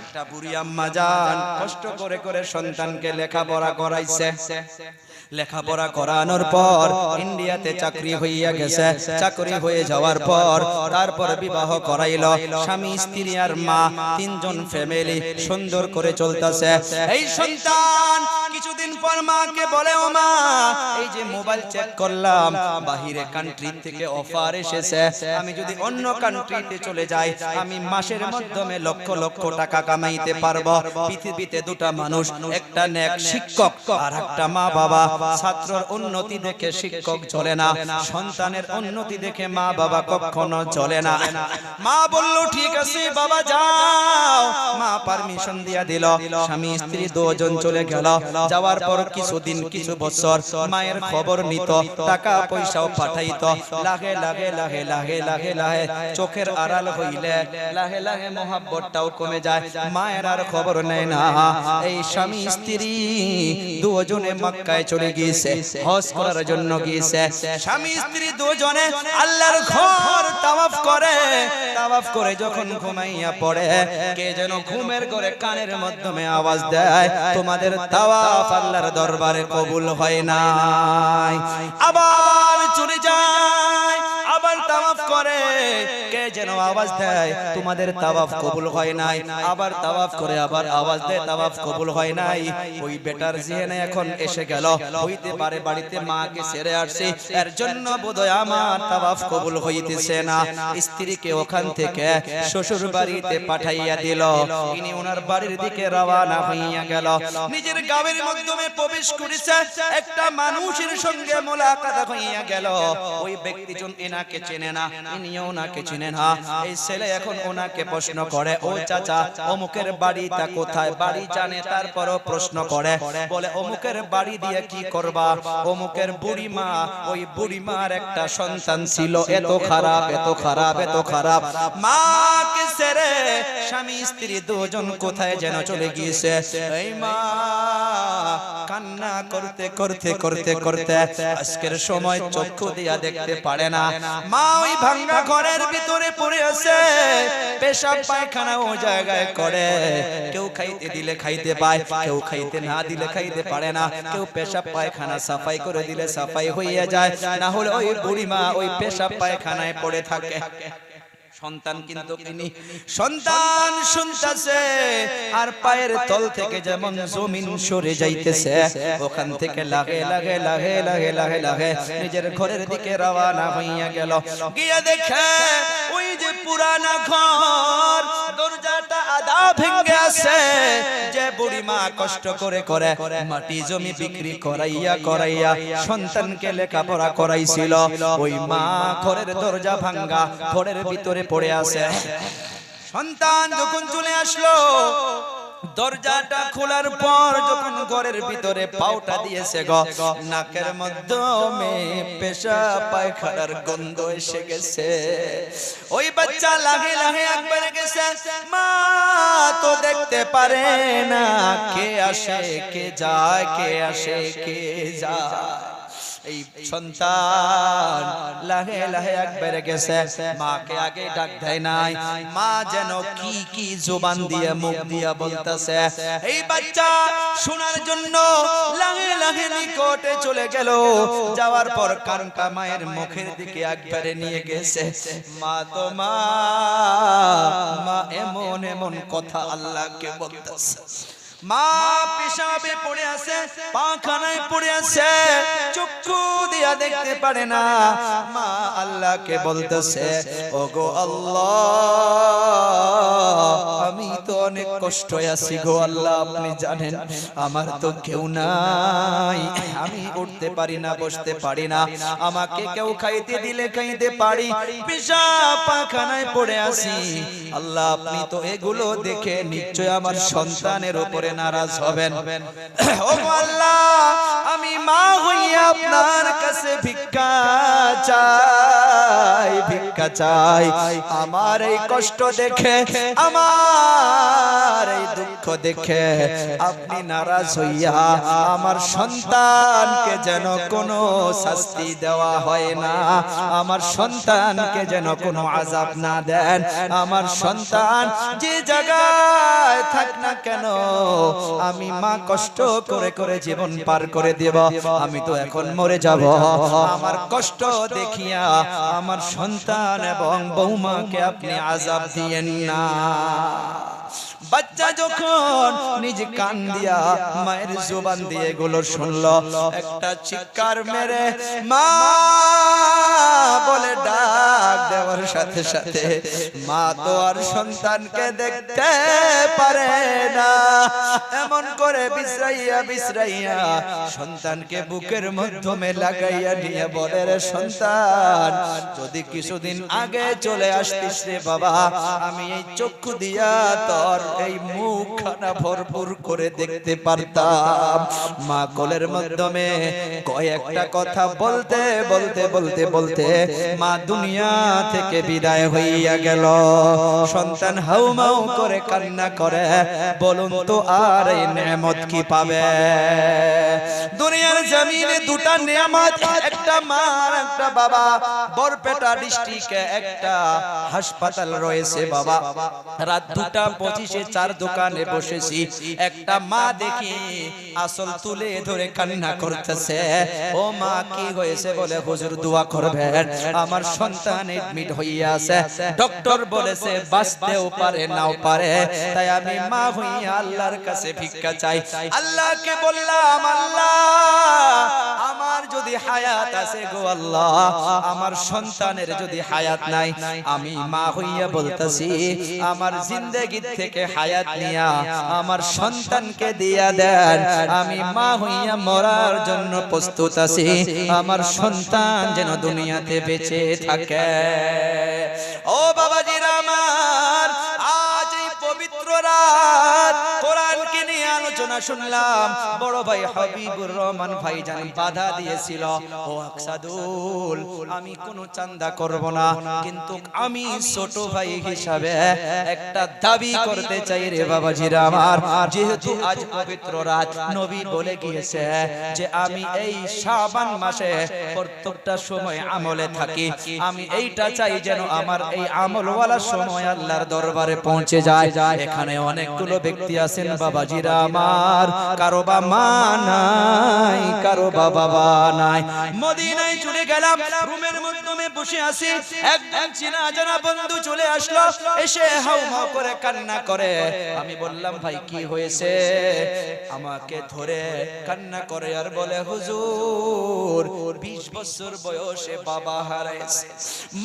একটা বুড়ি আম্মা জান কষ্ট করে করে সন্তানকে লেখাপড়া করাইছে। লেখাপড়া করানোর পর ইন্ডিয়াতে চাকরি হইয়া গেছে। চাকরি হয়ে যাওয়ার পর তারপর বিবাহ করাইল। স্বামী স্ত্রী আর মা তিনজন ফ্যামিলি সুন্দর করে চলতেছে। এই সন্তান কিছুদিন পর মাকে বলে, ও মা এই যে মোবাইল চেক করলাম বাহিরে কান্ট্রি থেকে অফার এসেছে, আমি যদি অন্য কান্ট্রিতে চলে যাই আমি মাসের মাধ্যমে লক্ষ লক্ষ টাকা কামাইতে পারবো। পৃথিবীতে দুটা মানুষ, একটা নেক শিক্ষক আর একটা মা বাবা। ছাত্রর উন্নতি দেখে শিক্ষক চলে না, সন্তানের উন্নতি দেখে মা বাবা কখনো চলে না। মা বলল ঠিক আছে বাবা যাও। মা পারমিশন দিয়া দিল। স্বামী স্ত্রী দুজন চলে গেল। যাওয়ার পর কিছুদিন কিছু বছর মায়ের খবর নিত, টাকা পয়সাও পাঠাইত। লাহে লাহে লাহে লাহে লাহে লাহে চোখের আড়াল হইলে লাহে লাহে মহাব্বতটাও কমে যায়। মায়ের আর খবর নেয় না। এই স্বামী স্ত্রী দুজনে মক্কায় চলে গিয়েছে, হজ করার জন্য গিয়েছে। স্বামী স্ত্রী দুজনে আল্লাহর ঘর তাওয়াফ করে। তাওয়াফ করে যখন ঘুমাইয়া পড়ে, কে যেন ঘুমের ঘরে কানের মাধ্যমে আওয়াজ দেয়, তোমাদের তাওয়াফ আল্লাহর দরবারে কবুল হয় নাই। আবার চলে যায়, আবার তাওয়াফ করে, কে যেন আওয়াজ দেয়, তোমাদের তাওয়াফ কবুল হয় নাই। আবার তাওয়াফ করে আবার আওয়াজ দেয়, তাওয়াফ কবুল হয় নাই। ওই বেটার জিহনে এখন এসে গেল, হইতে পারে বাড়িতে মাকে ছেড়ে আসছে, এর জন্য বোধহয় আমার তাওয়াফ কবুল হইতেছে না। স্ত্রীকে ওখান থেকে শ্বশুর বাড়িতে পাঠাইয়া দিল। ইনি ওনার বাড়ির দিকে রওনা হইয়া গেল। নিজের গাঁয়ের মাধ্যমে প্রবেশ করেছে, একটা মানুষের সঙ্গে মোলাকাত হইয়া গেল। ওই ব্যক্তিজন এনাকে চেনে না, ইনিও ওনাকে চেনে না। এই ছেলে এখন ওনাকে প্রশ্ন করে, ও চাচা অমুকের বাড়িটা কোথায়? বাড়ি জানে, তারপরও প্রশ্ন করে, বলে অমুকের বাড়ি দিয়ে কি করবা? অমুকের বুড়িমা, ওই বুড়িমার একটা সন্তান ছিল, এত খারাপ এত খারাপ এত খারাপ। মাকে ছেড়ে স্বামী স্ত্রী দুজন কোথায় যেন চলে গিয়েছে। এই মা কান্না করতে করতে করতে করতে আজকের সময় চক্ষু দিয়া দেখতে পারে না। মা ওই ভাঙ্গা ঘরের ভিতরে পড়ে আছে, পেশাব পায়খানা ও জায়গায় করে। কেউ খাইতে দিলে খাইতে পায়, কেউ খাইতে না দিলে খাইতে পারে না। কেউ পেশাব পায়খানা সাফাই করে দিলে সাফাই হইয়া যায়, না হলে ওই বুড়িমা ওই পেশাব পায়খানায় পড়ে থাকে। সন্তান কিন্তু তিনি সন্তান শুনতেছে, আর পায়ের তল থেকে যেমন জমিন সরে যাইতেছে, ওখান থেকে লাহে লাহে লাহে লাহে লাহে লাহে নিজের ঘরের দিকে রওনা হইয়া গেল। গিয়ে দেখে ওই যে পুরানা ঘর, দরজাটা আধা ভেঙে আছে। যে বুড়িমা কষ্ট করে করে মাটি জমি বিক্রি করাইয়া করাইয়া সন্তানকে লেখাপড়া করাইছিল, ওই মা ঘরের দরজা ভাঙ্গা, ঘরের ভিতরে পড়ে আছে। সন্তান যখন চলে আসলো, দরজাটা খোলার পর যখন ঘরের ভিতরে পাউটা দিয়েছে গো, নাকের মাধ্যমে পেশাব পায়খানার গন্ধ এসে গেছে। ওই বাচ্চা লাহে লাহে একবার গেছে, মা তো দেখতে পারে না কে আসে কে যায়, কে আসে কে যায়। এই সন্তান লাহে লাহে একবার গেছে, মাকে আগে ডাক দেয় নাই। মা যেন কি কি জবান দিয়ে মুখ দিয়া বলতেছে, এই বাচ্চা শোনার জন্য লাহে লাহে নিকটে চলে গেল। যাওয়ার পর কানটা মায়ের মুখের দিকে একবারে নিয়ে গেছে। মা তো মা এমন এমন কথা আল্লাহকে বলতেছে। মা পেশাবে পড়ে আছে, পাখানায় পড়ে আছে, চক্ষু দিয়ে দিয়া দেখতে পারে না। মা আল্লাহকে বলতেছে, ওগো আল্লাহ, আমি তো অনেক কষ্টে আছি গো আল্লাহ, আপনি জানেন আমার তো কেউ নাই, আমি উঠতে পারি না, বসতে পারি না, আমাকে কেউ খাইতে দিলে খাইতে পারি, পেশাব পায়খানায় পড়ে আছি। আল্লাহ আপনি তো এগুলো দেখে নিশ্চয় আমার সন্তানের উপরে নারাজ হবেন। ও আল্লাহ, আমি মা হইয়া আপনার কাছে ভিক্ষা চাই, ভিক্ষা চাই। আমার এই কষ্ট দেখে, আমার এই দুঃখ দেখে আপনি নারাজ হইয়া আমার সন্তানকে যেন কোনো শাস্তি দেওয়া হয় না, আমার সন্তানকে যেন কোনো আযাব না দেন। আমার সন্তান যে জায়গায় থাক না কেন, আমি মা কষ্ট করে করে জীবন পার করে দেব। আমি তো এখন মরে যাব, আমার কষ্ট দেখিয়া আমার সন্তান এবং বৌমাকে আপনি আযাব দিয়েন না। বাচ্চা যখন নিজ কান দিয়া মায়ের জবান দিয়ে এগুলো শুনলো, একটা চিৎকার মেরে মা বলে ডাক দেওয়ার সাথে সাথে মা তো আর সন্তানকে দেখতে পারে না, এমন করে বিশ্রাইয়া বিশ্রাইয়া সন্তানকে বুকের মাধ্যমে লাগাইয়া নিয়ে বলে, রে সন্তান, যদি কিছুদিন আগে চলে আসতিস রে বাবা, আমি এই চক্ষু দিয়া তোর এই মুখখানা ভরপুর করে দেখতে পারতাম। মা কোলের মাধ্যমে কয়েকটা কথা বলতে বলতে বলতে বলতে মা দুনিয়া থেকে বিদায় হইয়া গেল। সন্তান হাউমাউ করে কান্না করে, বলুন তো আর এই নেয়ামত কি পাবে? দুনিয়ার জমিনে দুটা নেয়ামত, একটা মা আর একটা বাবা। বরপেটা ডিস্ট্রিক্টে একটা হাসপাতাল রয়েছে বাবা, রাত 2:25 চার দোকানে বসেছি, একটা মা দেখি আসল তুলে ধরে কান্না করতেছে। ও মা, কি হয়েছে? বলে, হুজুর দোয়া করবেন, আমার সন্তান এডমিট হইয়া আছে, ডক্টর বলেছে বাঁচতেও পারে নাও পারে, তাই আমি মা হইয়া আল্লাহর কাছে ভিক্ষা চাই। আল্লাহকে বললাম, আল্লাহ আমার যদি হায়াত আছে গো আল্লাহ, আমার সন্তানের যদি হায়াত নাই, আমি মা হইয়া বলতাছি আমার জিন্দেগি থেকে হায়াত নিয়া আমার সন্তানকে দিয়া দেন, আমি মা হইয়া মরার জন্য প্রস্তুত আছি, আমার সন্তান যেন দুনিয়াতে বেঁচে থাকে। ও বাবাজিরা আমার, আজ এই পবিত্র রাত কোরআনকে নিয়ে আলোচনা শুনলাম। বড় ভাই হাবিবুর রহমান ভাইজান বাধা দিয়েছিল, ও আকসাদুল, আমি কোনো চান্দা করব না, কিন্তু আমি ছোট ভাই হিসাবে একটা দাবি করতে চাই রে বাবাজিরা আমার। যেহেতু আজ পবিত্র রাত, নবী বলে গিয়েছে যে আমি এই শাবান মাসে প্রত্যেকটা সময় আমলে থাকি, আমি এইটা চাই যেন আমার এই আমলওয়ালা সময় আল্লাহর দরবারে পৌঁছে যায়। এখানে অনেকগুলো ব্যক্তি আছেন বাবাজিরা আমার, কারো বা মা নাই, কারো বা বাবা নাই। মদিনায় চলে গেলাম, রুমের মাধ্যমে বসে আছি, একদম চেনা জানা বন্ধু চলে আসলো, এসে হাউমাউ করে কান্না করে। আমি বললাম, ভাই কি হয়েছে? আমাকে ধরে কান্না করে আর বলে, হুজুর 20 বছর বয়সে বাবা হারাইছে,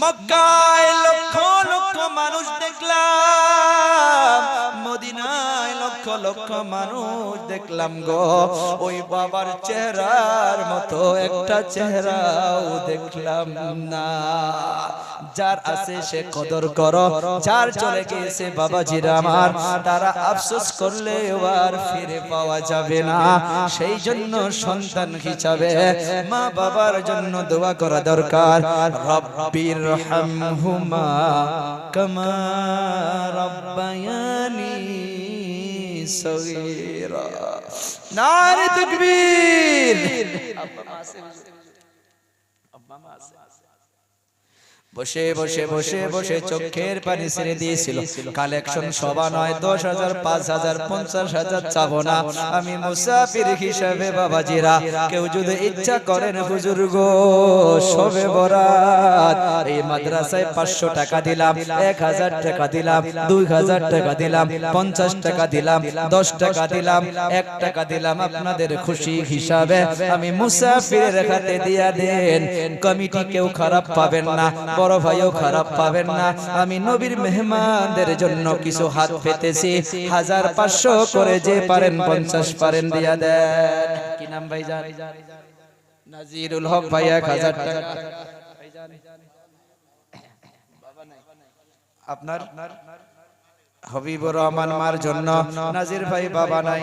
মক্কায় লক্ষ লক্ষ মানুষ দেখলাম, মদিনায় লক্ষ লক্ষ মানুষ দেখলাম গো, ওই বাবার চেহারার মতো একটা চেহারাও দেখলাম না। যার আছে সে কদর করো, যার চলে গেছে বাবাজিরা আমার, তারা আফসোস করলে আর ফিরে পাওয়া যাবে না। সেই জন্য সন্তান হিসাবে মা বাবার জন্য দোয়া করা দরকার। রব্বির হামহুমা কামা রব্বায়ানি সগীরা। নারে তাকবীর। আব্বা মা আছে, বসে বসে বসে বসে চোখের পানি ছেড়ে দিয়েছিল। কালেকশন সবা নয়, 10,000 5,000 50,000 চাবো না, আমি মুসাফির হিসাবে বাবাজিরা কেউ যদি ইচ্ছা করেন হুজুর গো শবে বরাত এই মাদ্রাসায় 500 টাকা দিলাম, 1000 টাকা দিলাম, 2000 টাকা দিলাম, 50 টাকা দিলাম, 10 টাকা দিলাম, 1 টাকা দিলাম, আপনাদের খুশি হিসাবে আমি মুসাফিরের হাতে দিয়া দেন। কমিটি কেউ খারাপ পাবেন না, বড় ভাইও খারাপ পাবেন না। আমি নবীর মেহমানদের জন্য কিছু হাত পেতেছি, 1500 করে যে পারেন 50 পারেন দিয়া দেন। কি নাম ভাইজান? নাজিরুল হক ভাই 1000 টাকা। আপনার হবিবুর রহমান মার জন্য নাজির ভাই বাবা নাই।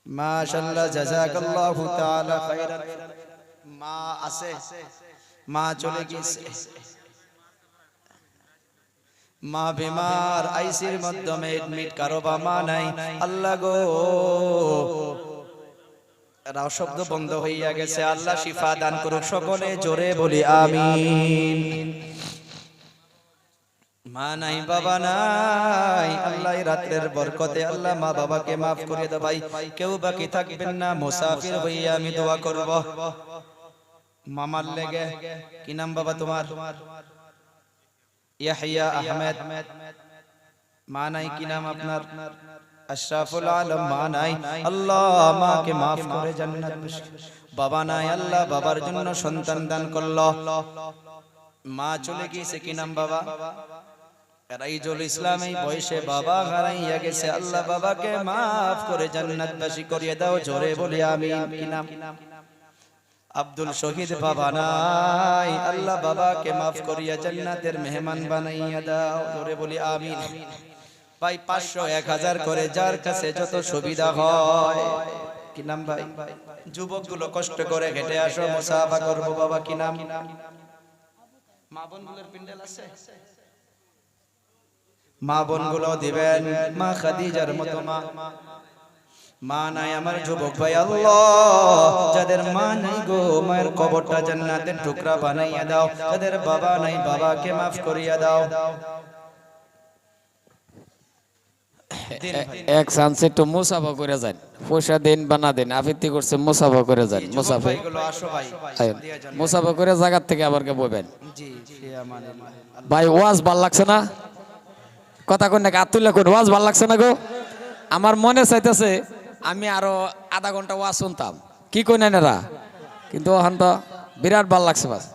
মাশাআল্লাহ জাযাকাল্লাহু তাআলা খাইরান। মা আছে, মা চলে গেছে, মা বিমার, আইসির মাধ্যমে এডমিট, কারো মা নাই। আল্লাহ গো রাও শব্দ বন্ধ হইয়া গেছে, আল্লাহ শিফা দান করুক, সকলে জোরে বলি আমিন। মা নাই বাবা নাই, আল্লাহ রাতের বরকতে আল্লাহ মা বাবাকে মাফ করে দাও। ভাই কেউ বাকি থাকবেন না, মুসাফির হইয়া আমি দোয়া করব মামার লেগে। কি নাম বাবা তোমার? ইয়াহিয়া আহমেদ। মা নাই, কি নাম আপনার? আশরাফুল আলম। মা নাই, আল্লাহ মাকে মাফ করে জান্নাত নসিব। বাবা নাই, আল্লাহ বাবার জন্য সন্তান দান করলো। মা চলে গিয়েছে, কি নাম বাবা? রাইজুল ইসলাম। এই বয়সে বাবা হারাইয়া গেছে, আল্লাহ বাবাকে মাফ করে জান্নাতবাসী করিয়ে দাও, জোরে বলি আমিন। কি নাম? আব্দুল শহীদ। বাবা নাই, আল্লাহ বাবাকে মাফ করিয়া জান্নাতের মেহমান বানাইয়া দাও, জোরে বলি আমিন। ভাই 500 1000 করে যার কাছে যত সুবিধা হয়। কি নাম ভাই? যুবকগুলো কষ্ট করে হেঁটে আসো, মুসাফা করবো বাবা। কি নাম? মা বোনগুলোর পিন্ডেল আছে, মা বোনগুলো দিবেন। মা খাদিজার মতো মা। মা নাই আমার যুবক ভাই, আল্লাহ যাদের মা নাই গো মায়ের কবরটা জান্নাতের টুকরা বানাইয়া দাও। যাদের বাবা নাই বাবাকে মাফ করিয়া দাও। এক চান্স একটু মুসাফা করে যান, পয়সা দেন বা না দেন, আবৃত্তি করছে মুসাফা করে যান। মুসাফা মুসাফা করে জায়গার থেকে আবার কে বলবেন। ভাই ওয়াজ ভাল লাগছে না? কথা কোন নাকি আতুল্লাহ কোন ওয়াজ ভাল লাগছে না গো? আমার মনে চাইতেছে আমি আরো আধা ঘন্টা ওয়াজ শুনতাম, কি কই না এরা, কিন্তু ওখান তো বিরাট ভাল লাগছে। বাস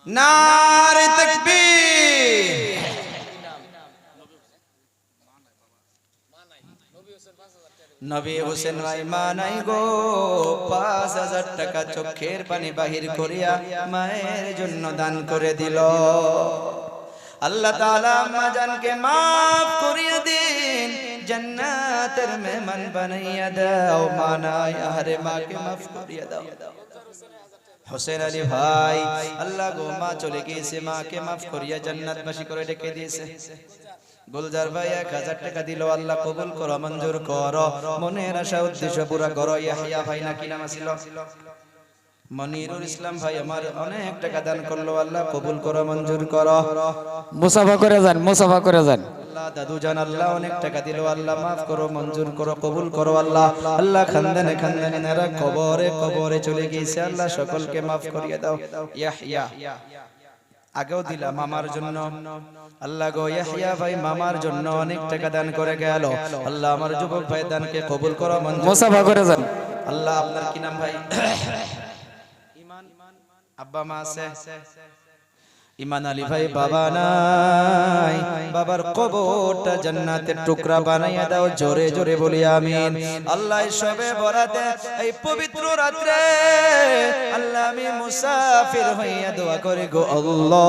নারে তাকবীর। নবী হোসেন ভাই মা নাই গো, 5000 টাকা চোখের পানি বাহির করিয়া মায়ের জন্য দান করে দিল। আল্লাহ তাআলা আম্মা জানকে মাফ করিয়া দিন, জান্নাতের মেহমান বানাইয়া দাও। মা নাই, আরে মাকে মাফ করিয়া দাও। হোসেন আলী ভাই, আল্লাহ গো মা চলে গিয়েছে, মাকে মাফ করিয়া জান্নাতবাসী করে ডেকে দিয়েছে। গুলজার ভাই 1000 টাকা দিল, আল্লাহ কবুল করো, মঞ্জুর করো, মনের আশা উদ্দেশ্য পুরা করো। ইয়াহিয়া ভাই নাকি নাম ছিল? মনিরুল ইসলাম ভাই আমার অনেক টাকা দান করলো, আল্লাহ কবুল করো, মঞ্জুর করো। মুসাফা করে যান, মুসাফা করে যান। আল্লাহ দাদু জান আল্লাহ অনেক টাকা দিল, আল্লাহ মাফ করো, মঞ্জুর করো, কবুল করো। আল্লাহ আল্লাহ খানদানে খানদানে নারা কবরে কবরে চলে গিয়েছে, আল্লাহ সকলকে মাফ করিয়ে দাও। ইয়াহিয়া আগেও দিলাম মামার জন্য, আল্লাহ গো ইয়াহিয়া ভাই মামার জন্য অনেক টাকা দান করে গেল, আল্লাহ আমার যুবক ভাই দানকে কবুল করো, মুসাফা করে যান। আল্লাহ আপনার কি নাম ভাই? ইমান। আব্বা মা আছে? ইমান আলী ভাই বাবা নাই, বাবার কবরটা জান্নাতের টুকরা বানাইয়া দাও, জোরে জোরে বলি আমিন। আল্লাহ সবে বরাতে এই পবিত্র রাত্রে আল্লাহ আমি মুসাফির হইয়া দোয়া করি গো আল্লাহ,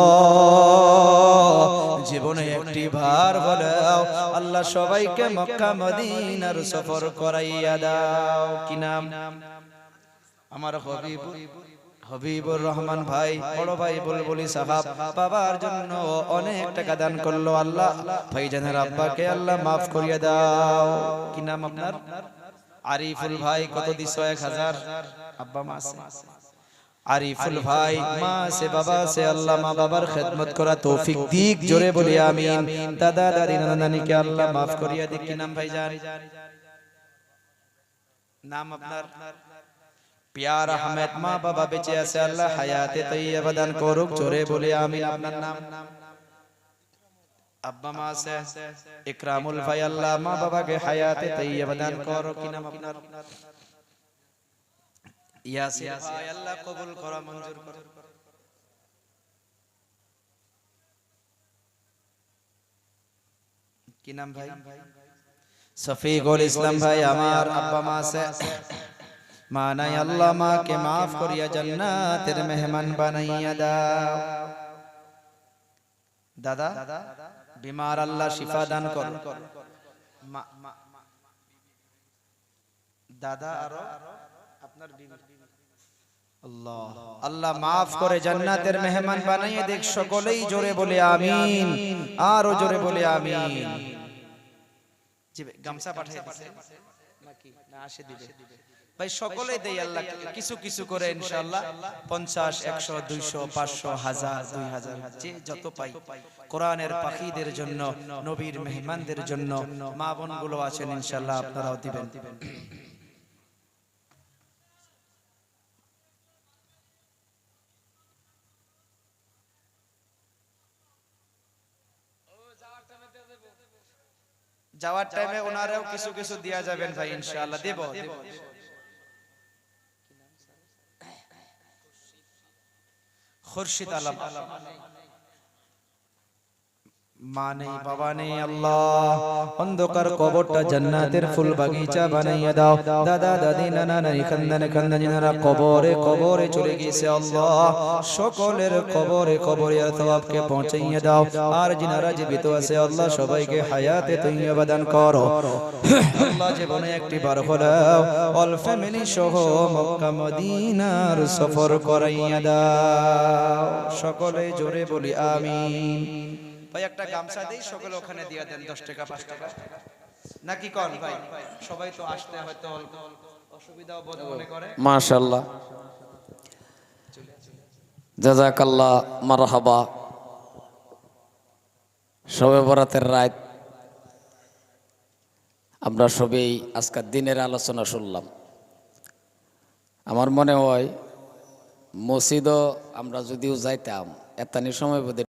জীবনে একটি বার বলাও আল্লাহ সবাইকে মক্কা মদিনার সফর করাইয়া দাও। কি নাম? আমার হবিবুর রহমান ভাই, বড় ভাই বুলবুলি সাহাব বাবার জন্য অনেক টাকা দান করলো। আল্লাহ ভাইজানের আব্বাকে আল্লাহ মাফ করিয়ে দাও। কি নাম আপনার? আরিফুল ভাই। কত দিছো? 1000। আব্বা মা আছে? আরিফুল ভাই মা সে বাবা সে আল্লাহ মা বাবার খেদমত করা তৌফিক দিক, জোরে বলি আমিন। দাদা দাদি নানা নানিকে আল্লাহ মাফ করিয়ে দিক। কি নাম ভাইজান? নাম আপনার? পিয়ার আহমেদ। মা বাবা বেঁচে আছে, আল্লাহ হায়াতে তৈয়বা দান করুক, জোরে বলি আমিন। আপনার নাম? আব্বা মা আছে? ইকরামুল ভাই, আল্লাহ মা বাবাকে হায়াতে তৈয়বা দান করো। কি নাম আপনার? ইয়াসির ভাই, আল্লাহ কবুল করা মঞ্জুর করো। কি নাম ভাই? শফিকুল ইসলাম ভাই। আমার আব্বা মা আছে? মা নাই, আল্লাহ মাকে মাফ করিয়া জান্নাতের মেহমান বানাইয়া দাও। দাদা বিমার, আল্লাহ শিফা দান কর। দাদা আরো আপনার আল্লাহ আল্লাহ মাফ করে জান্নাতের মেহমান বানাইয়ে দেখ। সকলেই জোরে বলে আমিন, আরো জোরে বলে আমিন। জি ভাই, গামছা পাঠিয়ে দিছে নাকি না আসে দিবে? ভাই সকলে দেই আল্লাহ কিছু কিছু করে ইনশাআল্লাহ। 50, 100, 200, 500, 1000, 2000 যে যত পাই কোরআনের পাখিদের জন্য, নবীর মেহমানদের জন্য, মা বোনগুলো আছেন ইনশাআল্লাহ আপনারাও দিবেন। যাওয়ার টাইমে ওনারাও কিছু কিছু দেয়া যাবেন ভাই ইনশাআল্লাহ। দেব খুরশিদ আলম। মা নেই বাবা নেই, আল্লাহ অন্ধকার কবরটা জান্নাতের ফুল বাগিচা বানাইয়া দাও। দাদা দাদি নানা নানি খানদানে খানদানি যারা কবরে কবরে চলে গেছে, আল্লাহ সকলের কবরে কবরে সওয়াবকে পৌঁছাইয়া দাও। আর যিনারা জীবিত আছে আল্লাহ সবাইকে হায়াতে তৈয়বা দান করো। আল্লাহ জীবনে একটি বার হলেও অল ফ্যামিলি সহ মক্কা মদিনার সফর করাইয়া দাও। সকলে জোরে বলি আমিন। ভাই একটা গামছা দেই, সকলে ওখানে দিয়ে দেন 10 টাকা 5 টাকা নাকি কোন ভাই? সবাই তো আসতে হয়তো অসুবিধাও বোধ মনে করে। মাশাআল্লাহ, জাযাকাল্লাহ, মারহাবা। শবে বরাতের রাত আমরা সবেই আজকের দিনের আলোচনা শুনলাম। আমার মনে হয় মসজিদও আমরা যদিও যাইতাম এতানি সময় বোধহয়